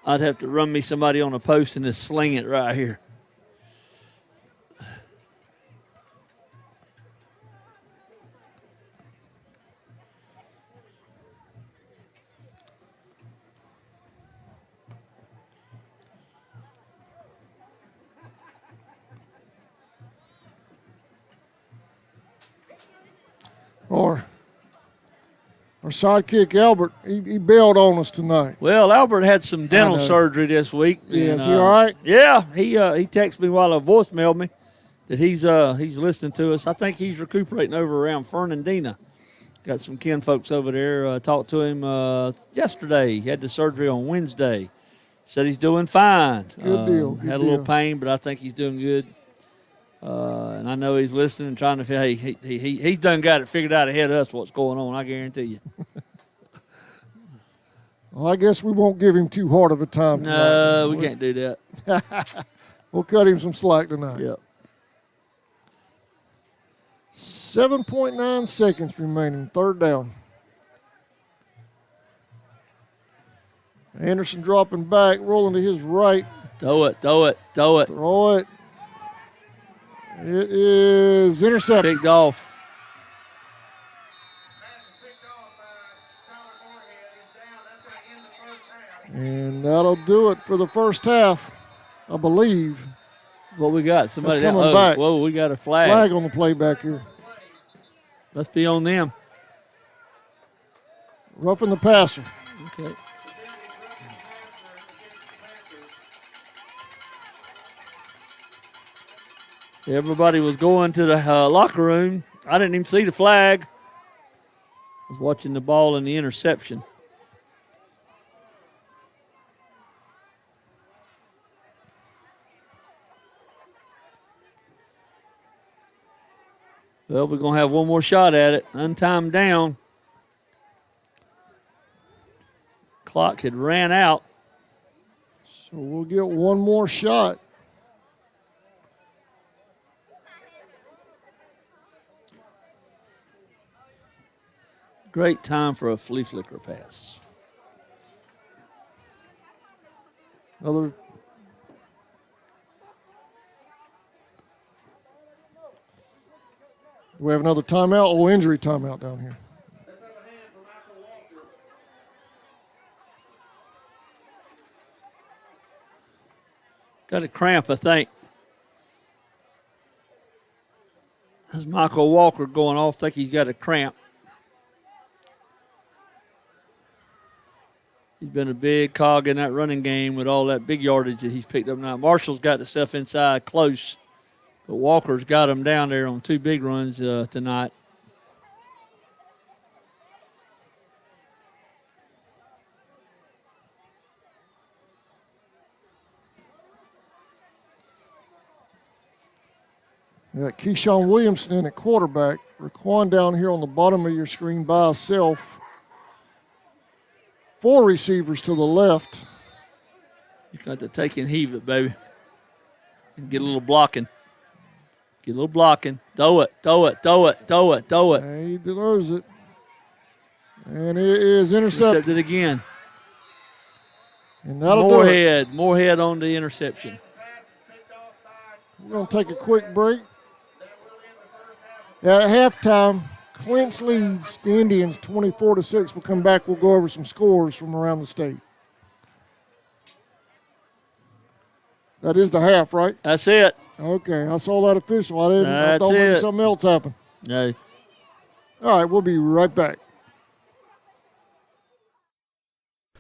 [SPEAKER 6] I'd have to run me somebody on a post and just sling it right here.
[SPEAKER 1] Or our sidekick, Albert, he bailed on us tonight.
[SPEAKER 6] Well, Albert had some dental surgery this week.
[SPEAKER 1] Yeah,
[SPEAKER 6] and,
[SPEAKER 1] is he all right?
[SPEAKER 6] Yeah, he texted me while I voicemailed me that he's listening to us. I think he's recuperating over around Fernandina. Got some kin folks over there. Talked to him yesterday. He had the surgery on Wednesday. Said he's doing fine.
[SPEAKER 1] Good deal. Good
[SPEAKER 6] had a little pain, but I think he's doing good. And I know he's listening and trying to feel, hey, he's done got it figured out ahead of us what's going on, I guarantee you.
[SPEAKER 1] Well, I guess we won't give him too hard of a time tonight.
[SPEAKER 6] No, we can't do that.
[SPEAKER 1] We'll cut him some slack tonight.
[SPEAKER 6] Yep.
[SPEAKER 1] 7.9 seconds remaining, third down. Anderson dropping back, rolling to his right.
[SPEAKER 6] Throw it.
[SPEAKER 1] Throw it. It is intercepted.
[SPEAKER 6] Picked off.
[SPEAKER 1] And that'll do it for the first half, I believe.
[SPEAKER 6] What we got? Somebody
[SPEAKER 1] That's coming back.
[SPEAKER 6] Whoa, we got a flag.
[SPEAKER 1] Flag on the play back here.
[SPEAKER 6] Must be on them.
[SPEAKER 1] Roughing the passer.
[SPEAKER 6] Okay. Everybody was going to the locker room. I didn't even see the flag. I was watching the ball and the interception. Well, we're going to have one more shot at it. Untimed down. Clock had ran out.
[SPEAKER 1] So we'll get one more shot.
[SPEAKER 6] Great time for a flea flicker pass.
[SPEAKER 1] Another. We have another timeout. Oh, injury timeout down here.
[SPEAKER 6] Got a cramp, I think. As Michael Walker going off, think he's got a cramp. He's been a big cog in that running game with all that big yardage that he's picked up now. Marshall's got the stuff inside close, but Walker's got him down there on 2 big runs tonight.
[SPEAKER 1] You got Keyshawn Williamson in at quarterback. Raquan down here on the bottom of your screen by himself. 4 receivers to the left.
[SPEAKER 6] You got to take and heave it, baby. And get a little blocking. Get a little blocking. Throw it, throw it, throw it, throw it, throw it.
[SPEAKER 1] And he throws it. And it is intercepted.
[SPEAKER 6] Intercepted again.
[SPEAKER 1] And that'll do it.
[SPEAKER 6] More head on the interception.
[SPEAKER 1] We're going to take a quick break. At halftime, Clinch leads the Indians 24-6. We'll come back. We'll go over some scores from around the state. That is the half, right?
[SPEAKER 6] That's it.
[SPEAKER 1] Okay, I saw that official. I thought maybe something else happened.
[SPEAKER 6] No.
[SPEAKER 1] All right, we'll be right back.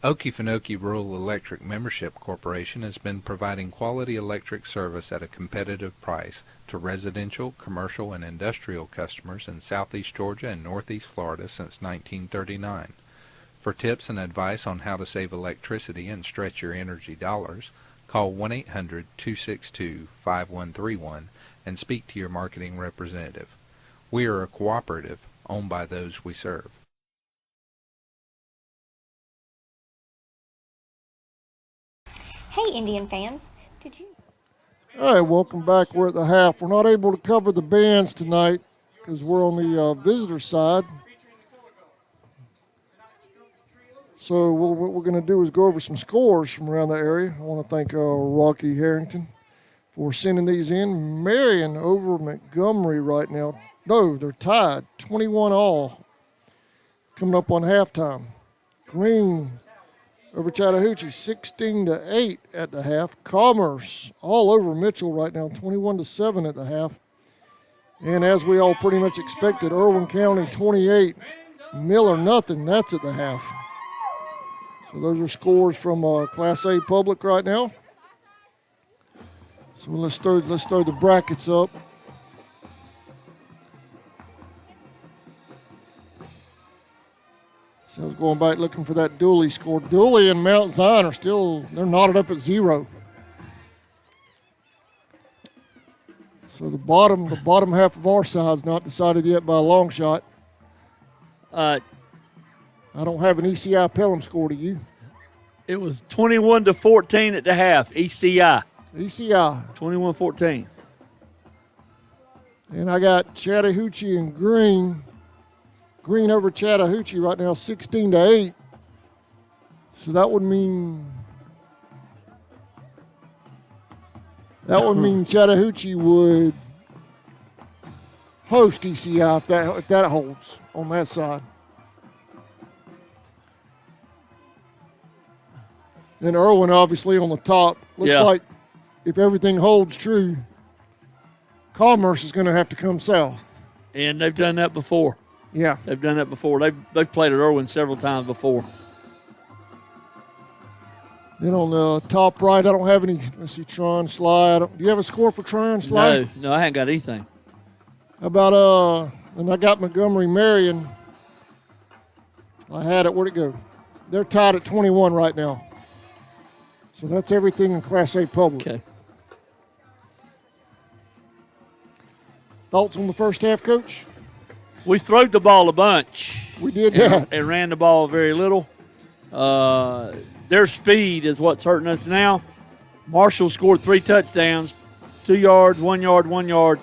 [SPEAKER 4] Okefenokee Rural Electric Membership Corporation has been providing quality electric service at a competitive price to residential, commercial, and industrial customers in southeast Georgia and northeast Florida since 1939. For tips and advice on how to save electricity and stretch your energy dollars, call 1-800-262-5131 and speak to your marketing representative. We are a cooperative owned by those we serve.
[SPEAKER 5] Hey, Indian fans, did you?
[SPEAKER 1] All right, welcome back. We're at the half. We're not able to cover the bands tonight because we're on the visitor side. So what we're going to do is go over some scores from around the area. I want to thank Rocky Harrington for sending these in. Marion over Montgomery right now. No, they're tied, 21-all, coming up on halftime. Green over Chattahoochee, 16-8 at the half. Commerce all over Mitchell right now, 21-7 at the half. And as we all pretty much expected, Irwin County 28, Miller nothing. That's at the half. So those are scores from Class A Public right now. So let's throw the brackets up. So I was going back looking for that Dooley score. Dooley and Mount Zion are still, they're knotted up at 0. So the bottom half of our side's not decided yet by a long shot. I don't have an ECI Pelham score, do you?
[SPEAKER 6] It was 21-14 at the half, ECI.
[SPEAKER 1] ECI.
[SPEAKER 6] 21-14.
[SPEAKER 1] And I got Chattahoochee and Green. Green over Chattahoochee right now, 16-8. So that would mean Chattahoochee would host ECI if that holds on that side. Then Irwin obviously on the top. Looks like if everything holds true, Commerce is going to have to come south.
[SPEAKER 6] And they've done that before.
[SPEAKER 1] Yeah.
[SPEAKER 6] They've done that before. They've played at Irwin several times before.
[SPEAKER 1] Then on the top right, I don't have any. Let's see, Tron, Sly. Do you have a score for Tron, Sly?
[SPEAKER 6] No, I haven't got anything.
[SPEAKER 1] How about, and I got Montgomery Marion. I had it. Where'd it go? They're tied at 21 right now. So that's everything in Class A Public.
[SPEAKER 6] Okay.
[SPEAKER 1] Thoughts on the first half, Coach?
[SPEAKER 6] We throwed the ball a bunch.
[SPEAKER 1] We did that.
[SPEAKER 6] And ran the ball very little. Their speed is what's hurting us now. Marshall scored 3 touchdowns, 2 yards, 1 yard, 1 yard.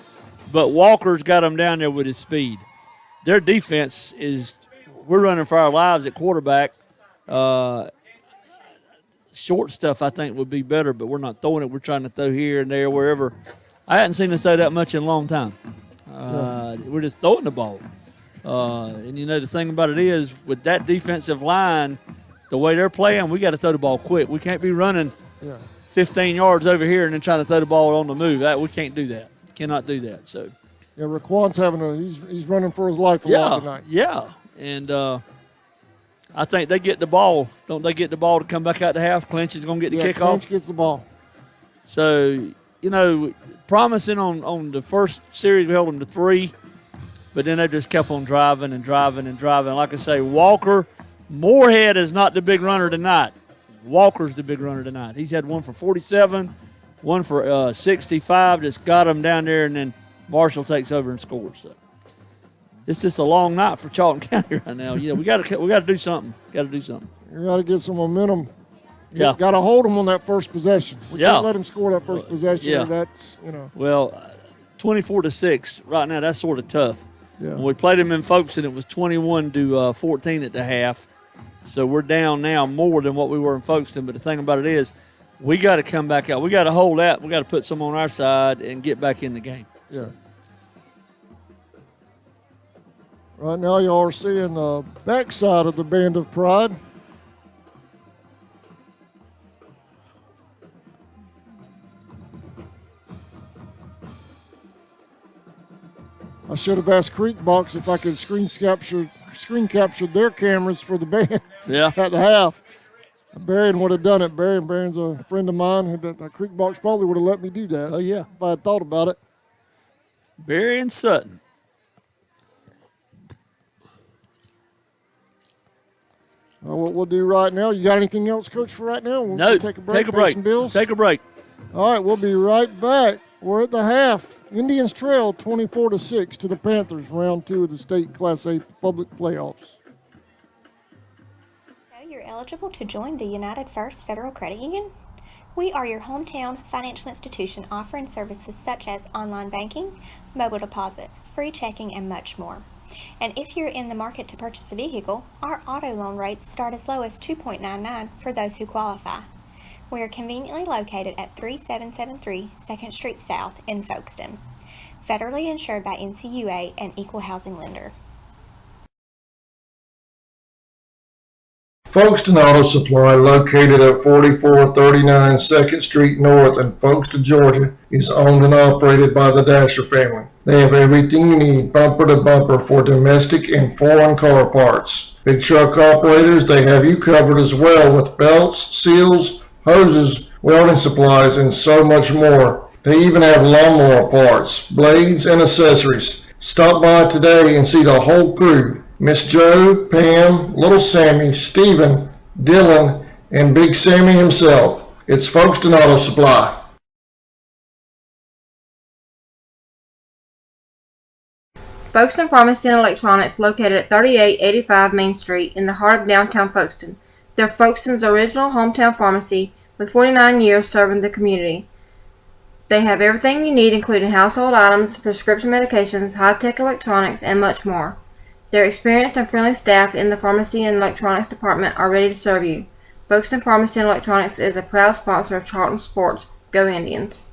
[SPEAKER 6] But Walker's got them down there with his speed. Their defense is, we're running for our lives at quarterback. Short stuff I think would be better, but we're not throwing it. We're trying to throw here and there, wherever. I hadn't seen us throw that much in a long time. We're just throwing the ball. And, you know, the thing about it is, with that defensive line, the way they're playing, we got to throw the ball quick. We can't be running 15 yards over here and then trying to throw the ball on the move. We can't do that. Cannot do that. So
[SPEAKER 1] Yeah, Raquan's he's running for his life a lot tonight.
[SPEAKER 6] Yeah, and I think they get the ball. Don't they get the ball to come back out the half? Clinch is going to get the kickoff.
[SPEAKER 1] Clinch gets the ball.
[SPEAKER 6] So, promising on the first series, we held them to 3, but then they just kept on driving and driving and driving. Like I say, Moorhead is not the big runner tonight. Walker's the big runner tonight. He's had one for 47, one for 65, just got him down there, and then Marshall takes over and scores. So it's just a long night for Charlton County right now. We got to do something. Got to do something.
[SPEAKER 1] You got to get some momentum.
[SPEAKER 6] Yeah.
[SPEAKER 1] Got to hold them on that first possession. We can't let them score that first possession.
[SPEAKER 6] Yeah.
[SPEAKER 1] That's,
[SPEAKER 6] Well, 24-6 right now, that's sort of tough.
[SPEAKER 1] Yeah.
[SPEAKER 6] When we played them in Folkestone, it was 21-14 at the half. So we're down now more than what we were in Folkestone. But the thing about it is, we got to come back out. We got to hold that. We got to put some on our side and get back in the game.
[SPEAKER 1] Yeah. Right now, y'all are seeing the backside of the Band of Pride. I should have asked Creekbox if I could screen capture their cameras for the band at the half. Barron would have done it. Barron's a friend of mine. Creekbox probably would have let me do that.
[SPEAKER 6] Oh, yeah.
[SPEAKER 1] If I had thought about it.
[SPEAKER 6] Barry and Sutton.
[SPEAKER 1] What we'll do right now, you got anything else, Coach, for right now?
[SPEAKER 6] No.
[SPEAKER 1] Take a break. Pay some bills.
[SPEAKER 6] Take a break.
[SPEAKER 1] All right, we'll be right back. We're at the half. Indians trail 24-6 to the Panthers, round 2 of the state Class A public playoffs.
[SPEAKER 5] Know you're eligible to join the United First Federal Credit Union? We are your hometown financial institution offering services such as online banking, mobile deposit, free checking, and much more. And if you're in the market to purchase a vehicle, our auto loan rates start as low as 2.99 for those who qualify. We are conveniently located at 3773 2nd Street South in Folkestone. Federally insured by NCUA and Equal Housing Lender.
[SPEAKER 1] Folkestone Auto Supply, located at 4439 2nd Street North in Folkestone, Georgia, is owned and operated by the Dasher family. They have everything you need, bumper to bumper, for domestic and foreign car parts. Big truck operators, they have you covered as well with belts, seals, hoses, welding supplies, and so much more. They even have lawnmower parts, blades, and accessories. Stop by today and see the whole crew. Miss Joe, Pam, Little Sammy, Stephen, Dylan, and Big Sammy himself. It's Folkestone Auto Supply.
[SPEAKER 3] Folkestone Pharmacy and Electronics, located at 3885 Main Street in the heart of downtown Folkestone. They're Folkestone's original hometown pharmacy with 49 years serving the community. They have everything you need, including household items, prescription medications, high-tech electronics, and much more. Their experienced and friendly staff in the pharmacy and electronics department are ready to serve you. Folkestone Pharmacy and Electronics is a proud sponsor of Charlton Sports. Go Indians!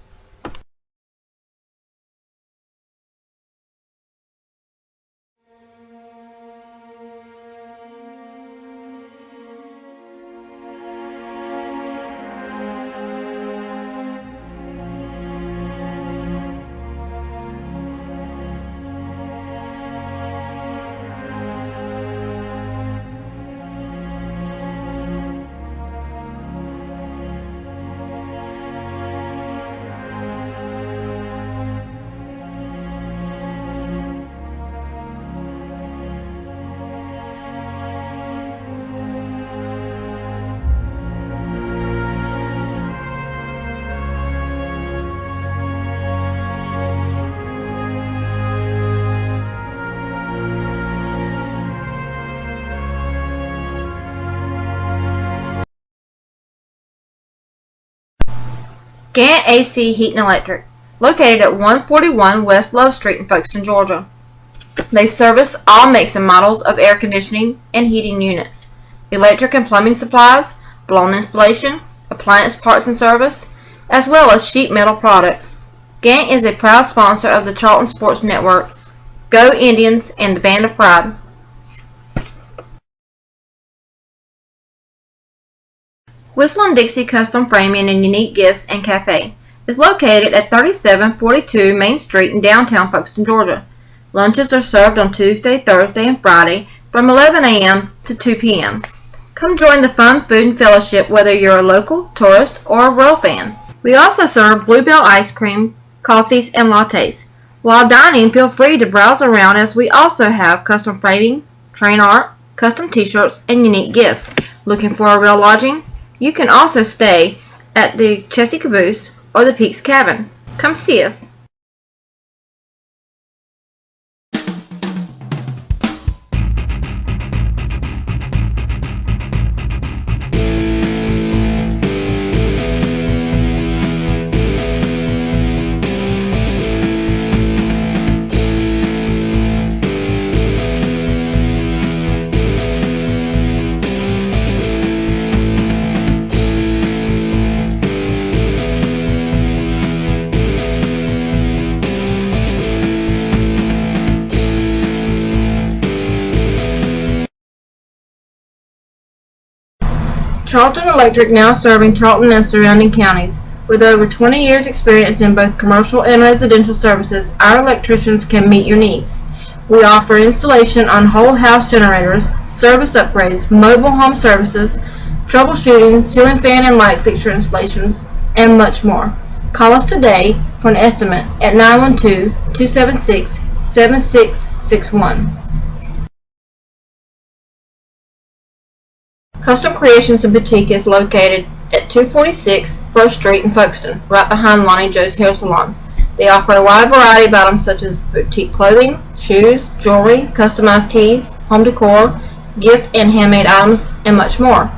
[SPEAKER 3] Gant AC Heat and Electric, located at 141 West Love Street in Folkestone, Georgia. They service all makes and models of air conditioning and heating units, electric and plumbing supplies, blown installation, appliance parts and service, as well as sheet metal products. Gant is a proud sponsor of the Charlton Sports Network, Go Indians, and the Band of Pride. Whistle and Dixie Custom Framing and Unique Gifts and Cafe. is located at 3742 Main Street in downtown Folkestone, Georgia. Lunches are served on Tuesday, Thursday, and Friday from 11 a.m. to 2 p.m. Come join the fun food and fellowship whether you're a local, tourist, or a Royal fan. We also serve Bluebell ice cream, coffees, and lattes. While dining, feel free to browse around as we also have custom framing, train art, custom t-shirts, and unique gifts. Looking for a real lodging? You can also stay at the Chessie Caboose or the Peaks Cabin. Come see us. Charlton Electric now serving Charlton and surrounding counties. With over 20 years experience in both commercial and residential services, our electricians can meet your needs. We offer installation on whole house generators, service upgrades, mobile home services, troubleshooting, ceiling fan and light fixture installations, and much more. Call us today for an estimate at 912-276-7661. Custom Creations and Boutique is located at 246 1st Street in Folkestone, right behind Lonnie Joe's Hair Salon. They offer a wide variety of items such as boutique clothing, shoes, jewelry, customized tees, home decor, gift and handmade items, and much more.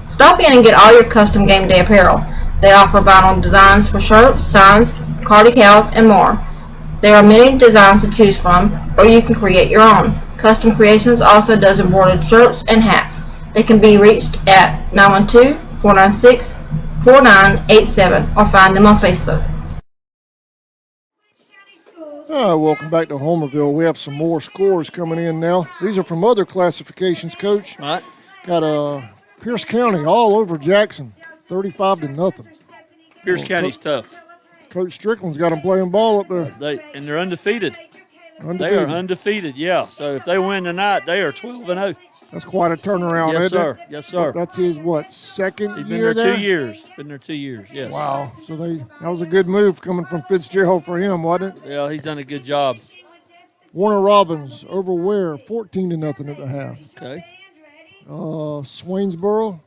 [SPEAKER 3] Stop in and get all your custom game day apparel. They offer vinyl designs for shirts, signs, car decals, and more. There are many designs to choose from, or you can create your own. Custom Creations also does embroidered shirts and hats. They can be reached at 912-496-4987 or find them on Facebook.
[SPEAKER 1] Welcome back to Homerville. We have some more scores coming in now. These are from other classifications, Coach.
[SPEAKER 6] Right.
[SPEAKER 1] Got Pierce County all over Jackson, 35-0.
[SPEAKER 6] Pierce County's tough.
[SPEAKER 1] Coach Strickland's got them playing ball up there.
[SPEAKER 6] They're undefeated.
[SPEAKER 1] Undefeated.
[SPEAKER 6] They are undefeated, yeah. So if they win tonight, they are 12-0.
[SPEAKER 1] That's quite a turnaround,
[SPEAKER 6] Yes,
[SPEAKER 1] isn't
[SPEAKER 6] sir.
[SPEAKER 1] it?
[SPEAKER 6] Yes, sir.
[SPEAKER 1] That's his, second
[SPEAKER 6] He's
[SPEAKER 1] year
[SPEAKER 6] been there
[SPEAKER 1] there?
[SPEAKER 6] 2 years. Been there 2 years, yes.
[SPEAKER 1] Wow. So that was a good move coming from Fitzgerald for him, wasn't it?
[SPEAKER 6] Yeah, he's done a good job.
[SPEAKER 1] Warner Robins over Ware, 14-0 at the half.
[SPEAKER 6] Okay.
[SPEAKER 1] Swainsboro.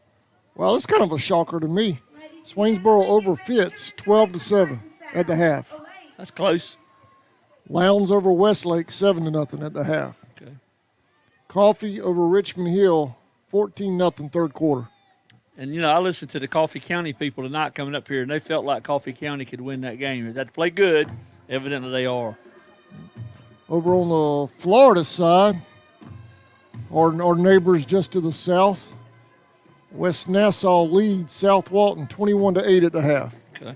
[SPEAKER 1] Well, that's kind of a shocker to me. Swainsboro over Fitz, 12-7 at the half.
[SPEAKER 6] That's close.
[SPEAKER 1] Lowndes over Westlake, 7-0 at the half.
[SPEAKER 6] Okay.
[SPEAKER 1] Coffee over Richmond Hill, 14-0 third quarter.
[SPEAKER 6] And, I listened to the Coffee County people tonight coming up here, and they felt like Coffee County could win that game. They had to play good. Evidently they are.
[SPEAKER 1] Over on the Florida side, our neighbors just to the south, West Nassau leads South Walton 21-8 at the half.
[SPEAKER 6] Okay.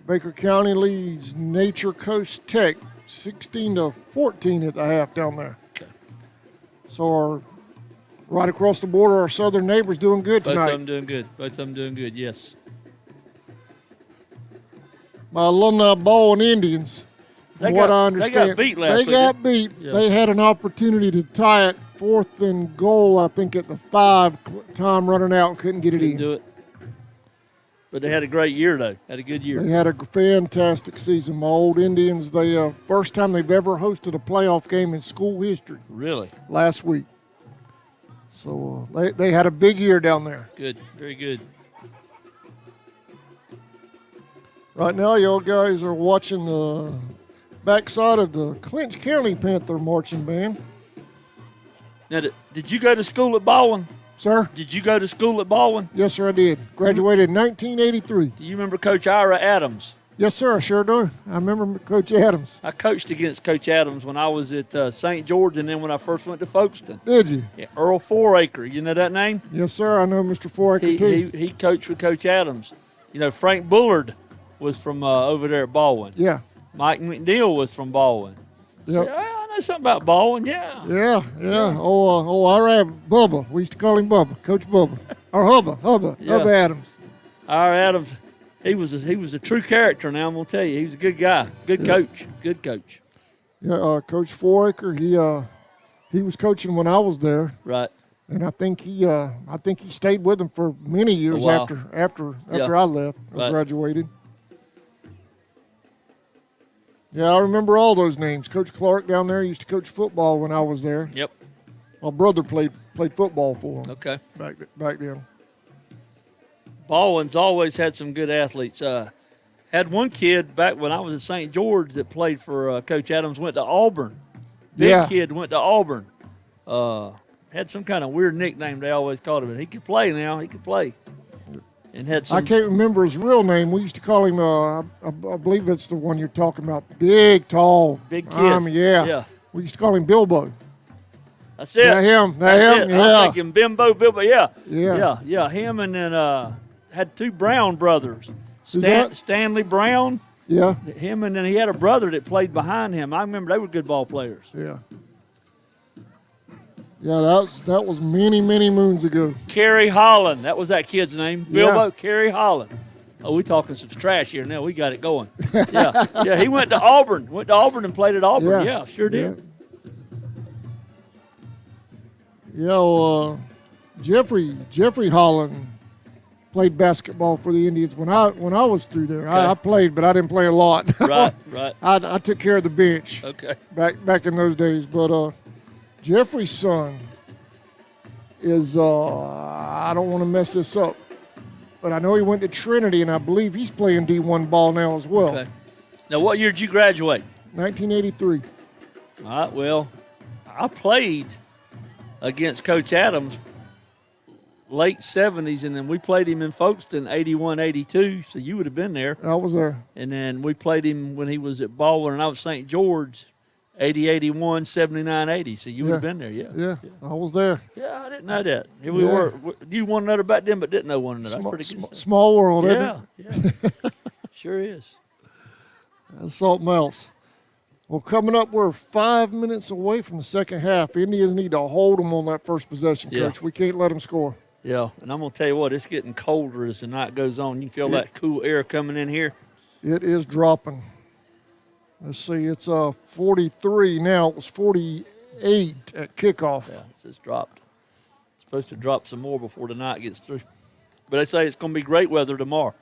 [SPEAKER 1] Baker County leads Nature Coast Tech 16-14 at the half down there.
[SPEAKER 6] Okay.
[SPEAKER 1] So right across the border, our southern neighbors doing good
[SPEAKER 6] Both
[SPEAKER 1] tonight.
[SPEAKER 6] of them doing good. Both of them doing good, yes.
[SPEAKER 1] My alumni Baldwin Indians, from what I understand,
[SPEAKER 6] they got beat last week.
[SPEAKER 1] They got beat.
[SPEAKER 6] Yeah.
[SPEAKER 1] They had an opportunity to tie it 4th and goal, I think, at the 5 time running out and couldn't get it
[SPEAKER 6] Couldn't
[SPEAKER 1] in.
[SPEAKER 6] do it. But they had a great year, though. Had a good year.
[SPEAKER 1] They had a fantastic season. My old Indians, they first time they've ever hosted a playoff game in school history
[SPEAKER 6] Really?
[SPEAKER 1] last week. So they had a big year down there.
[SPEAKER 6] Good. Very good.
[SPEAKER 1] Right now, y'all guys are watching the backside of the Clinch County Panther marching band.
[SPEAKER 6] Now, did you go to school at Baldwin?
[SPEAKER 1] Sir?
[SPEAKER 6] Did you go to school at Baldwin?
[SPEAKER 1] Yes, sir, I did. Graduated in 1983.
[SPEAKER 6] Do you remember Coach Ira Adams?
[SPEAKER 1] Yes, sir, I sure do. I remember Coach Adams.
[SPEAKER 6] I coached against Coach Adams when I was at St. George and then when I first went to Folkestone.
[SPEAKER 1] Did you?
[SPEAKER 6] Yeah, Earl Foraker, you know that name?
[SPEAKER 1] Yes, sir, I know Mr. Foraker, too.
[SPEAKER 6] He coached with Coach Adams. Frank Bullard was from over there at Baldwin.
[SPEAKER 1] Yeah.
[SPEAKER 6] Mike McNeil was from Baldwin.
[SPEAKER 1] Yep.
[SPEAKER 6] So, I know something about Baldwin, yeah.
[SPEAKER 1] Yeah. Oh, Ira Bubba. We used to call him Bubba, Coach Bubba. Or Hubba
[SPEAKER 6] Yeah.
[SPEAKER 1] Adams.
[SPEAKER 6] Ira Adams, He was a true character. Now I'm gonna tell you, he was a good guy, good coach, good coach.
[SPEAKER 1] Yeah, Coach Foraker, he was coaching when I was there,
[SPEAKER 6] Right.
[SPEAKER 1] and I think he stayed with him for many years
[SPEAKER 6] while.
[SPEAKER 1] after
[SPEAKER 6] Yeah.
[SPEAKER 1] I left or
[SPEAKER 6] Right.
[SPEAKER 1] graduated. Yeah, I remember all those names. Coach Clark down there used to coach football when I was there.
[SPEAKER 6] Yep.
[SPEAKER 1] My brother played football for him
[SPEAKER 6] Okay.
[SPEAKER 1] back then.
[SPEAKER 6] Baldwin's always had some good athletes. Had one kid back when I was at St. George that played for Coach Adams, went to Auburn. Big kid went to Auburn. Had some kind of weird nickname they always called him, but he could play now. He could play. And had some.
[SPEAKER 1] I can't remember his real name. We used to call him, I believe it's the one you're talking about. Big, tall.
[SPEAKER 6] Big kid.
[SPEAKER 1] Yeah. We used to call him Bilbo.
[SPEAKER 6] That's it.
[SPEAKER 1] That's him.
[SPEAKER 6] That's it.
[SPEAKER 1] Yeah.
[SPEAKER 6] I was thinking Bilbo. Yeah.
[SPEAKER 1] Yeah.
[SPEAKER 6] Him and then had two Brown brothers.
[SPEAKER 1] Who's that?
[SPEAKER 6] Stanley Brown.
[SPEAKER 1] Yeah.
[SPEAKER 6] Him and then he had a brother that played behind him. I remember they were good ball players.
[SPEAKER 1] Yeah. Yeah, that was many, many moons ago.
[SPEAKER 6] Kerry Holland. That was that kid's name. Bilbo
[SPEAKER 1] Yeah.
[SPEAKER 6] Kerry Holland. Oh, we talking some trash here now. We got it going. Yeah. He went to Auburn. Went to Auburn and played at Auburn. Yeah, sure did.
[SPEAKER 1] Yeah, Jeffrey Holland played basketball for the Indians when I was through there.
[SPEAKER 6] Okay.
[SPEAKER 1] I played, but I didn't play a lot.
[SPEAKER 6] Right.
[SPEAKER 1] I took care of the bench
[SPEAKER 6] Okay.
[SPEAKER 1] back in those days. But Jeffrey's son is I don't want to mess this up, but I know he went to Trinity, and I believe he's playing D1 ball now as well.
[SPEAKER 6] Okay. Now, what year did you graduate?
[SPEAKER 1] 1983.
[SPEAKER 6] All right. Well, I played against Coach Adams late 70s, and then we played him in Folkestone 81, 82, so you would have been there.
[SPEAKER 1] I was there.
[SPEAKER 6] And then we played him when he was at Baldwin, and I was St. George 80, 81, 79, 80, so you would have been there,
[SPEAKER 1] Yeah, I was there.
[SPEAKER 6] Yeah, I didn't know that. Here we were. You one another back then, but didn't know one another. That's pretty good.
[SPEAKER 1] Small world, isn't it?
[SPEAKER 6] Yeah. Sure is.
[SPEAKER 1] That's something else. Well, coming up, we're 5 minutes away from the second half. Indians need to hold them on that first possession, Coach. We can't let them score.
[SPEAKER 6] Yeah, and I'm going to tell you what, it's getting colder as the night goes on. You feel that cool air coming in here?
[SPEAKER 1] It is dropping. Let's see, it's 43 now. It was 48 at kickoff.
[SPEAKER 6] Yeah, it's just dropped. It's supposed to drop some more before the night gets through. But they say it's going to be great weather tomorrow.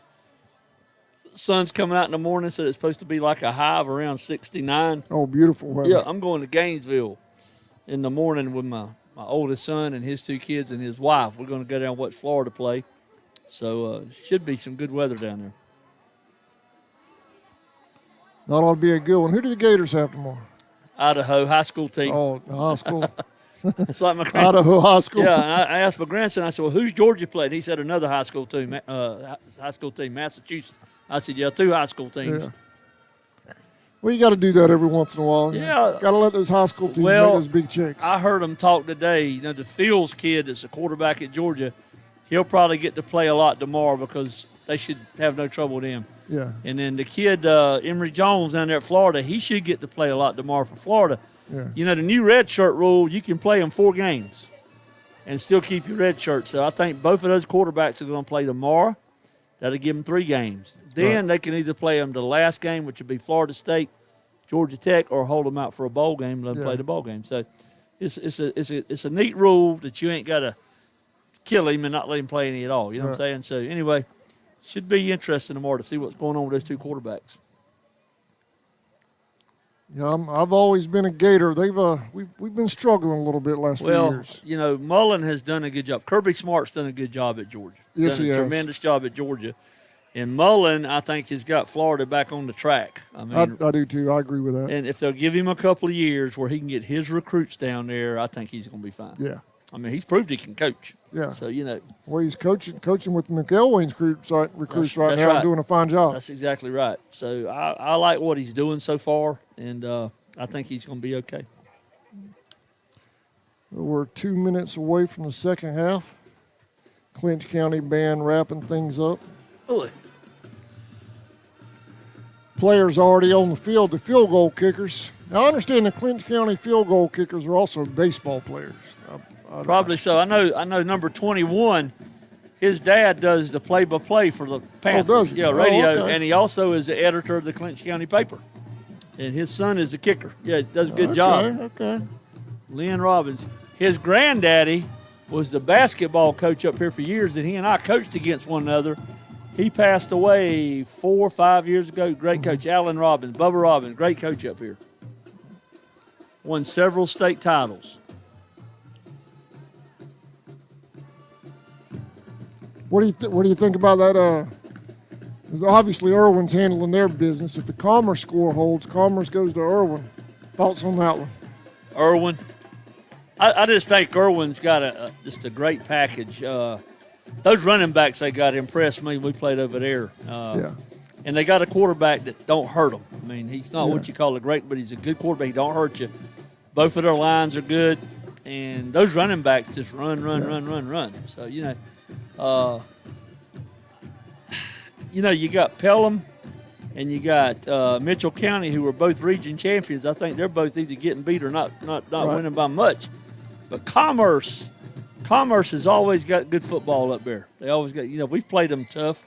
[SPEAKER 6] Sun's coming out in the morning, so it's supposed to be like a high of around 69.
[SPEAKER 1] Oh, beautiful weather.
[SPEAKER 6] Yeah, I'm going to Gainesville in the morning with my oldest son and his two kids and his wife. We're going to go down and watch Florida play. So should be some good weather down there.
[SPEAKER 1] That ought to be a good one. Who do the Gators have tomorrow?
[SPEAKER 6] Idaho high school team.
[SPEAKER 1] Oh, the high school.
[SPEAKER 6] It's like my grandson.
[SPEAKER 1] Idaho High School.
[SPEAKER 6] Yeah, and I asked my grandson, I said, well, who's Georgia playing? He said another high school team, Massachusetts. I said, yeah, two high school teams.
[SPEAKER 1] Yeah. Well, you got to do that every once in a while.
[SPEAKER 6] Yeah.
[SPEAKER 1] Got to let those high school teams make those big checks.
[SPEAKER 6] I heard them talk today. You know, the Fields kid that's a quarterback at Georgia, he'll probably get to play a lot tomorrow because they should have no trouble with him.
[SPEAKER 1] Yeah.
[SPEAKER 6] And then the kid, Emory Jones down there at Florida, he should get to play a lot tomorrow for Florida.
[SPEAKER 1] Yeah.
[SPEAKER 6] You know, the new red shirt rule, you can play in 4 games and still keep your red shirt. So I think both of those quarterbacks are going to play tomorrow. That'll give them 3 games. Then they can either play them the last game, which would be Florida State, Georgia Tech, or hold them out for a bowl game and let them play the bowl game. So it's a neat rule that you ain't got to kill him and not let him play any at all. You know what I'm saying? So anyway, should be interesting tomorrow to see what's going on with those 2 quarterbacks.
[SPEAKER 1] Yeah, I've always been a Gator. We've been struggling a little bit last few years.
[SPEAKER 6] You know, Mullen has done a good job. Kirby Smart's done a good job at Georgia.
[SPEAKER 1] Yes, he has.
[SPEAKER 6] Tremendous job at Georgia. And Mullen, I think, has got Florida back on the track. I mean,
[SPEAKER 1] I do too. I agree with that.
[SPEAKER 6] and if they'll give him a couple of years where he can get his recruits down there, I think he's going to be fine.
[SPEAKER 1] Yeah.
[SPEAKER 6] I mean, he's proved he can coach.
[SPEAKER 1] Yeah.
[SPEAKER 6] So, you know.
[SPEAKER 1] Well, he's coaching with McElwain's recruits right
[SPEAKER 6] that's
[SPEAKER 1] now
[SPEAKER 6] right.
[SPEAKER 1] and doing a fine job.
[SPEAKER 6] That's exactly right. So I like what he's doing so far, and I think he's going to be okay.
[SPEAKER 1] We're 2 minutes away from the second half. Clinch County band wrapping things up.
[SPEAKER 6] Ooh.
[SPEAKER 1] Players already on the field, the field goal kickers. Now, I understand the Clinch County field goal kickers are also baseball players.
[SPEAKER 6] Probably so. I know number 21, his dad does the play-by-play for the Panthers.
[SPEAKER 1] does he?
[SPEAKER 6] Yeah, radio,
[SPEAKER 1] Okay.
[SPEAKER 6] and he also is the editor of the Clinch County paper. And his son is the kicker. Yeah, he does a good job.
[SPEAKER 1] Okay.
[SPEAKER 6] Lynn Robbins. His granddaddy was the basketball coach up here for years, and he and I coached against one another. He passed away 4 or 5 years ago. Great coach, Alan Robbins, Bubba Robbins, great coach up here. Won several state titles.
[SPEAKER 1] What do you think about that? 'Cause obviously, Irwin's handling their business. If the Commerce score holds, Commerce goes to Irwin. Thoughts on that one?
[SPEAKER 6] Irwin. I just think Irwin's got just a great package. Those running backs they got impressed me. We played over there.
[SPEAKER 1] Yeah.
[SPEAKER 6] And they got a quarterback that don't hurt them. I mean, he's not
[SPEAKER 1] Yeah.
[SPEAKER 6] what you call a great, but he's a good quarterback. He don't hurt you. Both of their lines are good. And those running backs just run. So, you got Pelham and you got Mitchell County, who are both region champions. I think they're both either getting beat or not
[SPEAKER 1] Right.
[SPEAKER 6] winning by much. But Commerce has always got good football up there. They always got, we've played them tough,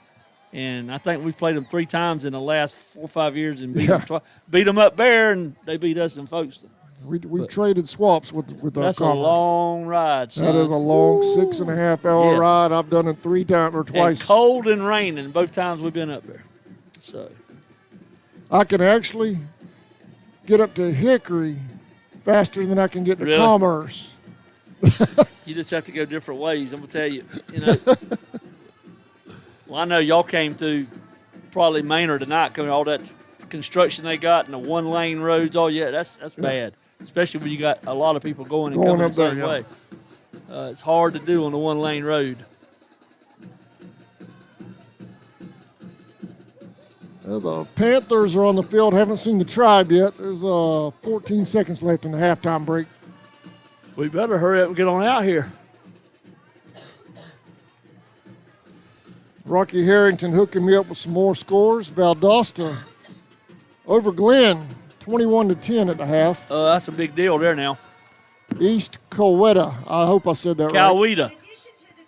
[SPEAKER 6] and I think we've played them 3 times in the last 4 or 5 years and beat them up there, and they beat us in Folkestone.
[SPEAKER 1] We've traded swaps with
[SPEAKER 6] That's a
[SPEAKER 1] Commerce.
[SPEAKER 6] long ride, son.
[SPEAKER 1] That is a long 6.5-hour
[SPEAKER 6] Yes.
[SPEAKER 1] ride. I've done it 3 times or twice.
[SPEAKER 6] And cold and raining both times we've been up there. So
[SPEAKER 1] I can actually get up to Hickory faster than I can get to
[SPEAKER 6] Really?
[SPEAKER 1] Commerce.
[SPEAKER 6] you just have to go different ways. I'm gonna tell you. Well, I know y'all came through probably Maynard tonight, coming all that construction they got and the 1-lane roads. Oh yeah, that's bad. Especially when you got a lot of people going and coming
[SPEAKER 1] up
[SPEAKER 6] the same
[SPEAKER 1] there,
[SPEAKER 6] way. It's hard to do on the 1-lane road.
[SPEAKER 1] The Panthers are on the field. Haven't seen the Tribe yet. There's 14 seconds left in the halftime break.
[SPEAKER 6] We better hurry up and get on out here.
[SPEAKER 1] Rocky Harrington hooking me up with some more scores. Valdosta over Glenn, 21-10 at the half.
[SPEAKER 6] That's a big deal there now.
[SPEAKER 1] East Coweta. I hope I said that right.
[SPEAKER 6] Coweta.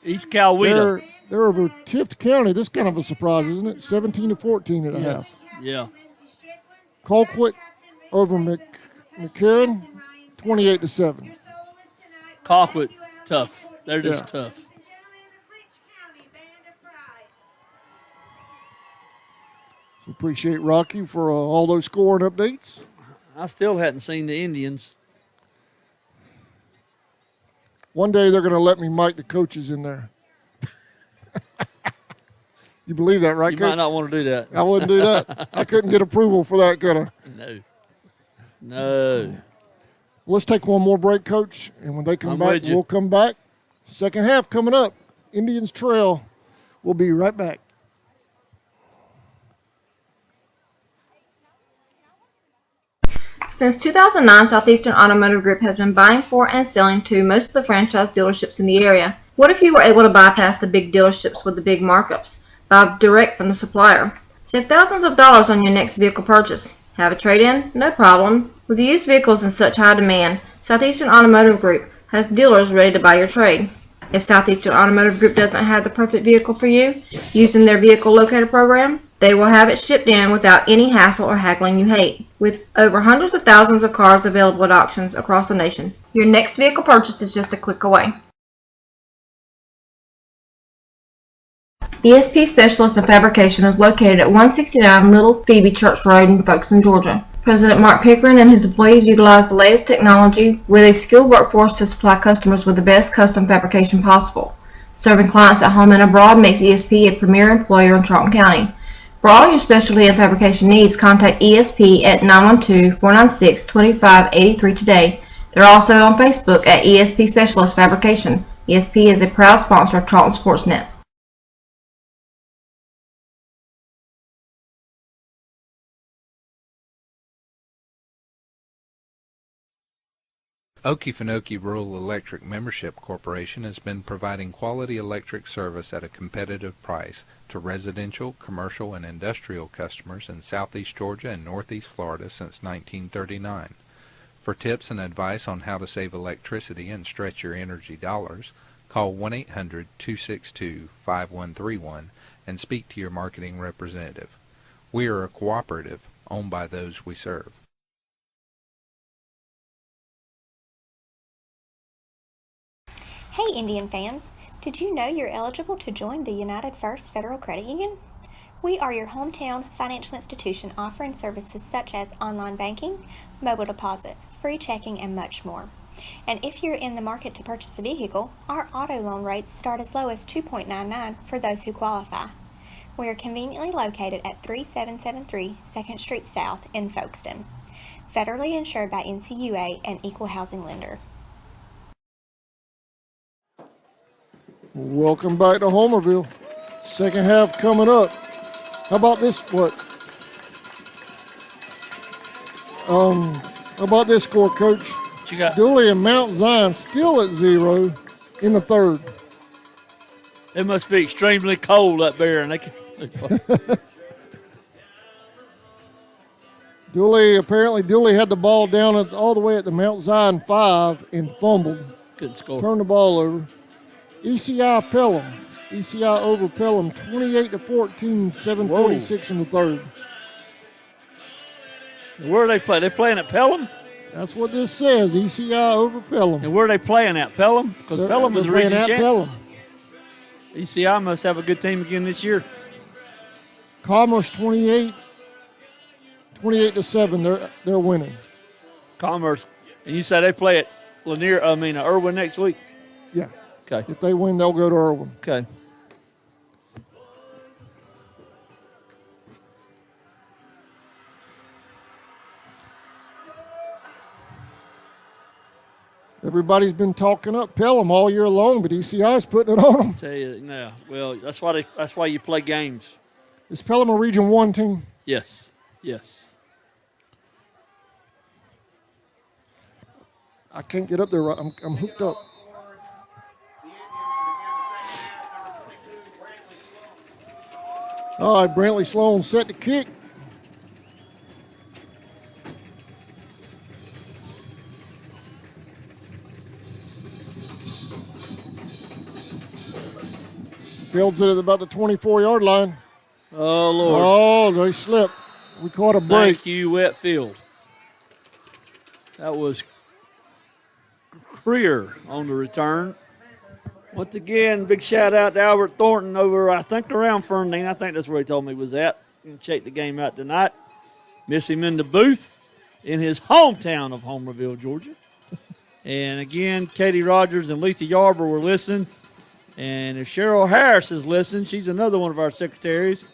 [SPEAKER 6] East Coweta.
[SPEAKER 1] They're over Tift County. This is kind of a surprise, isn't it? 17-14 at the half.
[SPEAKER 6] Yeah.
[SPEAKER 1] Colquitt over McCarran, 28-7.
[SPEAKER 6] Colquitt, tough. They're just
[SPEAKER 1] Yeah.
[SPEAKER 6] tough.
[SPEAKER 1] So appreciate Rocky for all those scoring updates.
[SPEAKER 6] I still hadn't seen the Indians.
[SPEAKER 1] One day they're going to let me mic the coaches in there. You believe that, right,
[SPEAKER 6] You
[SPEAKER 1] Coach?
[SPEAKER 6] might not want to do that.
[SPEAKER 1] I wouldn't do that. I couldn't get approval for that, could I?
[SPEAKER 6] No.
[SPEAKER 1] Let's take one more break, Coach, and when they come back, we'll come back. Second half coming up. Indians Trail. We'll be right back.
[SPEAKER 3] Since 2009, Southeastern Automotive Group has been buying for and selling to most of the franchise dealerships in the area. What if you were able to bypass the big dealerships with the big markups? Buy direct from the supplier. Save thousands of dollars on your next vehicle purchase. Have a trade-in? No problem. With used vehicles in such high demand, Southeastern Automotive Group has dealers ready to buy your trade. If Southeastern Automotive Group doesn't have the perfect vehicle for you, using their vehicle locator program, they will have it shipped in without any hassle or haggling you hate. With over hundreds of thousands of cars available at auctions across the nation, your next vehicle purchase is just a click away. ESP Specialist in Fabrication is located at 169 Little Phoebe Church Road in Folkestone, Georgia. President Mark Pickering and his employees utilize the latest technology with a skilled workforce to supply customers with the best custom fabrication possible. Serving clients at home and abroad makes ESP a premier employer in Charlton County. For all your specialty and fabrication needs, contact ESP at 912-496-2583 today. They're also on Facebook at ESP Specialist Fabrication. ESP is a proud sponsor of Charlton Sportsnet.
[SPEAKER 4] Okefenokee Rural Electric Membership Corporation has been providing quality electric service at a competitive price to residential, commercial, and industrial customers in southeast Georgia and northeast Florida since 1939. For tips and advice on how to save electricity and stretch your energy dollars, Call 1-800-262-5131 and speak to your marketing representative. We are a cooperative owned by those we serve.
[SPEAKER 5] Hey Indian fans, did you know you're eligible to join the United First Federal Credit Union? We are your hometown financial institution offering services such as online banking, mobile deposit, free checking, and much more. And if you're in the market to purchase a vehicle, our auto loan rates start as low as 2.99 for those who qualify. We are conveniently located at 3773 2nd Street South in Folkestone. Federally insured by NCUA and Equal Housing Lender.
[SPEAKER 1] Welcome back to Homerville. Second half coming up. How about this? How about this score, Coach?
[SPEAKER 6] What you got?
[SPEAKER 1] Dooley and Mount Zion still at 0 in the third.
[SPEAKER 6] It must be extremely cold up there, and they can.
[SPEAKER 1] Dooley had the ball down all the way at the Mount Zion 5 and fumbled.
[SPEAKER 6] Good score.
[SPEAKER 1] Turned the ball over. ECI Pelham. ECI over Pelham 28-14, 7:46 in the third.
[SPEAKER 6] Where are they playing? They playing at Pelham?
[SPEAKER 1] That's what this says. ECI over Pelham.
[SPEAKER 6] And where are they playing at? Pelham? Because Pelham was
[SPEAKER 1] They're
[SPEAKER 6] region
[SPEAKER 1] playing at
[SPEAKER 6] champ.
[SPEAKER 1] Pelham.
[SPEAKER 6] ECI must have a good team again this year.
[SPEAKER 1] Commerce 28-7. They're winning.
[SPEAKER 6] Commerce. And you said they play at Irwin next week?
[SPEAKER 1] Yeah.
[SPEAKER 6] Okay.
[SPEAKER 1] If they win, they'll go to Irwin.
[SPEAKER 6] Okay.
[SPEAKER 1] Everybody's been talking up Pelham all year long, but ECI's putting it on them.
[SPEAKER 6] Tell you now. Well, that's why you play games.
[SPEAKER 1] Is Pelham a Region 1 team?
[SPEAKER 6] Yes. Yes.
[SPEAKER 1] I can't get up there. I'm hooked up. All right, Brantley Sloan set to kick. Fields it at about the 24-yard line.
[SPEAKER 6] Oh, Lord.
[SPEAKER 1] Oh, they slipped. We caught a break.
[SPEAKER 6] Thank you, Wetfield. That was Creer on the return. Once again, big shout out to Albert Thornton over, I think, around Ferndale. I think that's where he told me he was at. Gonna check the game out tonight. Miss him in the booth in his hometown of Homerville, Georgia. And again, Katie Rogers and Letha Yarber were listening. And if Cheryl Harris is listening, she's another one of our secretaries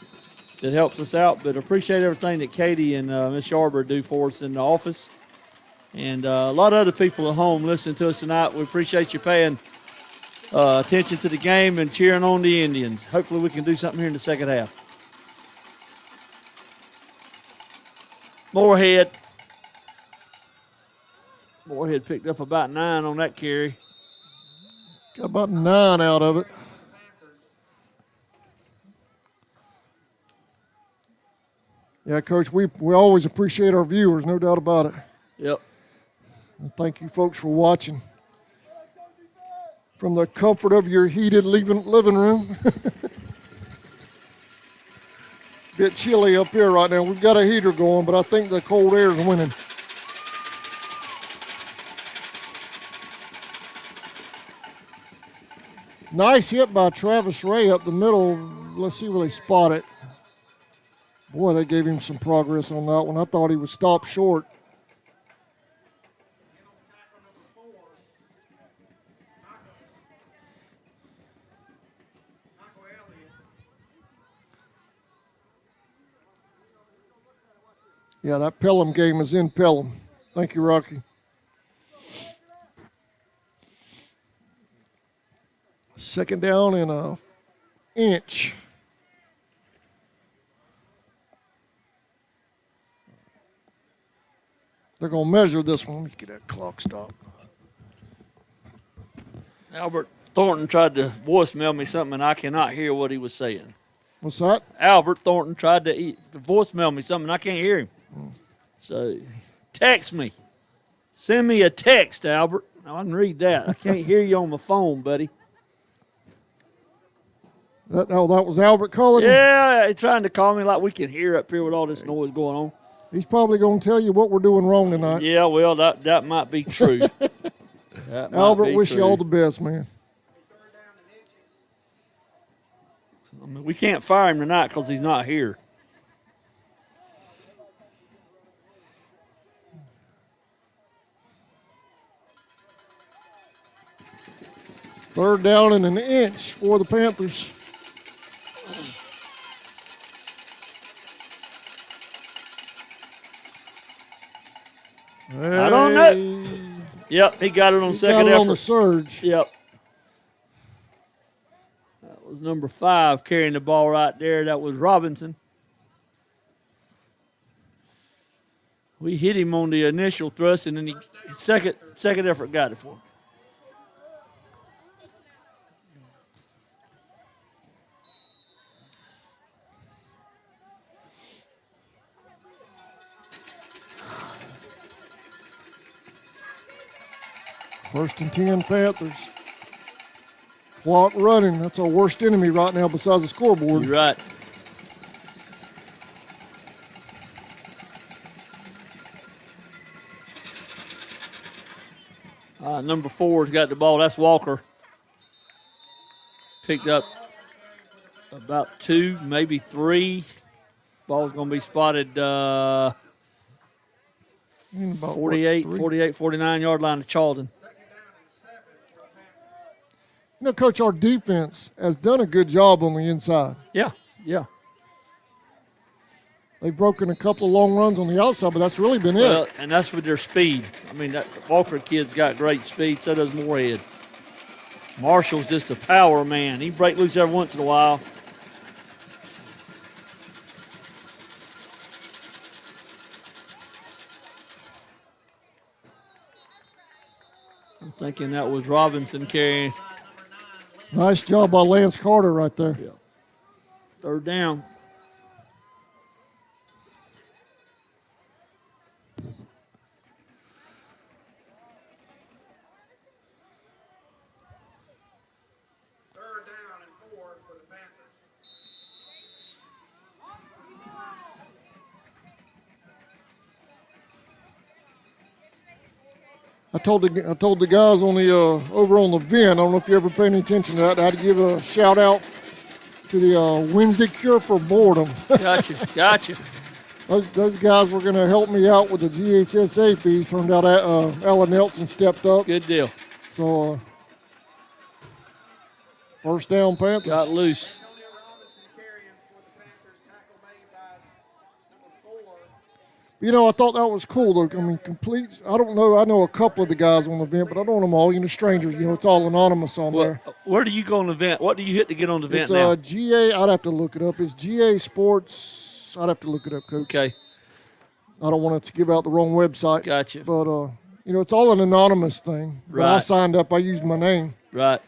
[SPEAKER 6] that helps us out. But appreciate everything that Katie and Miss Yarber do for us in the office. And a lot of other people at home listening to us tonight. We appreciate you paying attention to the game and cheering on the Indians. Hopefully we can do something here in the second half. Moorhead picked up about 9 on that carry.
[SPEAKER 1] Got about 9 out of it. Yeah, Coach, we always appreciate our viewers, no doubt about it.
[SPEAKER 6] Yep.
[SPEAKER 1] And thank you, folks, for watching from the comfort of your heated living room. Bit chilly up here right now. We've got a heater going, but I think the cold air is winning. Nice hit by Travis Ray up the middle. Let's see where they spot it. Boy, they gave him some progress on that one. I thought he was stopped short. Yeah, that Pelham game is in Pelham. Thank you, Rocky. Second down and an inch. They're going to measure this one. Let me get that clock stopped.
[SPEAKER 6] Albert Thornton tried to voicemail me something, and I cannot hear what he was saying.
[SPEAKER 1] What's that?
[SPEAKER 6] Albert Thornton tried to voicemail me something, and I can't hear him. So text me. Send me a text, Albert. I can read that. I can't hear you on my phone, buddy.
[SPEAKER 1] That was Albert calling you?
[SPEAKER 6] Yeah, he's trying to call me like we can hear up here with all this noise going on.
[SPEAKER 1] He's probably going to tell you what we're doing wrong tonight.
[SPEAKER 6] Yeah, well, that might be true. That might
[SPEAKER 1] Albert,
[SPEAKER 6] be
[SPEAKER 1] wish
[SPEAKER 6] true.
[SPEAKER 1] you all the best, man.
[SPEAKER 6] I mean, we can't fire him tonight because he's not here.
[SPEAKER 1] Third down and an inch for the Panthers.
[SPEAKER 6] I don't know. Yep, he got it on second effort.
[SPEAKER 1] On the surge.
[SPEAKER 6] Yep. That was number 5 carrying the ball right there. That was Robinson. We hit him on the initial thrust, and then he second effort got it for him.
[SPEAKER 1] First and 10 Panthers. Clock running. That's our worst enemy right now besides the scoreboard.
[SPEAKER 6] You're right. Number 4's got the ball. That's Walker. Picked up about 2, maybe 3. Ball's going to be spotted 48, 49 yard line to Charlton.
[SPEAKER 1] You know, Coach, our defense has done a good job on the inside.
[SPEAKER 6] Yeah.
[SPEAKER 1] They've broken a couple of long runs on the outside, but that's really been
[SPEAKER 6] Well,
[SPEAKER 1] it.
[SPEAKER 6] and that's with their speed. I mean, that Walker kid's got great speed, so does Moorhead. Marshall's just a power man. He break loose every once in a while. I'm thinking that was Robinson carrying.
[SPEAKER 1] Nice job by Lance Carter right there.
[SPEAKER 6] Yeah. Third down.
[SPEAKER 1] I told the guys on the over on the vent. I don't know if you ever pay any attention to that. I had to give a shout out to the Wednesday Cure for Boredom.
[SPEAKER 6] Gotcha.
[SPEAKER 1] Those guys were going to help me out with the GHSA fees. Turned out Alan Nelson stepped up.
[SPEAKER 6] Good deal.
[SPEAKER 1] So first down Panthers.
[SPEAKER 6] Got loose.
[SPEAKER 1] You know, I thought that was cool, though. I mean, I don't know. I know a couple of the guys on the event, but I don't know them all. You know, strangers. You know, it's all anonymous on there.
[SPEAKER 6] Where do you go on the event? What do you hit to get on the event
[SPEAKER 1] It's
[SPEAKER 6] now?
[SPEAKER 1] GA. I'd have to look it up. It's GA Sports. I'd have to look it up, Coach.
[SPEAKER 6] Okay.
[SPEAKER 1] I don't want to give out the wrong website.
[SPEAKER 6] Gotcha.
[SPEAKER 1] But, you know, it's all an anonymous thing. But I
[SPEAKER 6] Right.
[SPEAKER 1] signed up. I used my name.
[SPEAKER 6] Right.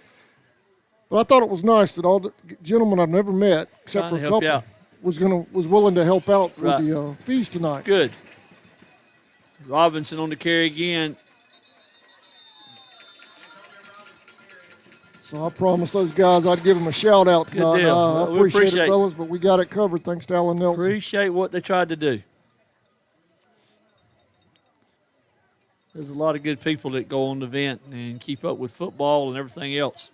[SPEAKER 1] But I thought it was nice that all the gentlemen I've never met, except for
[SPEAKER 6] Trying
[SPEAKER 1] a
[SPEAKER 6] to help you
[SPEAKER 1] couple,
[SPEAKER 6] out.
[SPEAKER 1] was willing to help out
[SPEAKER 6] Right.
[SPEAKER 1] with the fees tonight.
[SPEAKER 6] Good. Robinson on the carry again.
[SPEAKER 1] So I promised those guys I'd give them a shout out
[SPEAKER 6] Good
[SPEAKER 1] tonight.
[SPEAKER 6] deal.
[SPEAKER 1] I
[SPEAKER 6] We
[SPEAKER 1] appreciate it,
[SPEAKER 6] appreciate-
[SPEAKER 1] fellas, but we got it covered thanks to Alan Nelson.
[SPEAKER 6] Appreciate what they tried to do. There's a lot of good people that go on the event and keep up with football and everything else.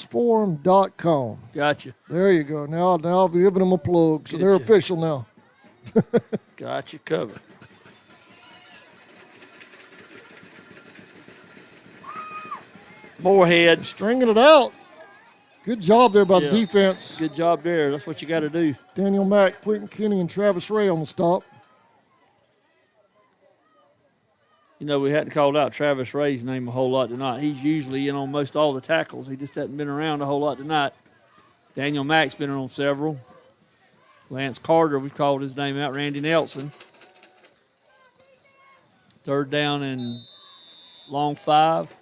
[SPEAKER 1] GASportsforum.com.
[SPEAKER 6] Gotcha.
[SPEAKER 1] There you go. Now I've given them a plug, so they're
[SPEAKER 6] Getcha.
[SPEAKER 1] official now.
[SPEAKER 6] Got you covered. Moorhead.
[SPEAKER 1] Stringing it out. Good job there by the
[SPEAKER 6] Yeah.
[SPEAKER 1] defense.
[SPEAKER 6] Good job there. That's what you got to do.
[SPEAKER 1] Daniel Mack, Quentin Kinney, and Travis Ray on the stop.
[SPEAKER 6] You know, we hadn't called out Travis Ray's name a whole lot tonight. He's usually in on most all the tackles. He just hasn't been around a whole lot tonight. Daniel Mack's been on several. Lance Carter, we've called his name out. Randy Nelson. Third down and long 5.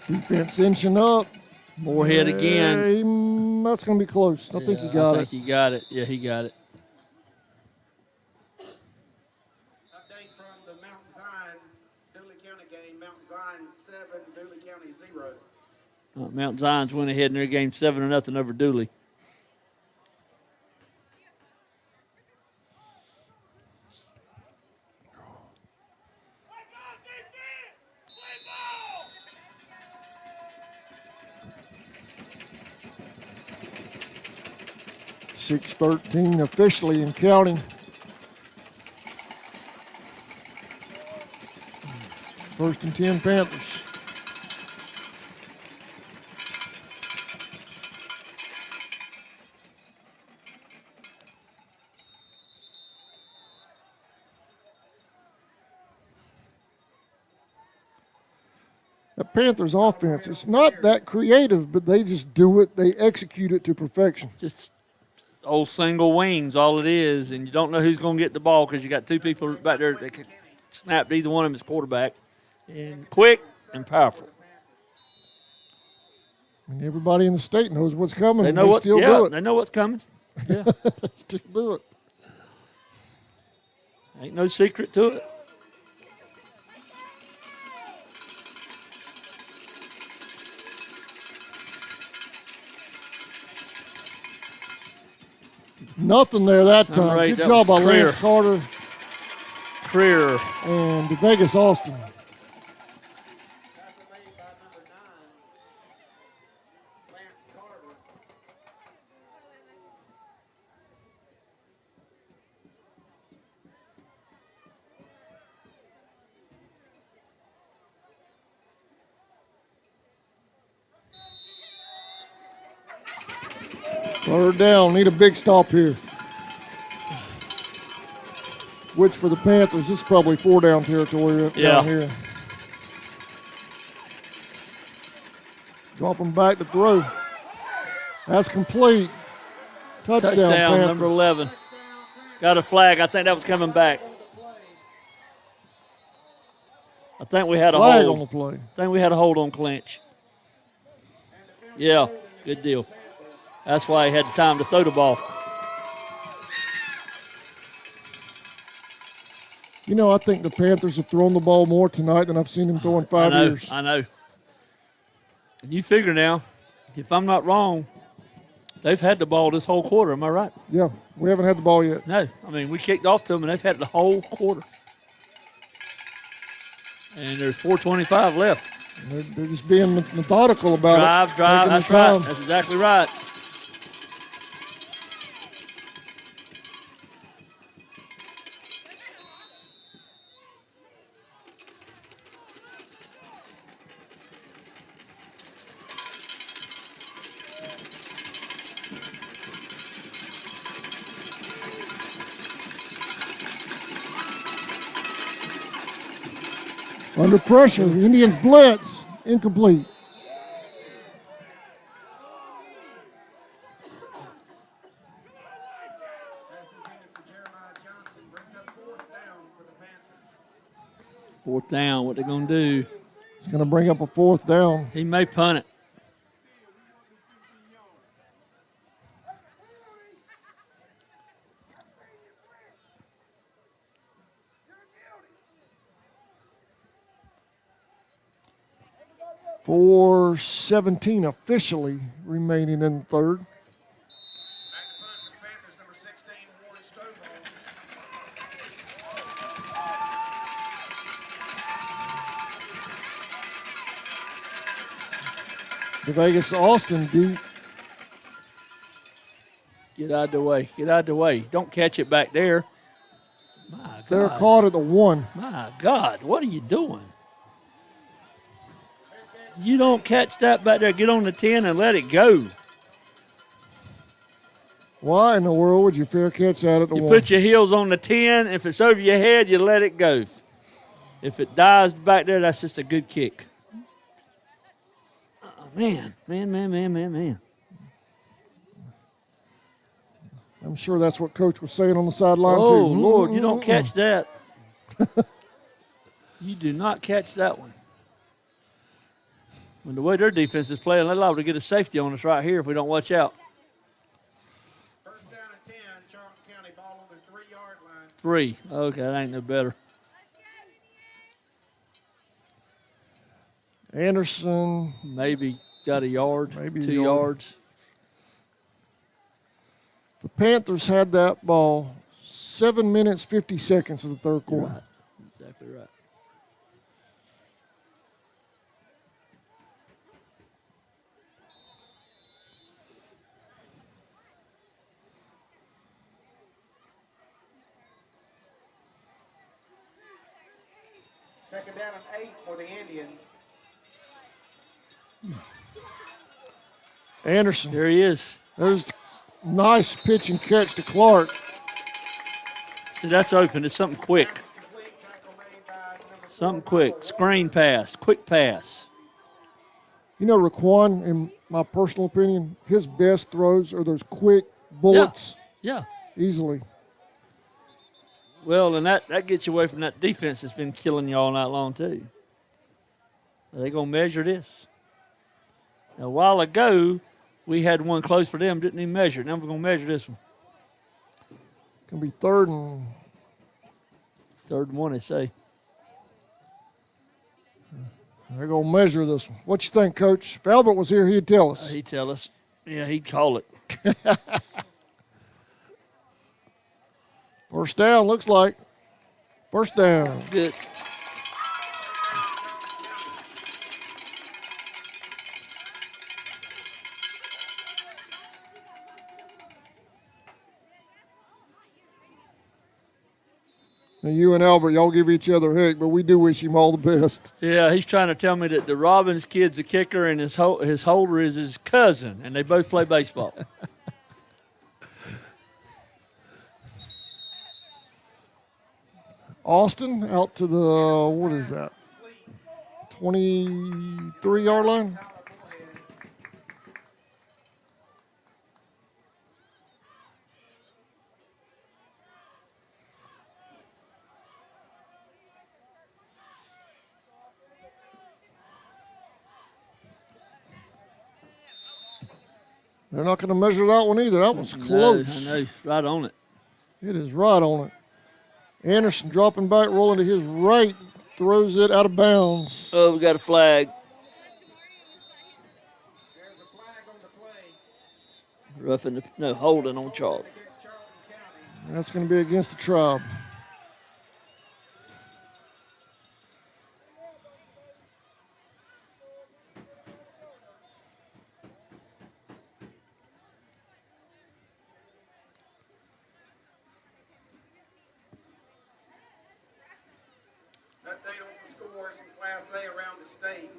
[SPEAKER 1] Defense inching up.
[SPEAKER 6] Moorhead again.
[SPEAKER 1] That's going to be close. I think he got
[SPEAKER 6] I
[SPEAKER 1] it.
[SPEAKER 6] think he got it. Yeah, he got it.
[SPEAKER 7] Update from the Mount Zion Dooley County game. Mount Zion 7, Dooley County 0.
[SPEAKER 6] Mount Zion's went ahead in their game 7-0 over Dooley.
[SPEAKER 1] .613 officially and counting. First and 10 Panthers. The Panthers offense, it's not that creative, but they just do it. They execute it to perfection.
[SPEAKER 6] Just old single wings, all it is, and you don't know who's going to get the ball because you got two people back there that can snap to either one of them as quarterback, and quick and powerful.
[SPEAKER 1] And everybody in the state knows what's coming.
[SPEAKER 6] They
[SPEAKER 1] and
[SPEAKER 6] know
[SPEAKER 1] they still do it.
[SPEAKER 6] They know what's coming. Yeah,
[SPEAKER 1] They still do it.
[SPEAKER 6] ain't no secret to it.
[SPEAKER 1] Nothing there that time.
[SPEAKER 6] Number 8,
[SPEAKER 1] Good
[SPEAKER 6] that
[SPEAKER 1] job by
[SPEAKER 6] was Creer.
[SPEAKER 1] Lance Carter
[SPEAKER 6] Creer.
[SPEAKER 1] and Vegas Austin. Third down. Need a big stop here. Which for the Panthers, this is probably 4-down territory down here. Drop them back to throw. That's complete. Touchdown Panthers.
[SPEAKER 6] Number 11. Got a flag. I think that was coming back. I think we had a
[SPEAKER 1] Flag
[SPEAKER 6] hold
[SPEAKER 1] on the play.
[SPEAKER 6] I think we had a hold on Clinch. Yeah, good deal. That's why he had time to throw the ball.
[SPEAKER 1] You know, I think the Panthers have thrown the ball more tonight than I've seen them throw in 5 years.
[SPEAKER 6] I know. And you figure now, if I'm not wrong, they've had the ball this whole quarter. Am I right?
[SPEAKER 1] Yeah, we haven't had the ball yet.
[SPEAKER 6] No. I mean, we kicked off to them, and they've had the whole quarter. And there's 4:25 left.
[SPEAKER 1] They're just being methodical about it.
[SPEAKER 6] Drive.
[SPEAKER 1] Taking
[SPEAKER 6] That's
[SPEAKER 1] their time.
[SPEAKER 6] right. That's exactly right.
[SPEAKER 1] Under pressure, the Indians blitz, incomplete.
[SPEAKER 6] Fourth down. What they gonna do?
[SPEAKER 1] It's going to bring up a 4th down.
[SPEAKER 6] He may punt it.
[SPEAKER 1] .417 officially remaining in third. The Vegas Austin deep.
[SPEAKER 6] Get out of the way. Get out of the way. Don't catch it back there. My
[SPEAKER 1] They're
[SPEAKER 6] God.
[SPEAKER 1] caught at the 1.
[SPEAKER 6] My God, what are you doing? You don't catch that back there. Get on the 10 and let it go.
[SPEAKER 1] Why in the world would you fair catch that at the
[SPEAKER 6] You
[SPEAKER 1] 1?
[SPEAKER 6] put your heels on the 10. If it's over your head, you let it go. If it dies back there, that's just a good kick. Man.
[SPEAKER 1] I'm sure that's what Coach was saying on the sideline, too.
[SPEAKER 6] Oh, Lord, you don't catch that. You do not catch that one. When the way their defense is playing, they're liable to get a safety on us right here if we don't watch out.
[SPEAKER 7] First down and 10, Charlton County, ball on the 3-yard line.
[SPEAKER 6] 3. Okay, that ain't no better.
[SPEAKER 1] Anderson.
[SPEAKER 6] Maybe got a yard,
[SPEAKER 1] Maybe a
[SPEAKER 6] 2
[SPEAKER 1] yard.
[SPEAKER 6] yards.
[SPEAKER 1] The Panthers had that ball 7 minutes, 50 seconds of the third
[SPEAKER 6] You're
[SPEAKER 1] quarter.
[SPEAKER 6] right. Exactly right.
[SPEAKER 7] Second down and 8 for the Indians.
[SPEAKER 1] Anderson.
[SPEAKER 6] There he is.
[SPEAKER 1] There's nice pitch and catch to Clark.
[SPEAKER 6] See, that's open. It's something quick.
[SPEAKER 7] Complete tackle made by number 4,
[SPEAKER 6] Something quick. Screen pass. Quick pass.
[SPEAKER 1] You know, Raquan, in my personal opinion, his best throws are those quick bullets
[SPEAKER 6] Yeah.
[SPEAKER 1] easily.
[SPEAKER 6] Well, and that gets you away from that defense that's been killing you all night long, too. Are they going to measure this? Now, a while ago, we had one close for them, didn't even measure it. Now we're going to measure this one.
[SPEAKER 1] Can be third and
[SPEAKER 6] 3rd and 1, they say.
[SPEAKER 1] they're going to measure this one. What you think, Coach? If Albert was here, he'd tell us.
[SPEAKER 6] He'd tell us. Yeah, he'd call it.
[SPEAKER 1] First down, looks like. First down.
[SPEAKER 6] Good.
[SPEAKER 1] Now, you and Albert, y'all give each other a heck, but we do wish him all the best.
[SPEAKER 6] Yeah, he's trying to tell me that the Robbins kid's a kicker and his holder is his cousin, and they both play baseball.
[SPEAKER 1] Austin out to the, what is that, 23-yard line? They're not going to measure that one either. That was close.
[SPEAKER 6] I know, right on it.
[SPEAKER 1] It is right on it. Anderson dropping back, rolling to his right, throws it out of bounds.
[SPEAKER 6] Oh, we got a flag.
[SPEAKER 7] There's a flag on the play.
[SPEAKER 6] Roughing the, holding on Charlton.
[SPEAKER 7] Against Charlton County.
[SPEAKER 1] That's going to be against the Tribe.
[SPEAKER 7] Update on the scores in Class A around the state.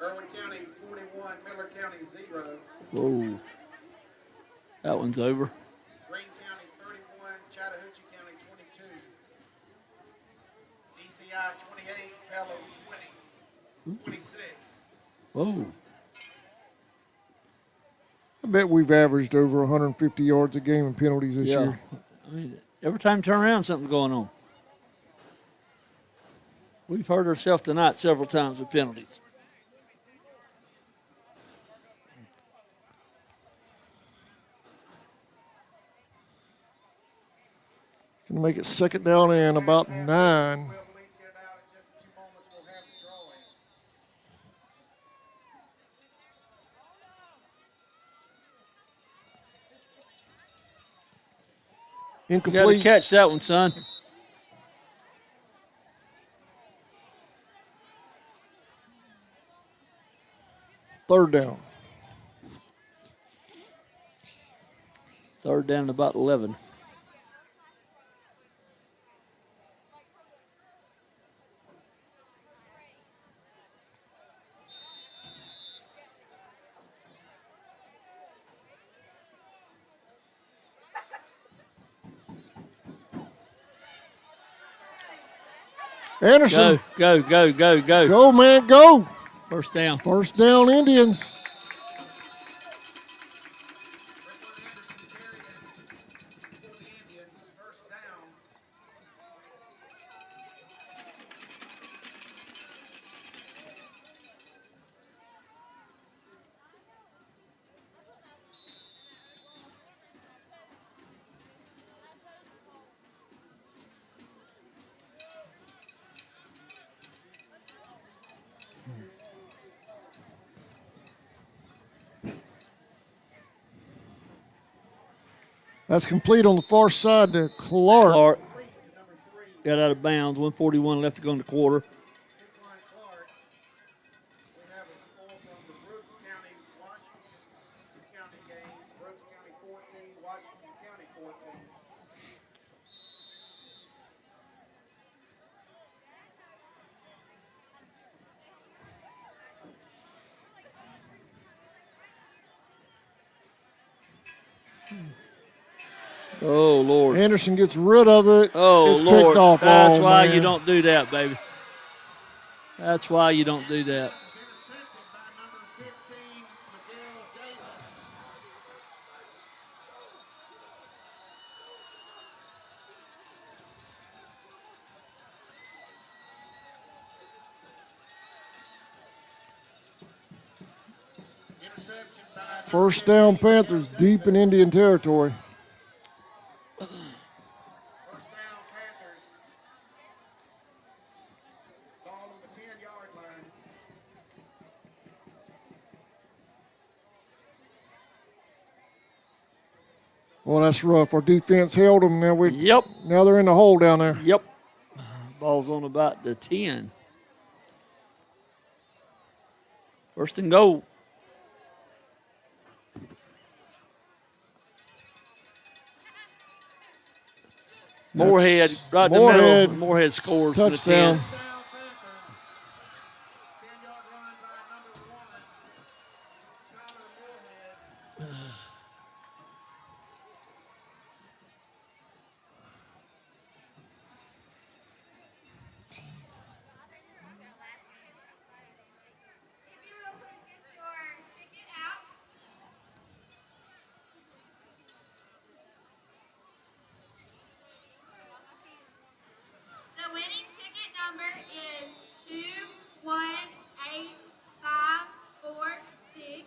[SPEAKER 7] Irwin County 41, Miller County 0.
[SPEAKER 6] Whoa. That one's over.
[SPEAKER 7] Greene County 31, Chattahoochee County 22. DCI 28, Pelham 20, 26.
[SPEAKER 6] Whoa.
[SPEAKER 1] I bet we've averaged over 150 yards a game in penalties this
[SPEAKER 6] Yeah.
[SPEAKER 1] year.
[SPEAKER 6] I mean, every time you turn around, something's going on. We've hurt ourselves tonight several times with penalties.
[SPEAKER 1] Going to make it second down and about 9.
[SPEAKER 7] We'll link it out in just 2 moments. We'll have the drawing.
[SPEAKER 6] You got to
[SPEAKER 1] Incomplete.
[SPEAKER 6] catch that one, son.
[SPEAKER 1] Third down.
[SPEAKER 6] 3rd down and about 11.
[SPEAKER 1] Anderson.
[SPEAKER 6] Go.
[SPEAKER 1] Go, man, go.
[SPEAKER 6] First down.
[SPEAKER 1] First down, Indians. That's complete on the far side to Clark.
[SPEAKER 6] Clark got out of bounds. 1:41 left to go in the quarter. Oh, Lord.
[SPEAKER 1] Anderson gets rid of it.
[SPEAKER 6] Oh,
[SPEAKER 1] it's
[SPEAKER 6] Lord.
[SPEAKER 1] picked off.
[SPEAKER 6] That's why
[SPEAKER 1] man.
[SPEAKER 6] you don't do that, baby. That's why you don't do that.
[SPEAKER 1] First down, Panthers deep in Indian territory. Well, that's rough. Our defense held them. Now Now they're in the hole down there.
[SPEAKER 6] Yep. Ball's on about the 10. First and goal. Moorhead, right in the middle. Moorhead scores
[SPEAKER 1] touchdown.
[SPEAKER 6] for the 10.
[SPEAKER 8] The winning ticket number is 218546.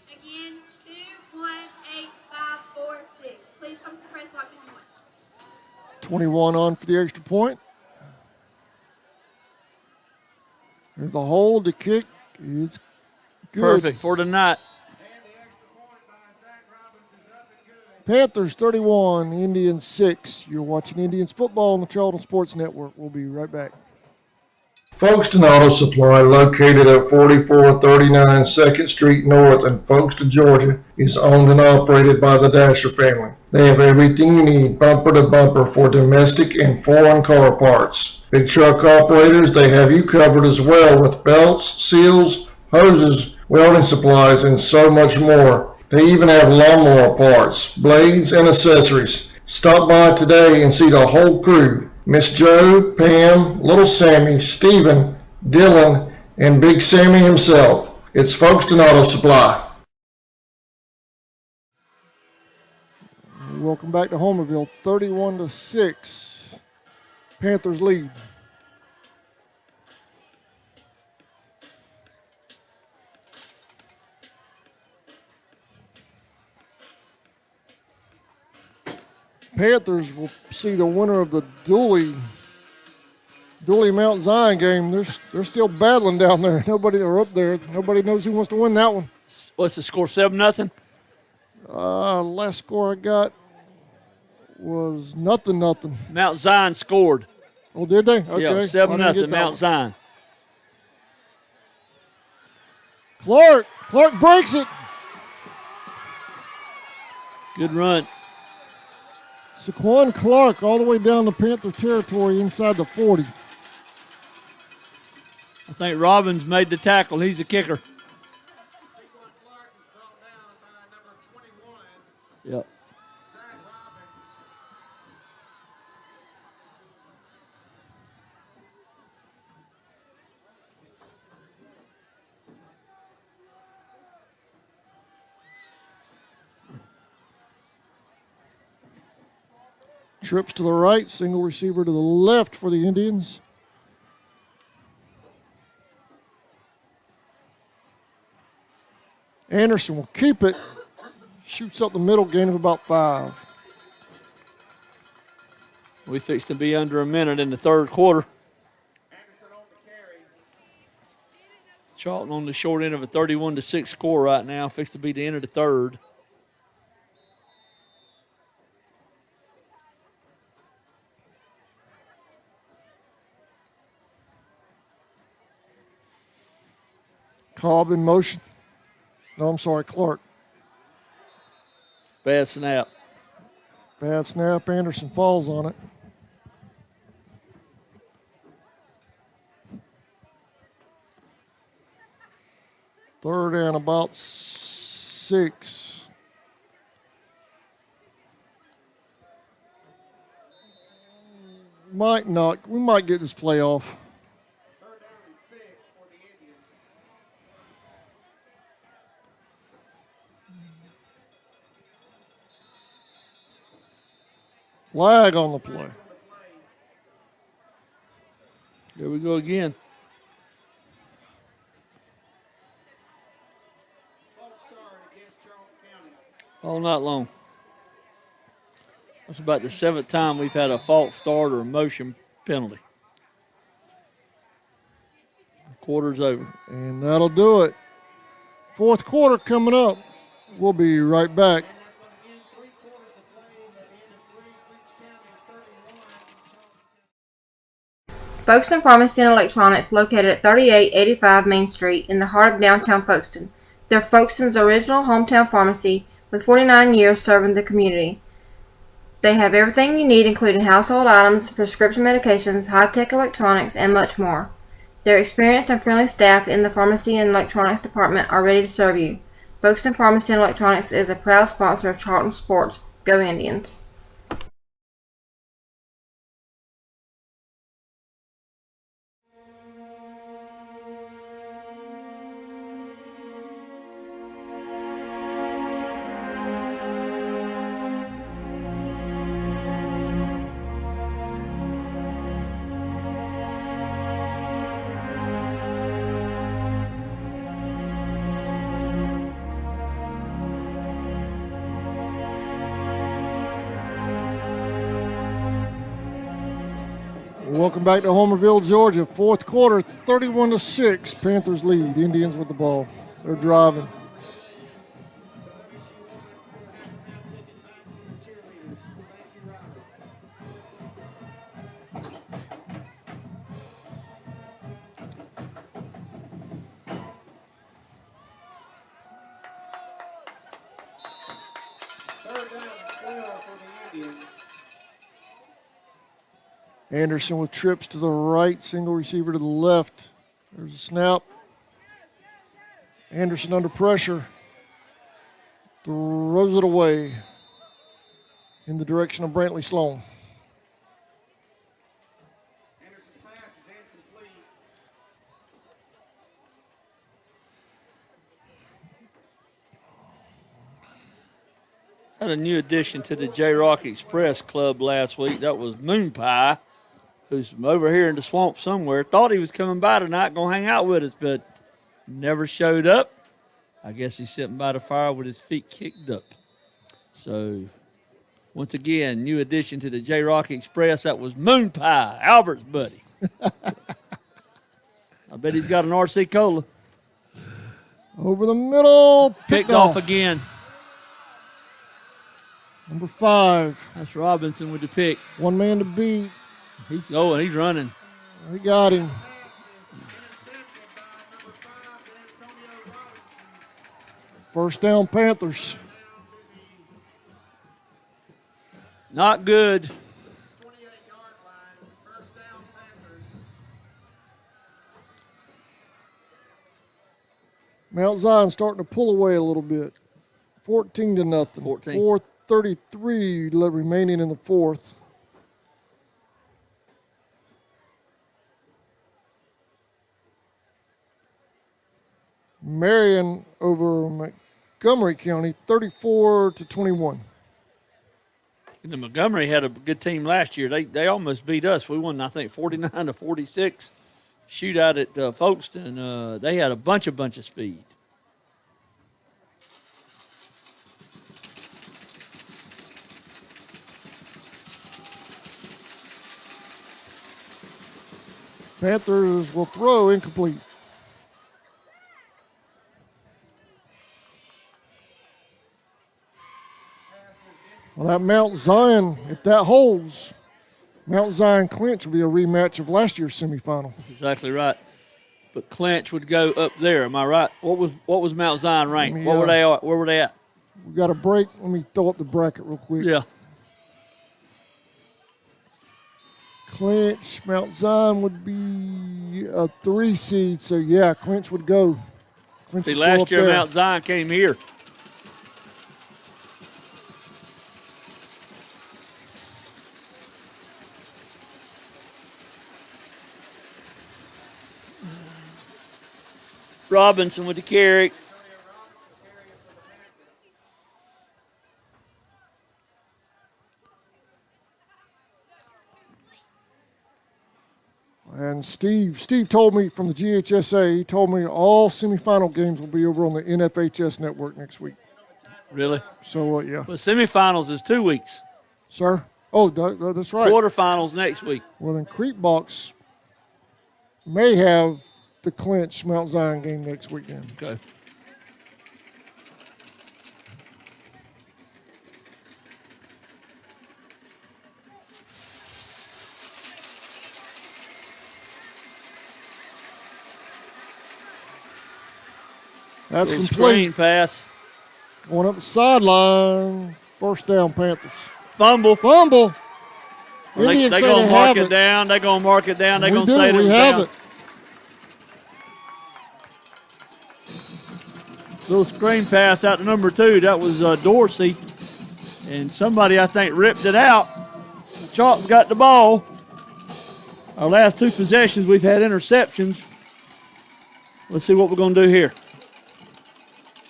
[SPEAKER 8] Again, 218546. Please come to the press box if you want.
[SPEAKER 1] 21 on for the extra point. There's the hold. The kick is good.
[SPEAKER 6] Perfect for tonight.
[SPEAKER 1] Panthers 31, Indians 6. You're watching Indians football on the Charlton Sports Network. We'll be right back.
[SPEAKER 9] Folkestone Auto Supply, located at 4439 2nd Street North in Folkestone, Georgia, is owned and operated by the Dasher family. They have everything you need, bumper to bumper, for domestic and foreign car parts. Big truck operators, they have you covered as well with belts, seals, hoses, welding supplies, and so much more. They even have lawnmower parts, blades, and accessories. Stop by today and see the whole crew. Miss Joe, Pam, Little Sammy, Stephen, Dylan, and Big Sammy himself. It's Folkestone Auto Supply.
[SPEAKER 1] Welcome back to Homerville. 31-6. Panthers lead. Panthers will see the winner of the Dooley Mount Zion game. They're still battling down there. Nobody are up there. Nobody knows who wants to win that one.
[SPEAKER 6] What's the score? 7-0.
[SPEAKER 1] Last score I got was nothing.
[SPEAKER 6] Mount Zion scored.
[SPEAKER 1] Oh, did they? Okay.
[SPEAKER 6] Yeah, 7-0. Mount Zion.
[SPEAKER 1] Clark breaks it.
[SPEAKER 6] Good run.
[SPEAKER 1] Saquon Clark all the way down to Panther territory inside the 40.
[SPEAKER 6] I think Robbins made the tackle. He's a kicker. Yep.
[SPEAKER 1] Trips to the right, single receiver to the left for the Indians. Anderson will keep it. Shoots up the middle, gain of about 5.
[SPEAKER 6] We fixed to be under a minute in the third quarter. Charlton on the short end of a 31-6 score right now. Fixed to be the end of the third.
[SPEAKER 1] Cobb in motion. No, I'm sorry, Clark.
[SPEAKER 6] Bad snap.
[SPEAKER 1] Bad snap. Anderson falls on it. Third and about 6. Might not. We might get this play off. Flag on the play.
[SPEAKER 6] Here we go again. All night long. That's about the 7th time we've had a false start or a motion penalty. Quarter's over.
[SPEAKER 1] And that'll do it. Fourth quarter coming up. We'll be right back.
[SPEAKER 3] Folkestone Pharmacy and Electronics, located at 3885 Main Street in the heart of downtown Folkestone. They're Folkestone's original hometown pharmacy with 49 years serving the community. They have everything you need, including household items, prescription medications, high-tech electronics, and much more. Their experienced and friendly staff in the pharmacy and electronics department are ready to serve you. Folkestone Pharmacy and Electronics is a proud sponsor of Charlton Sports. Go Indians!
[SPEAKER 1] Welcome back to Homerville, Georgia. Fourth quarter, 31-6. Panthers lead. Indians with the ball. They're driving. Anderson with trips to the right, single receiver to the left. There's a snap. Anderson under pressure. Throws it away in the direction of Brantley Sloan.
[SPEAKER 6] Had a new addition to the J-Rock Express Club last week. That was Moon Pie, who's from over here in the swamp somewhere. Thought he was coming by tonight, going to hang out with us, but never showed up. I guess he's sitting by the fire with his feet kicked up. So, once again, new addition to the J-Rock Express. That was Moon Pie, Albert's buddy. I bet he's got an RC Cola.
[SPEAKER 1] Over the middle.
[SPEAKER 6] Picked off again.
[SPEAKER 1] Number 5.
[SPEAKER 6] That's Robinson with the pick.
[SPEAKER 1] One man to beat.
[SPEAKER 6] He's going. He's running.
[SPEAKER 1] We got him. First down, Panthers.
[SPEAKER 6] Not good.
[SPEAKER 1] Mount Zion starting to pull away a little bit. 14-0. 4:33 remaining in the fourth. Marion over Montgomery County, 34-21.
[SPEAKER 6] And Montgomery had a good team last year. They almost beat us. We won, I think, 49-46. Shootout at Folkestone. They had a bunch of speed.
[SPEAKER 1] Panthers will throw incomplete. Well, that Mount Zion, if that holds, Mount Zion Clinch will be a rematch of last year's semifinal.
[SPEAKER 6] That's exactly right. But Clinch would go up there. Am I right? What was Mount Zion ranked? Where were they at?
[SPEAKER 1] We got a break. Let me throw up the bracket real quick.
[SPEAKER 6] Yeah.
[SPEAKER 1] Clinch, Mount Zion would be a 3 seed. So, yeah, Clinch would go. Clinch
[SPEAKER 6] See,
[SPEAKER 1] would go
[SPEAKER 6] last
[SPEAKER 1] up
[SPEAKER 6] year
[SPEAKER 1] there.
[SPEAKER 6] Mount Zion came here. Robinson with the carry.
[SPEAKER 1] And Steve told me from the GHSA, he told me all semifinal games will be over on the NFHS network next week.
[SPEAKER 6] Really?
[SPEAKER 1] So, yeah.
[SPEAKER 6] But semifinals is 2 weeks.
[SPEAKER 1] Sir? Oh, that's right.
[SPEAKER 6] Quarterfinals next week.
[SPEAKER 1] Well, then Creekbox may have the Clinch Mount Zion game next weekend.
[SPEAKER 6] Okay.
[SPEAKER 1] That's
[SPEAKER 6] Little
[SPEAKER 1] complete.
[SPEAKER 6] Screen pass.
[SPEAKER 1] Going up the sideline. First down, Panthers.
[SPEAKER 6] Fumble.
[SPEAKER 1] Fumble.
[SPEAKER 6] Well,
[SPEAKER 1] Indians
[SPEAKER 6] they
[SPEAKER 1] say
[SPEAKER 6] going to
[SPEAKER 1] they
[SPEAKER 6] mark
[SPEAKER 1] have
[SPEAKER 6] it down. They're going to mark it down. They're
[SPEAKER 1] We
[SPEAKER 6] going to
[SPEAKER 1] do.
[SPEAKER 6] say
[SPEAKER 1] We
[SPEAKER 6] it
[SPEAKER 1] have
[SPEAKER 6] down.
[SPEAKER 1] it.
[SPEAKER 6] Little screen pass out to number 2. That was Dorsey. And somebody, I think, ripped it out. Charlton got the ball. Our last 2 possessions, we've had interceptions. Let's see what we're going to do here.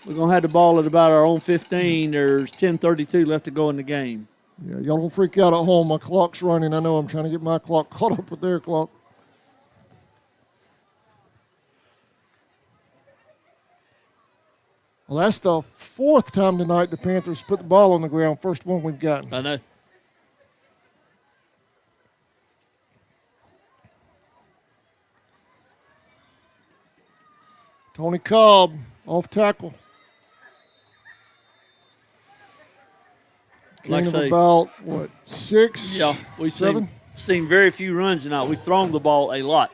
[SPEAKER 6] We're going to have the ball at about our own 15. There's 10:32 left to go in the game.
[SPEAKER 1] Yeah, y'all don't freak out at home. My clock's running. I know I'm trying to get my clock caught up with their clock. Well, that's the 4th time tonight the Panthers put the ball on the ground. First one we've gotten.
[SPEAKER 6] I know.
[SPEAKER 1] Tony Cobb off tackle.
[SPEAKER 6] Like
[SPEAKER 1] Gain
[SPEAKER 6] I
[SPEAKER 1] of
[SPEAKER 6] say,
[SPEAKER 1] about, what, 6?
[SPEAKER 6] yeah, we've
[SPEAKER 1] 7?
[SPEAKER 6] seen very few runs tonight. We've thrown the ball a lot.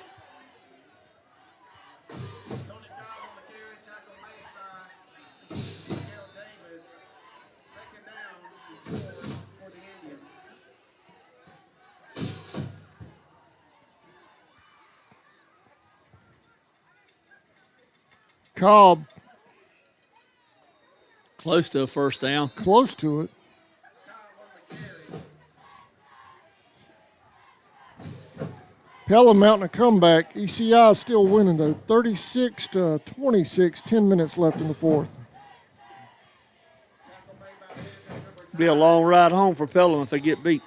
[SPEAKER 1] Cobb
[SPEAKER 6] Close to a first down.
[SPEAKER 1] close to it. Pelham mounting a comeback. ECI is still winning, though. 36-26, 10 minutes left in the 4th.
[SPEAKER 6] Be a long ride home for Pelham if they get beat.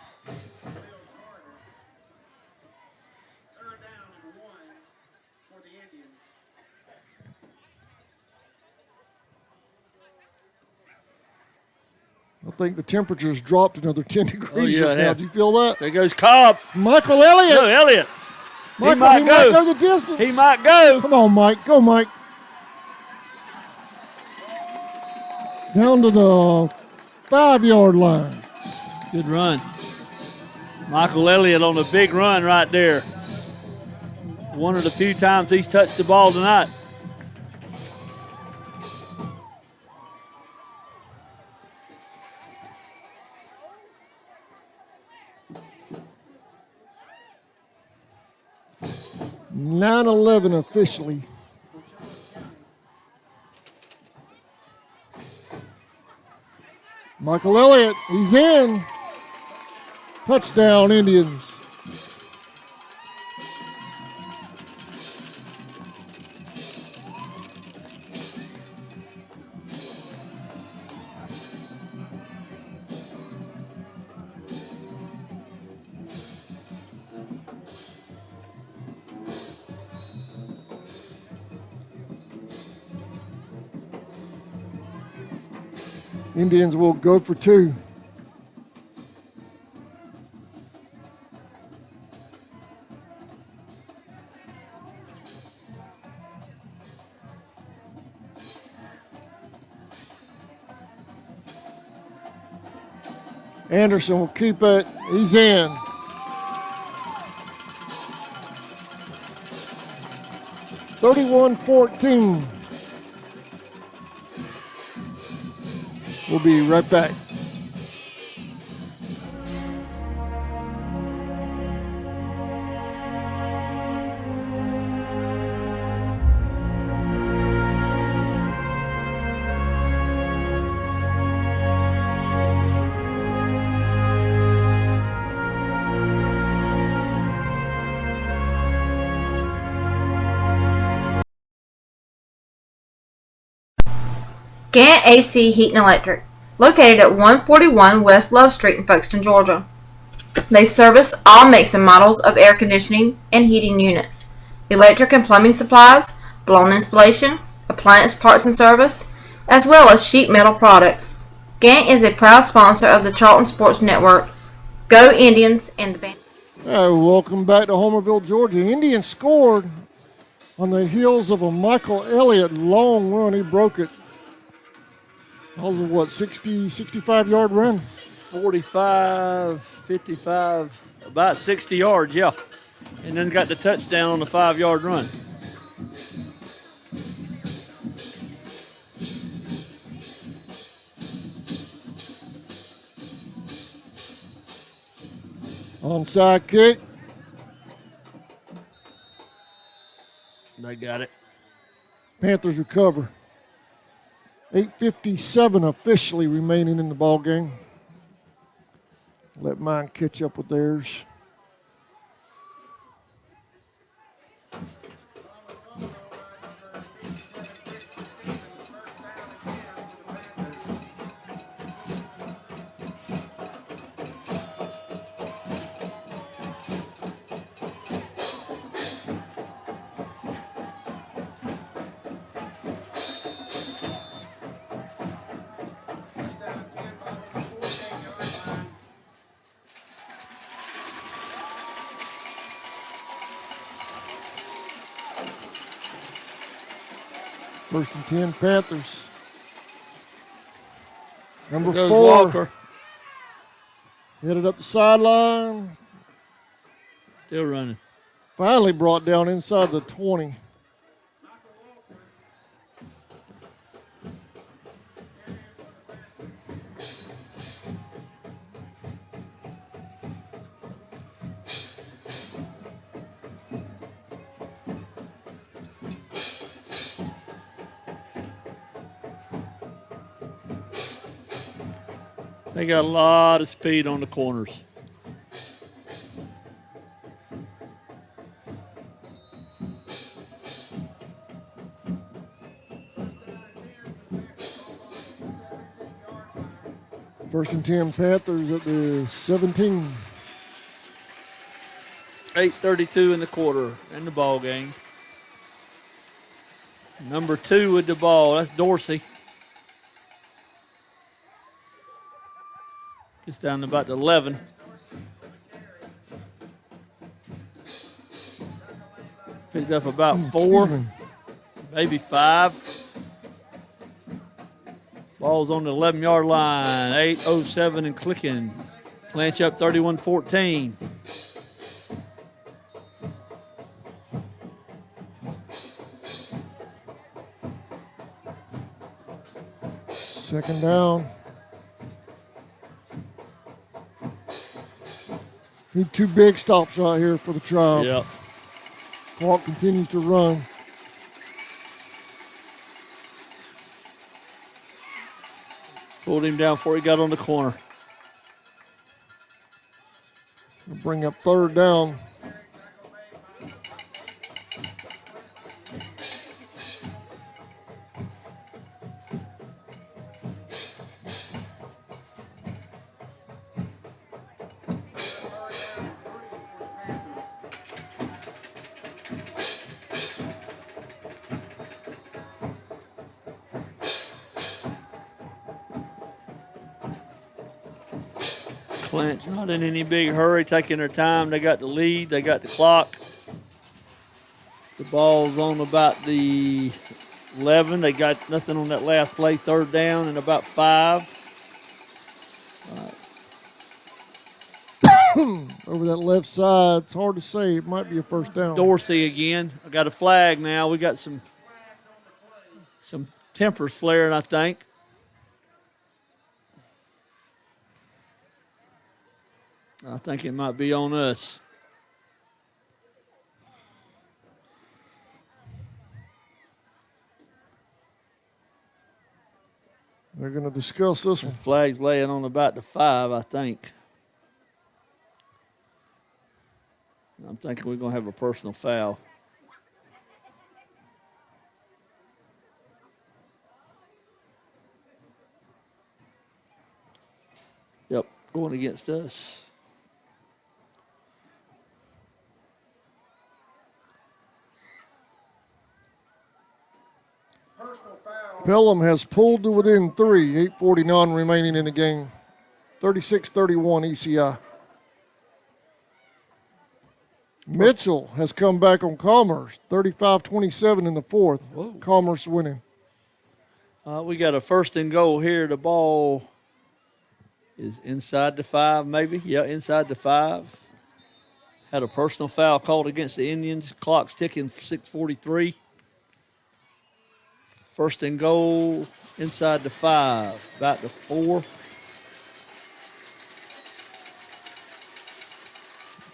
[SPEAKER 1] I think the temperature's dropped another 10 degrees
[SPEAKER 6] yeah,
[SPEAKER 1] just
[SPEAKER 6] it
[SPEAKER 1] now.
[SPEAKER 6] has.
[SPEAKER 1] Did you feel that?
[SPEAKER 6] There goes Cobb.
[SPEAKER 1] Michael Elliott.
[SPEAKER 6] Look, Elliott.
[SPEAKER 1] Michael,
[SPEAKER 6] might
[SPEAKER 1] he
[SPEAKER 6] go.
[SPEAKER 1] might go the distance.
[SPEAKER 6] He might go.
[SPEAKER 1] Come on, Mike. Go, Mike. Down to the 5-yard line.
[SPEAKER 6] Good run. Michael Elliott on a big run right there. One of the few times he's touched the ball tonight.
[SPEAKER 1] (9-11) officially. Michael Elliott, he's in. Touchdown, Indians. Indians will go for 2. Anderson will keep it. He's in. (31-14). We'll be right back.
[SPEAKER 3] Gant AC Heat and Electric, located at 141 West Love Street in Folkestone, Georgia. They service all makes and models of air conditioning and heating units, electric and plumbing supplies, blown installation, appliance parts and service, as well as sheet metal products. Gant is a proud sponsor of the Charlton Sports Network. Go Indians and the band.
[SPEAKER 1] Welcome back to Homerville, Georgia. Indians scored on the heels of a Michael Elliott long run. He broke it. That was a, 65-yard run?
[SPEAKER 6] 45, 55, about 60 yards, yeah. And then got the touchdown on the 5-yard run.
[SPEAKER 1] Onside kick.
[SPEAKER 6] They got it.
[SPEAKER 1] Panthers recover. 8:57 officially remaining in the ball game. Let mine catch up with theirs. First and 10, Panthers. Number 4.
[SPEAKER 6] Walker.
[SPEAKER 1] Headed up the sideline.
[SPEAKER 6] Still running.
[SPEAKER 1] Finally brought down inside the 20.
[SPEAKER 6] They got a lot of speed on the corners.
[SPEAKER 1] First and 10, Panthers at the 17.
[SPEAKER 6] 8:32 in the quarter in the ball game. Number 2 with the ball. That's Dorsey. Gets down to about 11. Picked up about 4, maybe 5. Ball's on the 11-yard line. 8:07 and clicking. Clinch up 31-14.
[SPEAKER 1] Second down. Need 2 big stops right here for the Tribe.
[SPEAKER 6] Yep.
[SPEAKER 1] Clark continues to run.
[SPEAKER 6] Pulled him down before he got on the corner.
[SPEAKER 1] We'll bring up third down.
[SPEAKER 6] Clinch not in any big hurry, taking their time. They got the lead. They got the clock. The ball's on about the 11. They got nothing on that last play. Third down and about 5.
[SPEAKER 1] over that left side. It's hard to say. It might be a first down.
[SPEAKER 6] Dorsey again. I got a flag now. We got some tempers flaring, I think. I think it might be on us.
[SPEAKER 1] They're going to discuss this
[SPEAKER 6] The
[SPEAKER 1] one.
[SPEAKER 6] flag's laying on about the 5, I think. I'm thinking we're going to have a personal foul. Yep, going against us.
[SPEAKER 1] Pelham has pulled to within 3. 8:49 remaining in the game. 36-31 ECI. Mitchell has come back on Commerce. 35-27 in the fourth.
[SPEAKER 6] Whoa.
[SPEAKER 1] Commerce winning.
[SPEAKER 6] We got a first and goal here. The ball is inside the 5, maybe. Yeah, inside the 5. Had a personal foul called against the Indians. Clock's ticking, 6:43. First and goal inside the 5, about the 4.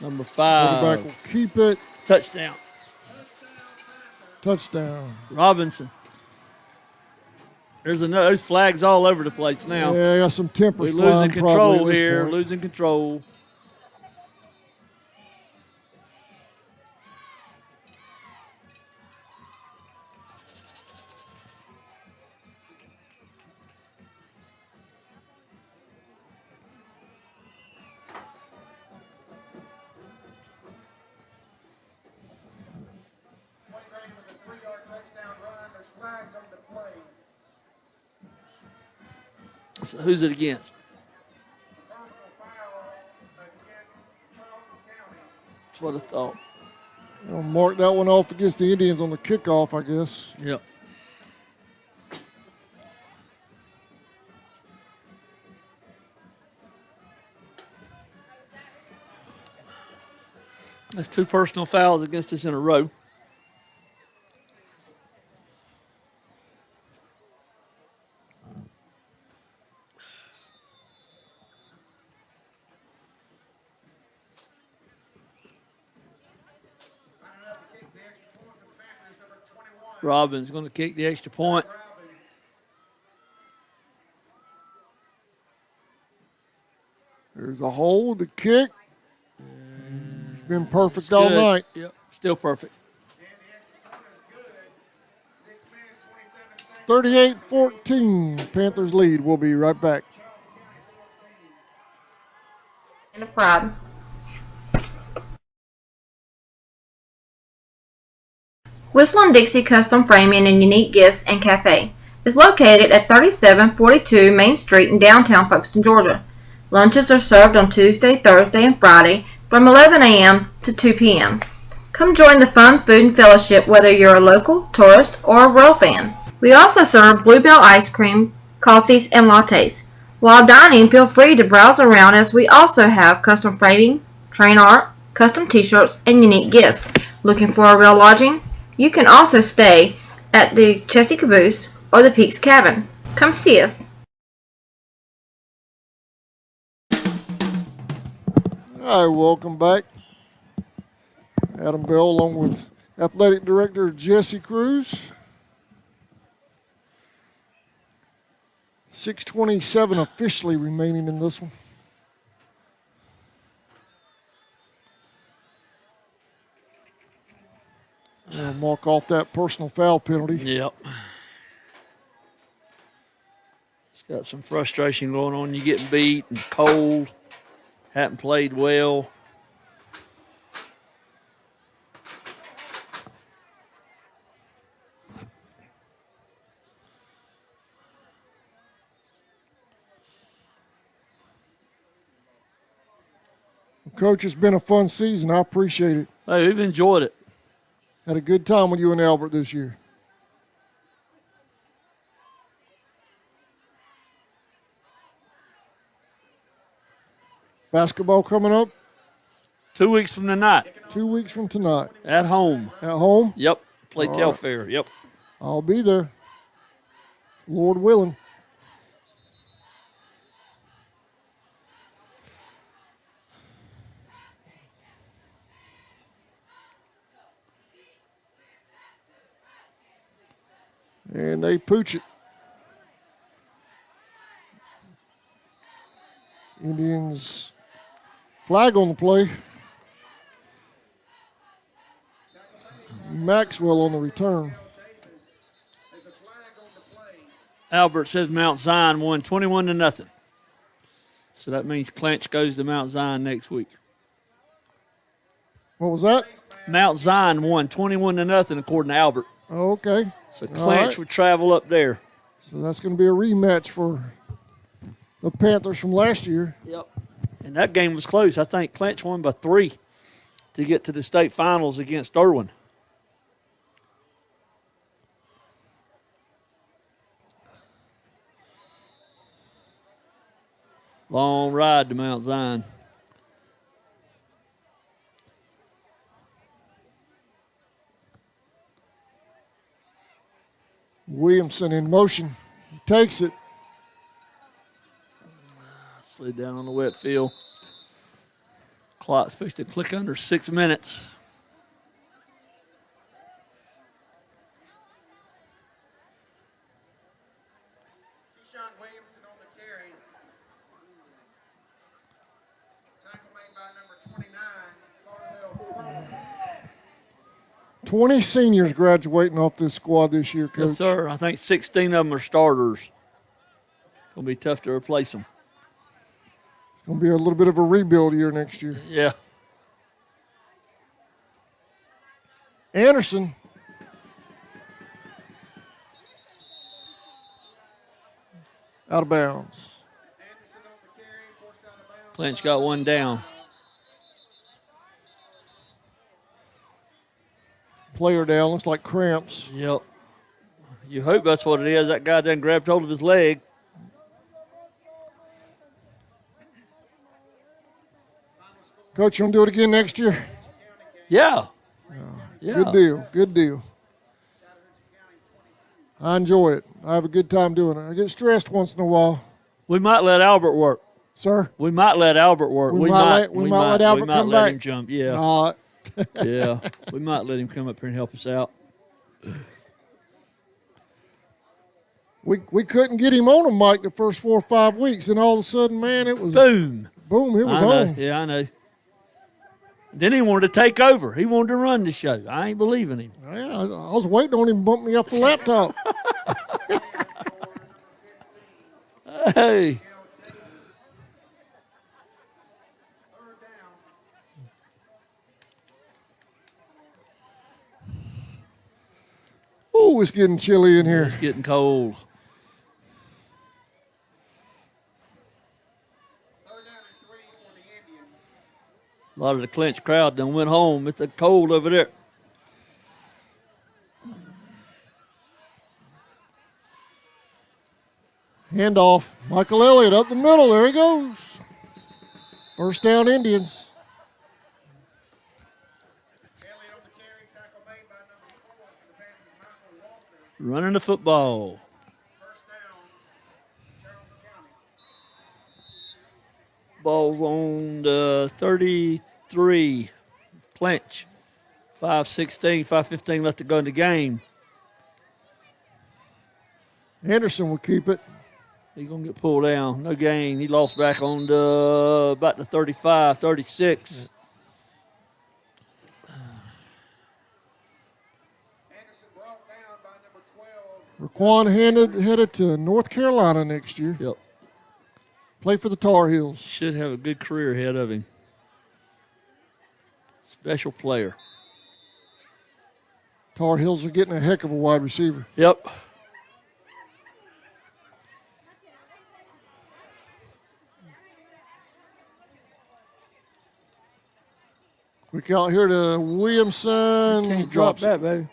[SPEAKER 6] Number 5.
[SPEAKER 1] Quarterback will keep it.
[SPEAKER 6] Touchdown.
[SPEAKER 1] Touchdown.
[SPEAKER 6] Robinson. There's flags all over the place now.
[SPEAKER 1] Yeah, got some tempers
[SPEAKER 6] We're
[SPEAKER 1] flying
[SPEAKER 6] losing control
[SPEAKER 1] probably at this
[SPEAKER 6] here,
[SPEAKER 1] point.
[SPEAKER 6] losing control. So who's it against? That's what I thought.
[SPEAKER 1] I'll mark that one off against the Indians on the kickoff, I guess.
[SPEAKER 6] Yep. That's 2 personal fouls against us in a row. Robbins going to kick the extra point.
[SPEAKER 1] There's a hold, the kick. It's been perfect all
[SPEAKER 6] Good.
[SPEAKER 1] night.
[SPEAKER 6] Yep, still perfect.
[SPEAKER 1] 38-14, Panthers lead. We'll be right back.
[SPEAKER 3] And of pride. Whistle and Dixie Custom Framing and Unique Gifts and Cafe is located at 3742 Main Street in downtown Folkestone, Georgia. Lunches are served on Tuesday, Thursday, and Friday from 11 a.m. to 2 p.m. Come join the fun food and fellowship whether you're a local, tourist, or a Royal fan. We also serve Bluebell ice cream, coffees, and lattes. While dining, feel free to browse around as we also have custom framing, train art, custom t-shirts, and unique gifts. Looking for a real lodging? You can also stay at the Chessie Caboose or the Peaks Cabin. Come see us.
[SPEAKER 1] All right, welcome back. Adam Bell along with Athletic Director Jesse Cruz. 6:27 officially remaining in this one. I'll mark off that personal foul penalty.
[SPEAKER 6] Yep. It's got some frustration going on. You getting beat and cold. Haven't played well.
[SPEAKER 1] Coach, it's been a fun season. I appreciate it.
[SPEAKER 6] Hey, we've enjoyed it.
[SPEAKER 1] Had a good time with you and Albert this year. Basketball coming up.
[SPEAKER 6] 2 weeks from tonight.
[SPEAKER 1] 2 weeks from tonight.
[SPEAKER 6] At home.
[SPEAKER 1] At home?
[SPEAKER 6] Yep. Play
[SPEAKER 1] All
[SPEAKER 6] Telfair. Yep.
[SPEAKER 1] I'll be there. Lord willing. And they pooch it. Indians flag on the play. Maxwell on the return.
[SPEAKER 6] Albert says Mount Zion won 21-0. So that means Clinch goes to Mount Zion next week.
[SPEAKER 1] What was that?
[SPEAKER 6] Mount Zion won 21-0 according to Albert.
[SPEAKER 1] Oh, okay.
[SPEAKER 6] So Clinch would travel up there.
[SPEAKER 1] So that's going to be a rematch for the Panthers from last year.
[SPEAKER 6] Yep. And that game was close. I think Clinch won by 3 to get to the state finals against Irwin. Long ride to Mount Zion.
[SPEAKER 1] Williamson in motion. He takes it.
[SPEAKER 6] Slid down on the wet field. Clock's fixed to click under 6 minutes.
[SPEAKER 7] Keyshawn Williamson on the carry. Tackle made by number 29, Carvel.
[SPEAKER 1] 20 seniors graduating off this squad this year, Coach.
[SPEAKER 6] Yes, sir. I think 16 of them are starters. Going to be tough to replace them.
[SPEAKER 1] It's going to be a little bit of a rebuild year next year.
[SPEAKER 6] Yeah.
[SPEAKER 1] Anderson. Out of bounds.
[SPEAKER 6] Clinch got one down.
[SPEAKER 1] Player down. Looks like cramps.
[SPEAKER 6] Yep. You hope that's what it is. That guy done grabbed hold of his leg.
[SPEAKER 1] Coach, you want to do it again next year?
[SPEAKER 6] Yeah. Yeah.
[SPEAKER 1] Good deal. Good deal. I enjoy it. I have a good time doing it. I get stressed once in a while.
[SPEAKER 6] We might let Albert work.
[SPEAKER 1] Sir?
[SPEAKER 6] We might let Albert work.
[SPEAKER 1] We might let Albert come
[SPEAKER 6] let
[SPEAKER 1] back.
[SPEAKER 6] him jump. Yeah.
[SPEAKER 1] All right.
[SPEAKER 6] Yeah. We might let him come up here and help us out.
[SPEAKER 1] We couldn't get him on a mic the first 4 or 5 weeks, and all of a sudden, man, it was
[SPEAKER 6] boom.
[SPEAKER 1] Boom, it was
[SPEAKER 6] I know.
[SPEAKER 1] on.
[SPEAKER 6] Yeah, I know. Then he wanted to take over. He wanted to run the show. I ain't believing him.
[SPEAKER 1] Yeah, I was waiting on him to bump me off the laptop.
[SPEAKER 6] Hey.
[SPEAKER 1] Oh, it's getting chilly in here.
[SPEAKER 6] It's getting cold. A lot of the Clinch crowd done went home. It's cold over there.
[SPEAKER 1] Handoff. Michael Elliott up the middle. There he goes. First down, Indians.
[SPEAKER 6] Running the football. Ball's on the 33. Clinch. 5:16, 5:15 left to go in the game.
[SPEAKER 1] Anderson will keep it.
[SPEAKER 6] He's going to get pulled down. No gain. He lost back on the about the 35, 36.
[SPEAKER 1] Raquan headed to North Carolina next year.
[SPEAKER 6] Yep.
[SPEAKER 1] Play for the Tar Heels.
[SPEAKER 6] Should have a good career ahead of him. Special player.
[SPEAKER 1] Tar Heels are getting a heck of a wide receiver.
[SPEAKER 6] Yep.
[SPEAKER 1] Quick out here to Williamson.
[SPEAKER 6] Can't drop that, baby.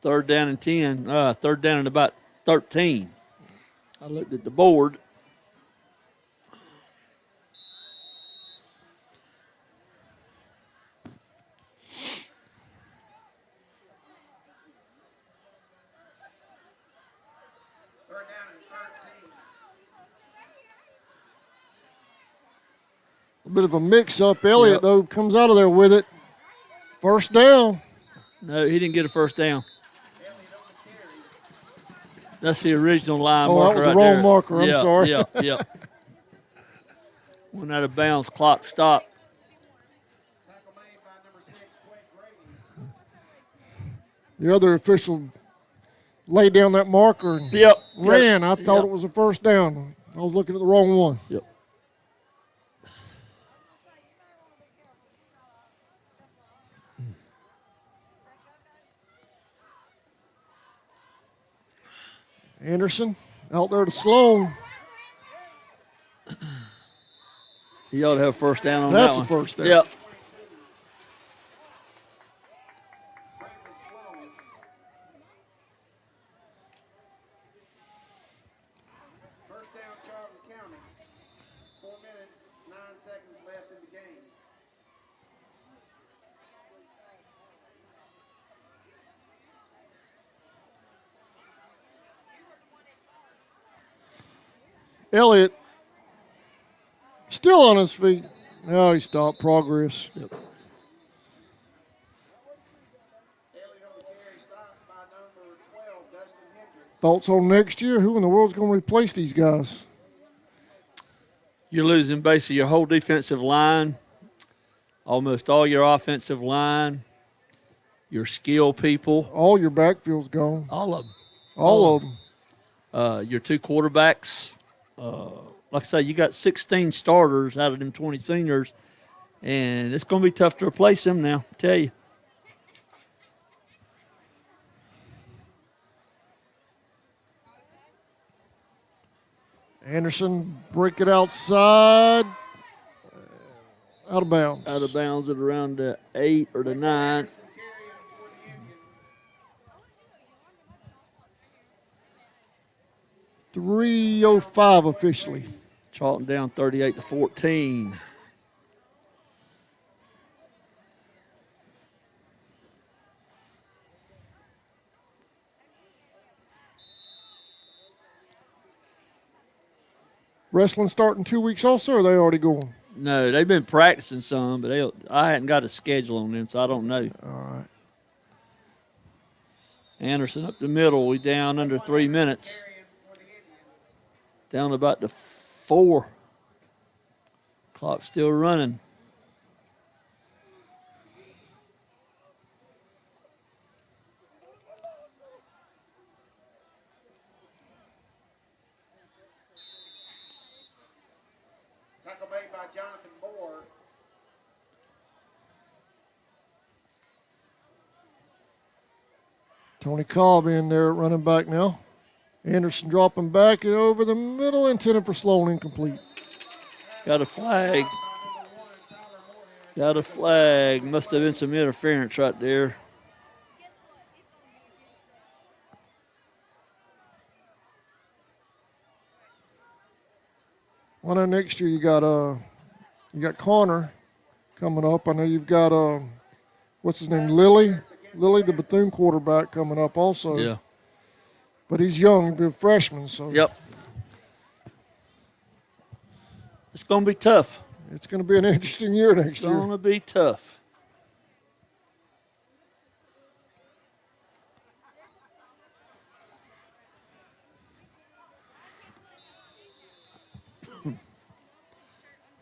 [SPEAKER 6] Third down and 10. Third down and about 13. I looked at the board.
[SPEAKER 1] A bit of a mix-up. Elliott, though, comes out of there with it. First down.
[SPEAKER 6] No, he didn't get a first down. That's the original line
[SPEAKER 1] Oh,
[SPEAKER 6] marker
[SPEAKER 1] that was
[SPEAKER 6] right
[SPEAKER 1] the wrong
[SPEAKER 6] there.
[SPEAKER 1] marker. I'm
[SPEAKER 6] Yeah,
[SPEAKER 1] sorry.
[SPEAKER 6] Yeah. Went out of bounds. Clock stopped.
[SPEAKER 1] The other official laid down that marker and ran. I thought it was a first down. I was looking at the wrong one.
[SPEAKER 6] Yep.
[SPEAKER 1] Anderson out there to Sloan.
[SPEAKER 6] He ought to have a first down on that one.
[SPEAKER 1] That's a first down.
[SPEAKER 6] Yep.
[SPEAKER 7] First down, Charlton County. 4 minutes, 9 seconds left in the game.
[SPEAKER 1] Elliott still on his feet. Now he stopped progress.
[SPEAKER 6] Yep.
[SPEAKER 1] Thoughts on next year? Who in the world's going to replace these guys?
[SPEAKER 6] You're losing basically your whole defensive line, almost all your offensive line, your skill people.
[SPEAKER 1] All your backfield's gone.
[SPEAKER 6] All of them.
[SPEAKER 1] All of them.
[SPEAKER 6] Your two quarterbacks. Like I say, you got 16 starters out of them 20 seniors, and it's going to be tough to replace them now, I tell you.
[SPEAKER 1] Anderson break it outside. Out of bounds.
[SPEAKER 6] Out of bounds at around the 8 or the 9.
[SPEAKER 1] .305 officially.
[SPEAKER 6] Charlton down 38-14.
[SPEAKER 1] Wrestling starting 2 weeks also, or are they already going?
[SPEAKER 6] No, they've been practicing some, but I hadn't got a schedule on them, so I don't know.
[SPEAKER 1] All right.
[SPEAKER 6] Anderson up the middle. We down under 3 minutes. Down about to 4. Clock still running.
[SPEAKER 7] Tackle made by Jonathan Moore.
[SPEAKER 1] Tony Cobb in there running back now. Anderson dropping back over the middle, intended for Sloan, incomplete.
[SPEAKER 6] Got a flag. Got a flag. Must have been some interference right there.
[SPEAKER 1] Well, now next year you got Connor coming up. I know you've got what's his name, Lilly, the Bethune quarterback coming up also.
[SPEAKER 6] Yeah.
[SPEAKER 1] But he's young, he's a freshman, so.
[SPEAKER 6] Yep. It's going to be tough.
[SPEAKER 1] It's going to be an interesting year next
[SPEAKER 6] It's
[SPEAKER 1] year.
[SPEAKER 6] going to be tough.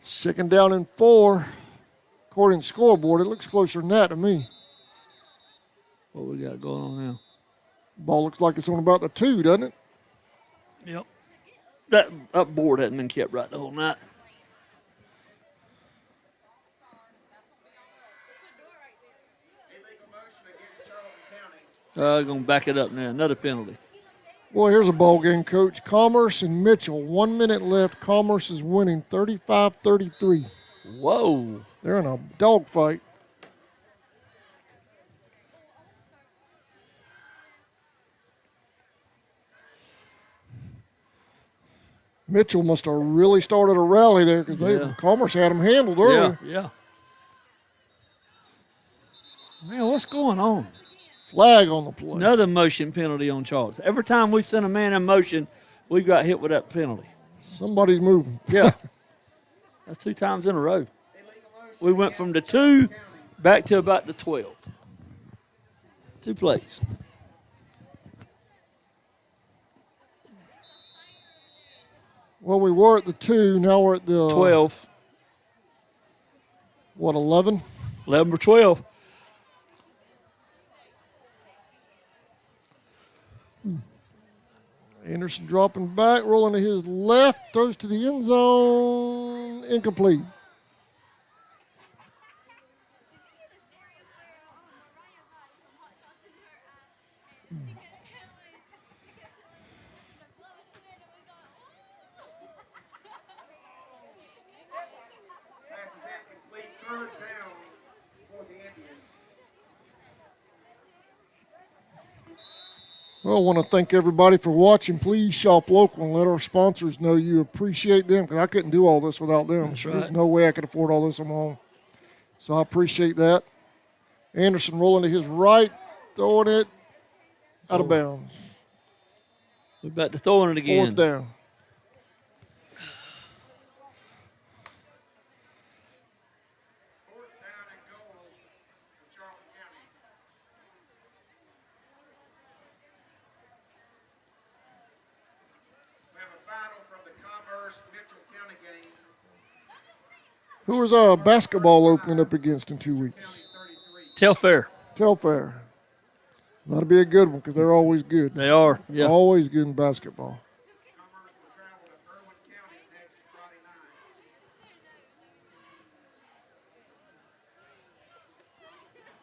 [SPEAKER 1] Second down and 4. According to scoreboard, it looks closer than that to me.
[SPEAKER 6] What we got going on now?
[SPEAKER 1] Ball looks like it's on about the 2, doesn't it?
[SPEAKER 6] Yep. That up board hasn't been kept right the whole night. Going to back it up now. Another penalty.
[SPEAKER 1] Boy, here's a ball game, Coach. Commerce and Mitchell, 1 minute left. Commerce is winning 35-33.
[SPEAKER 6] Whoa.
[SPEAKER 1] They're in a dogfight. Mitchell must have really started a rally there because Commerce had them handled early.
[SPEAKER 6] Yeah. Man, what's going on?
[SPEAKER 1] Flag on the play.
[SPEAKER 6] Another motion penalty on Charlton. Every time we've sent a man in motion, we've got hit with that penalty.
[SPEAKER 1] Somebody's moving.
[SPEAKER 6] Yeah. That's 2 times in a row. We went from the 2 back to about the 12. 2 plays.
[SPEAKER 1] Well, we were at the 2. Now we're at the
[SPEAKER 6] 12.
[SPEAKER 1] What, 11?
[SPEAKER 6] 11 or 12.
[SPEAKER 1] Anderson dropping back, rolling to his left, throws to the end zone, incomplete. Well, I want to thank everybody for watching. Please shop local and let our sponsors know you appreciate them, because I couldn't do all this without them.
[SPEAKER 6] That's right.
[SPEAKER 1] There's no way I could afford all this on my own. So I appreciate that. Anderson rolling to his right, throwing it out of bounds.
[SPEAKER 6] We're back to throwing it again.
[SPEAKER 1] 4th down. Who is basketball opening up against in 2 weeks?
[SPEAKER 6] Telfair.
[SPEAKER 1] Telfair. That'll be a good one because they're always good.
[SPEAKER 6] They are, yeah.
[SPEAKER 1] Always good in basketball.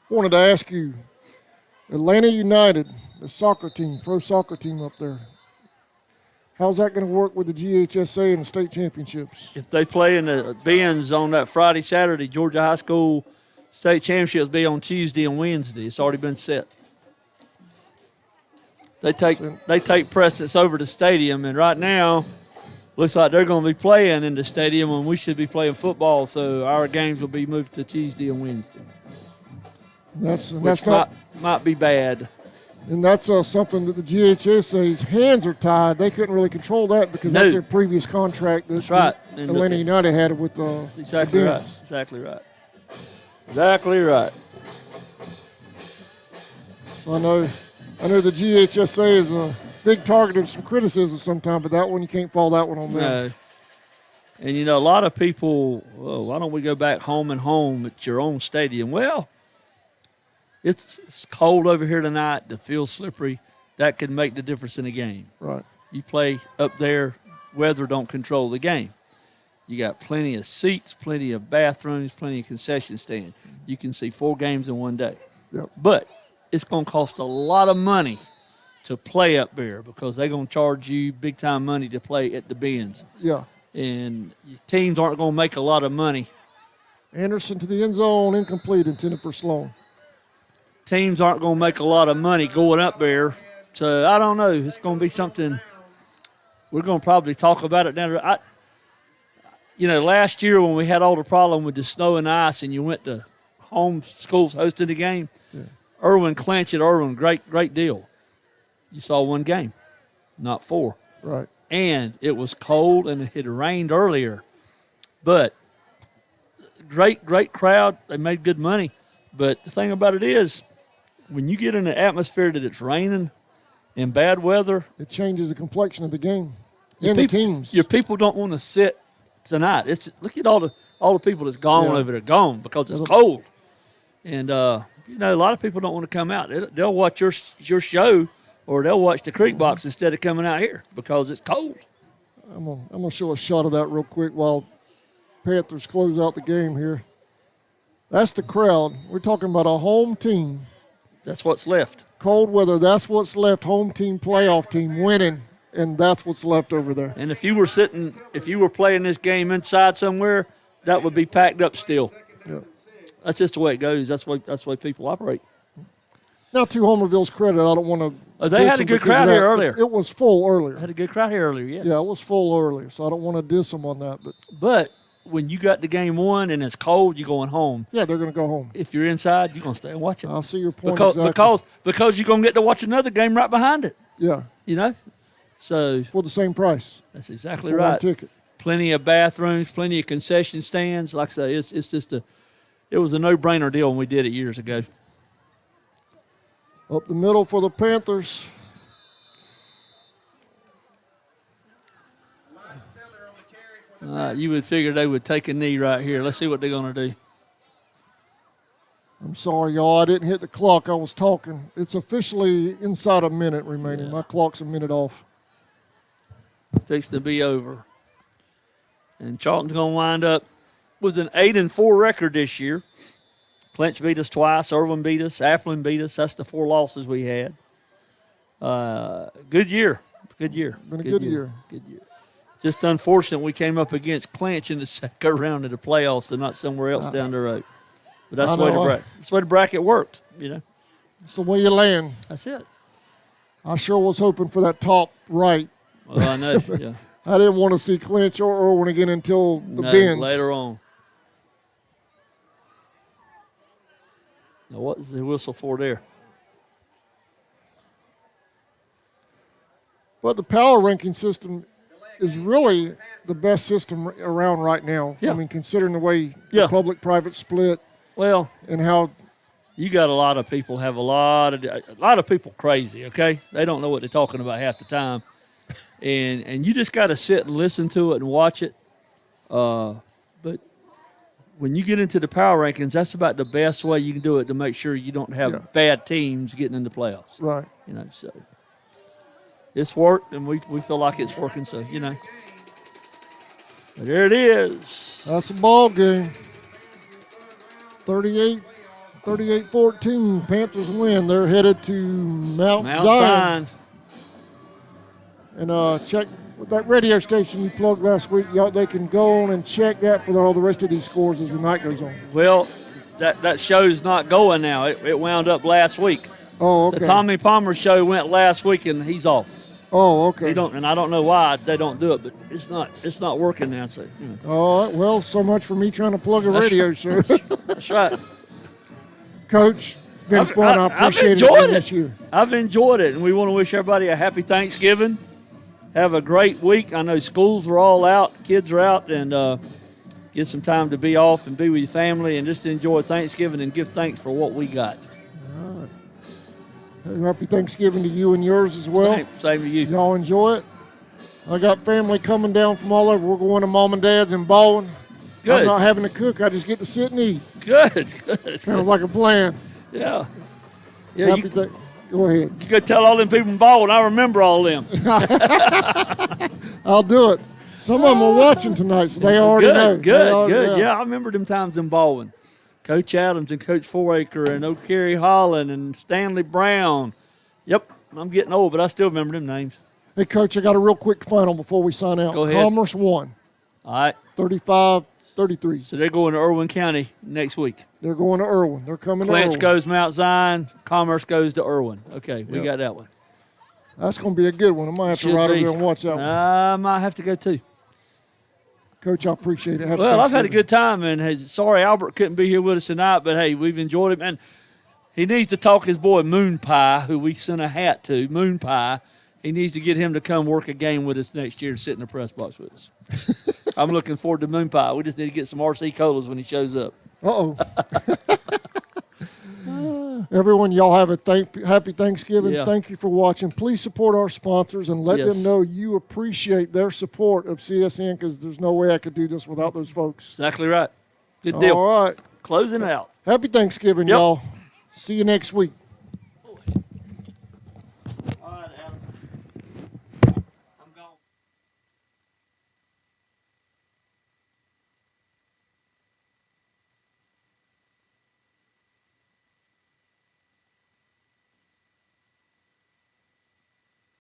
[SPEAKER 1] Wanted to ask you, Atlanta United, the soccer team, pro soccer team up there, how's that going to work with the GHSA and the state championships?
[SPEAKER 6] If they play in the Benz on that Friday, Saturday, Georgia High School state championships be on Tuesday and Wednesday. It's already been set. They take precedence over the stadium, and right now looks like they're going to be playing in the stadium when we should be playing football. So our games will be moved to Tuesday and Wednesday.
[SPEAKER 1] That's
[SPEAKER 6] might be bad.
[SPEAKER 1] And that's something that the GHSA's hands are tied. They couldn't really control that because that's their previous contract.
[SPEAKER 6] That's right.
[SPEAKER 1] Atlanta United had it with
[SPEAKER 6] that's exactly
[SPEAKER 1] the
[SPEAKER 6] right. Exactly right. Exactly right.
[SPEAKER 1] So I know the GHSA is a big target of some criticism sometimes, but that one you can't fall that one on them.
[SPEAKER 6] No. And you know, a lot of people, why don't we go back home and home at your own stadium? Well, it's cold over here tonight. The field's slippery. That could make the difference in a game.
[SPEAKER 1] Right.
[SPEAKER 6] You play up there, weather don't control the game. You got plenty of seats, plenty of bathrooms, plenty of concession stands. You can see 4 games in one day.
[SPEAKER 1] Yep.
[SPEAKER 6] But it's going to cost a lot of money to play up there because they're going to charge you big-time money to play at the Benz.
[SPEAKER 1] Yeah.
[SPEAKER 6] And teams aren't going to make a lot of money.
[SPEAKER 1] Anderson to the end zone, incomplete, intended for Sloan.
[SPEAKER 6] Teams aren't going to make a lot of money going up there. So, I don't know. It's going to be something we're going to probably talk about it down there. Last year when we had all the problem with the snow and ice and you went to home schools hosting the game, Irwin Clinch at Irwin, great deal. You saw 1 game, not 4.
[SPEAKER 1] Right.
[SPEAKER 6] And it was cold and it had rained earlier. But great crowd. They made good money. But the thing about it is, when you get in an atmosphere that it's raining and bad weather,
[SPEAKER 1] it changes the complexion of the game and the teams.
[SPEAKER 6] Your people don't want to sit tonight. It's just, look at all the people that's gone over there, gone because it's cold. And a lot of people don't want to come out. They'll watch your show, or they'll watch the Creek Box instead of coming out here because it's cold.
[SPEAKER 1] I'm gonna show a shot of that real quick while Panthers close out the game here. That's the crowd. We're talking about a home team.
[SPEAKER 6] That's what's left.
[SPEAKER 1] Cold weather, that's what's left. Home team, playoff team winning, and that's what's left over there.
[SPEAKER 6] And if you were playing this game inside somewhere, that would be packed up still.
[SPEAKER 1] Yeah.
[SPEAKER 6] That's just the way it goes. That's the way people operate.
[SPEAKER 1] Now, to Homerville's credit, I don't want to.
[SPEAKER 6] They had a good crowd here earlier.
[SPEAKER 1] It was full earlier.
[SPEAKER 6] Had a good crowd here earlier, yes.
[SPEAKER 1] Yeah, it was full earlier, so I don't want to diss them on that.
[SPEAKER 6] But when you got the game won and it's cold, you're going home.
[SPEAKER 1] Yeah, they're going to go home.
[SPEAKER 6] If you're inside, you're going to stay and watch it.
[SPEAKER 1] I see your point exactly.
[SPEAKER 6] Because you're going to get to watch another game right behind it.
[SPEAKER 1] Yeah.
[SPEAKER 6] You know? So
[SPEAKER 1] for the same price.
[SPEAKER 6] That's exactly
[SPEAKER 1] for
[SPEAKER 6] right.
[SPEAKER 1] One ticket.
[SPEAKER 6] Plenty of bathrooms, plenty of concession stands. Like I say, it's just it was a no-brainer deal when we did it years ago.
[SPEAKER 1] Up the middle for the Panthers.
[SPEAKER 6] You would figure they would take a knee right here. Let's see what they're going to do.
[SPEAKER 1] I'm sorry, y'all. I didn't hit the clock. I was talking. It's officially inside a minute remaining.
[SPEAKER 6] Yeah.
[SPEAKER 1] My clock's a minute off.
[SPEAKER 6] Fixing to be over. And Charlton's going to wind up with an 8-4 record this year. Clinch beat us twice. Irwin beat us. Applin beat us. That's the 4 losses we had. Good year. Good year.
[SPEAKER 1] Been a good year.
[SPEAKER 6] Good year. Just unfortunate we came up against Clinch in the second round of the playoffs and not somewhere else down the road. But that's the way the bracket worked, you know.
[SPEAKER 1] It's the way you land.
[SPEAKER 6] That's it.
[SPEAKER 1] I sure was hoping for that top right.
[SPEAKER 6] Well, I know, yeah.
[SPEAKER 1] I didn't want to see Clinch or Irwin again until the bends.
[SPEAKER 6] Later on. Now, what is the whistle for there?
[SPEAKER 1] But the power ranking system is really the best system around right now.
[SPEAKER 6] Yeah.
[SPEAKER 1] I mean, considering the way the public-private split.
[SPEAKER 6] Well,
[SPEAKER 1] and how
[SPEAKER 6] you got a lot of people have a lot of people crazy. Okay, they don't know what they're talking about half the time, and you just got to sit and listen to it and watch it. But when you get into the power rankings, that's about the best way you can do it to make sure you don't have bad teams getting into playoffs.
[SPEAKER 1] Right.
[SPEAKER 6] You know, so it's worked, and we feel like it's working. So you know, but there it is.
[SPEAKER 1] That's a ball game. 38-14. Panthers win. They're headed to Mount Zion. And check with that radio station you plugged last week. Y'all, they can go on and check that for all the rest of these scores as the night goes on.
[SPEAKER 6] Well, that show's not going now. It wound up last week.
[SPEAKER 1] Oh, okay.
[SPEAKER 6] The Tommy Palmer show went last week, and he's off.
[SPEAKER 1] Oh, okay.
[SPEAKER 6] And I don't know why they don't do it, but it's not working now. So, you know.
[SPEAKER 1] All right. Well, so much for me trying to plug a radio show.
[SPEAKER 6] That's right.
[SPEAKER 1] Coach, it's been fun. I appreciate it this year.
[SPEAKER 6] I've enjoyed it, and we want to wish everybody a happy Thanksgiving. Have a great week. I know schools are all out, kids are out, and get some time to be off and be with your family and just enjoy Thanksgiving and give thanks for what we got.
[SPEAKER 1] All right. Happy Thanksgiving to you and yours as well.
[SPEAKER 6] Same to you.
[SPEAKER 1] Y'all enjoy it. I got family coming down from all over. We're going to Mom and Dad's in Baldwin.
[SPEAKER 6] Good.
[SPEAKER 1] I'm not having to cook. I just get to sit and eat.
[SPEAKER 6] Good.
[SPEAKER 1] Sounds like a plan.
[SPEAKER 6] Yeah.
[SPEAKER 1] Go ahead.
[SPEAKER 6] You could tell all them people in Baldwin. I remember all them.
[SPEAKER 1] I'll do it. Some of them are watching tonight, so they already know.
[SPEAKER 6] Good. Yeah, I remember them times in Baldwin. Coach Adams and Coach Foraker and O'Carey Holland and Stanley Brown. Yep, I'm getting old, but I still remember them names.
[SPEAKER 1] Hey, Coach, I got a real quick final before we sign out.
[SPEAKER 6] Go ahead.
[SPEAKER 1] Commerce won.
[SPEAKER 6] All right.
[SPEAKER 1] 35-33.
[SPEAKER 6] So they're going to Irwin County next week.
[SPEAKER 1] They're going to Irwin. They're coming to Irwin.
[SPEAKER 6] Clinch goes Mount Zion. Commerce goes to Irwin. Okay, we got that one.
[SPEAKER 1] That's going to be a good one. I might have to ride over there and watch that one.
[SPEAKER 6] I might have to go too.
[SPEAKER 1] Coach, I appreciate it.
[SPEAKER 6] Well, I've had a good time, and hey, sorry Albert couldn't be here with us tonight, but hey, we've enjoyed it. And he needs to talk his boy Moon Pie, who we sent a hat to, Moon Pie. He needs to get him to come work a game with us next year and sit in the press box with us. I'm looking forward to Moon Pie. We just need to get some RC Colas when he shows up.
[SPEAKER 1] Uh-oh. Everyone, y'all have a happy Thanksgiving.
[SPEAKER 6] Yeah.
[SPEAKER 1] Thank you for watching. Please support our sponsors and let them know you appreciate their support of CSN, because there's no way I could do this without those folks.
[SPEAKER 6] Exactly right. Good deal.
[SPEAKER 1] All right.
[SPEAKER 6] Closing out.
[SPEAKER 1] Happy Thanksgiving, y'all. See you next week.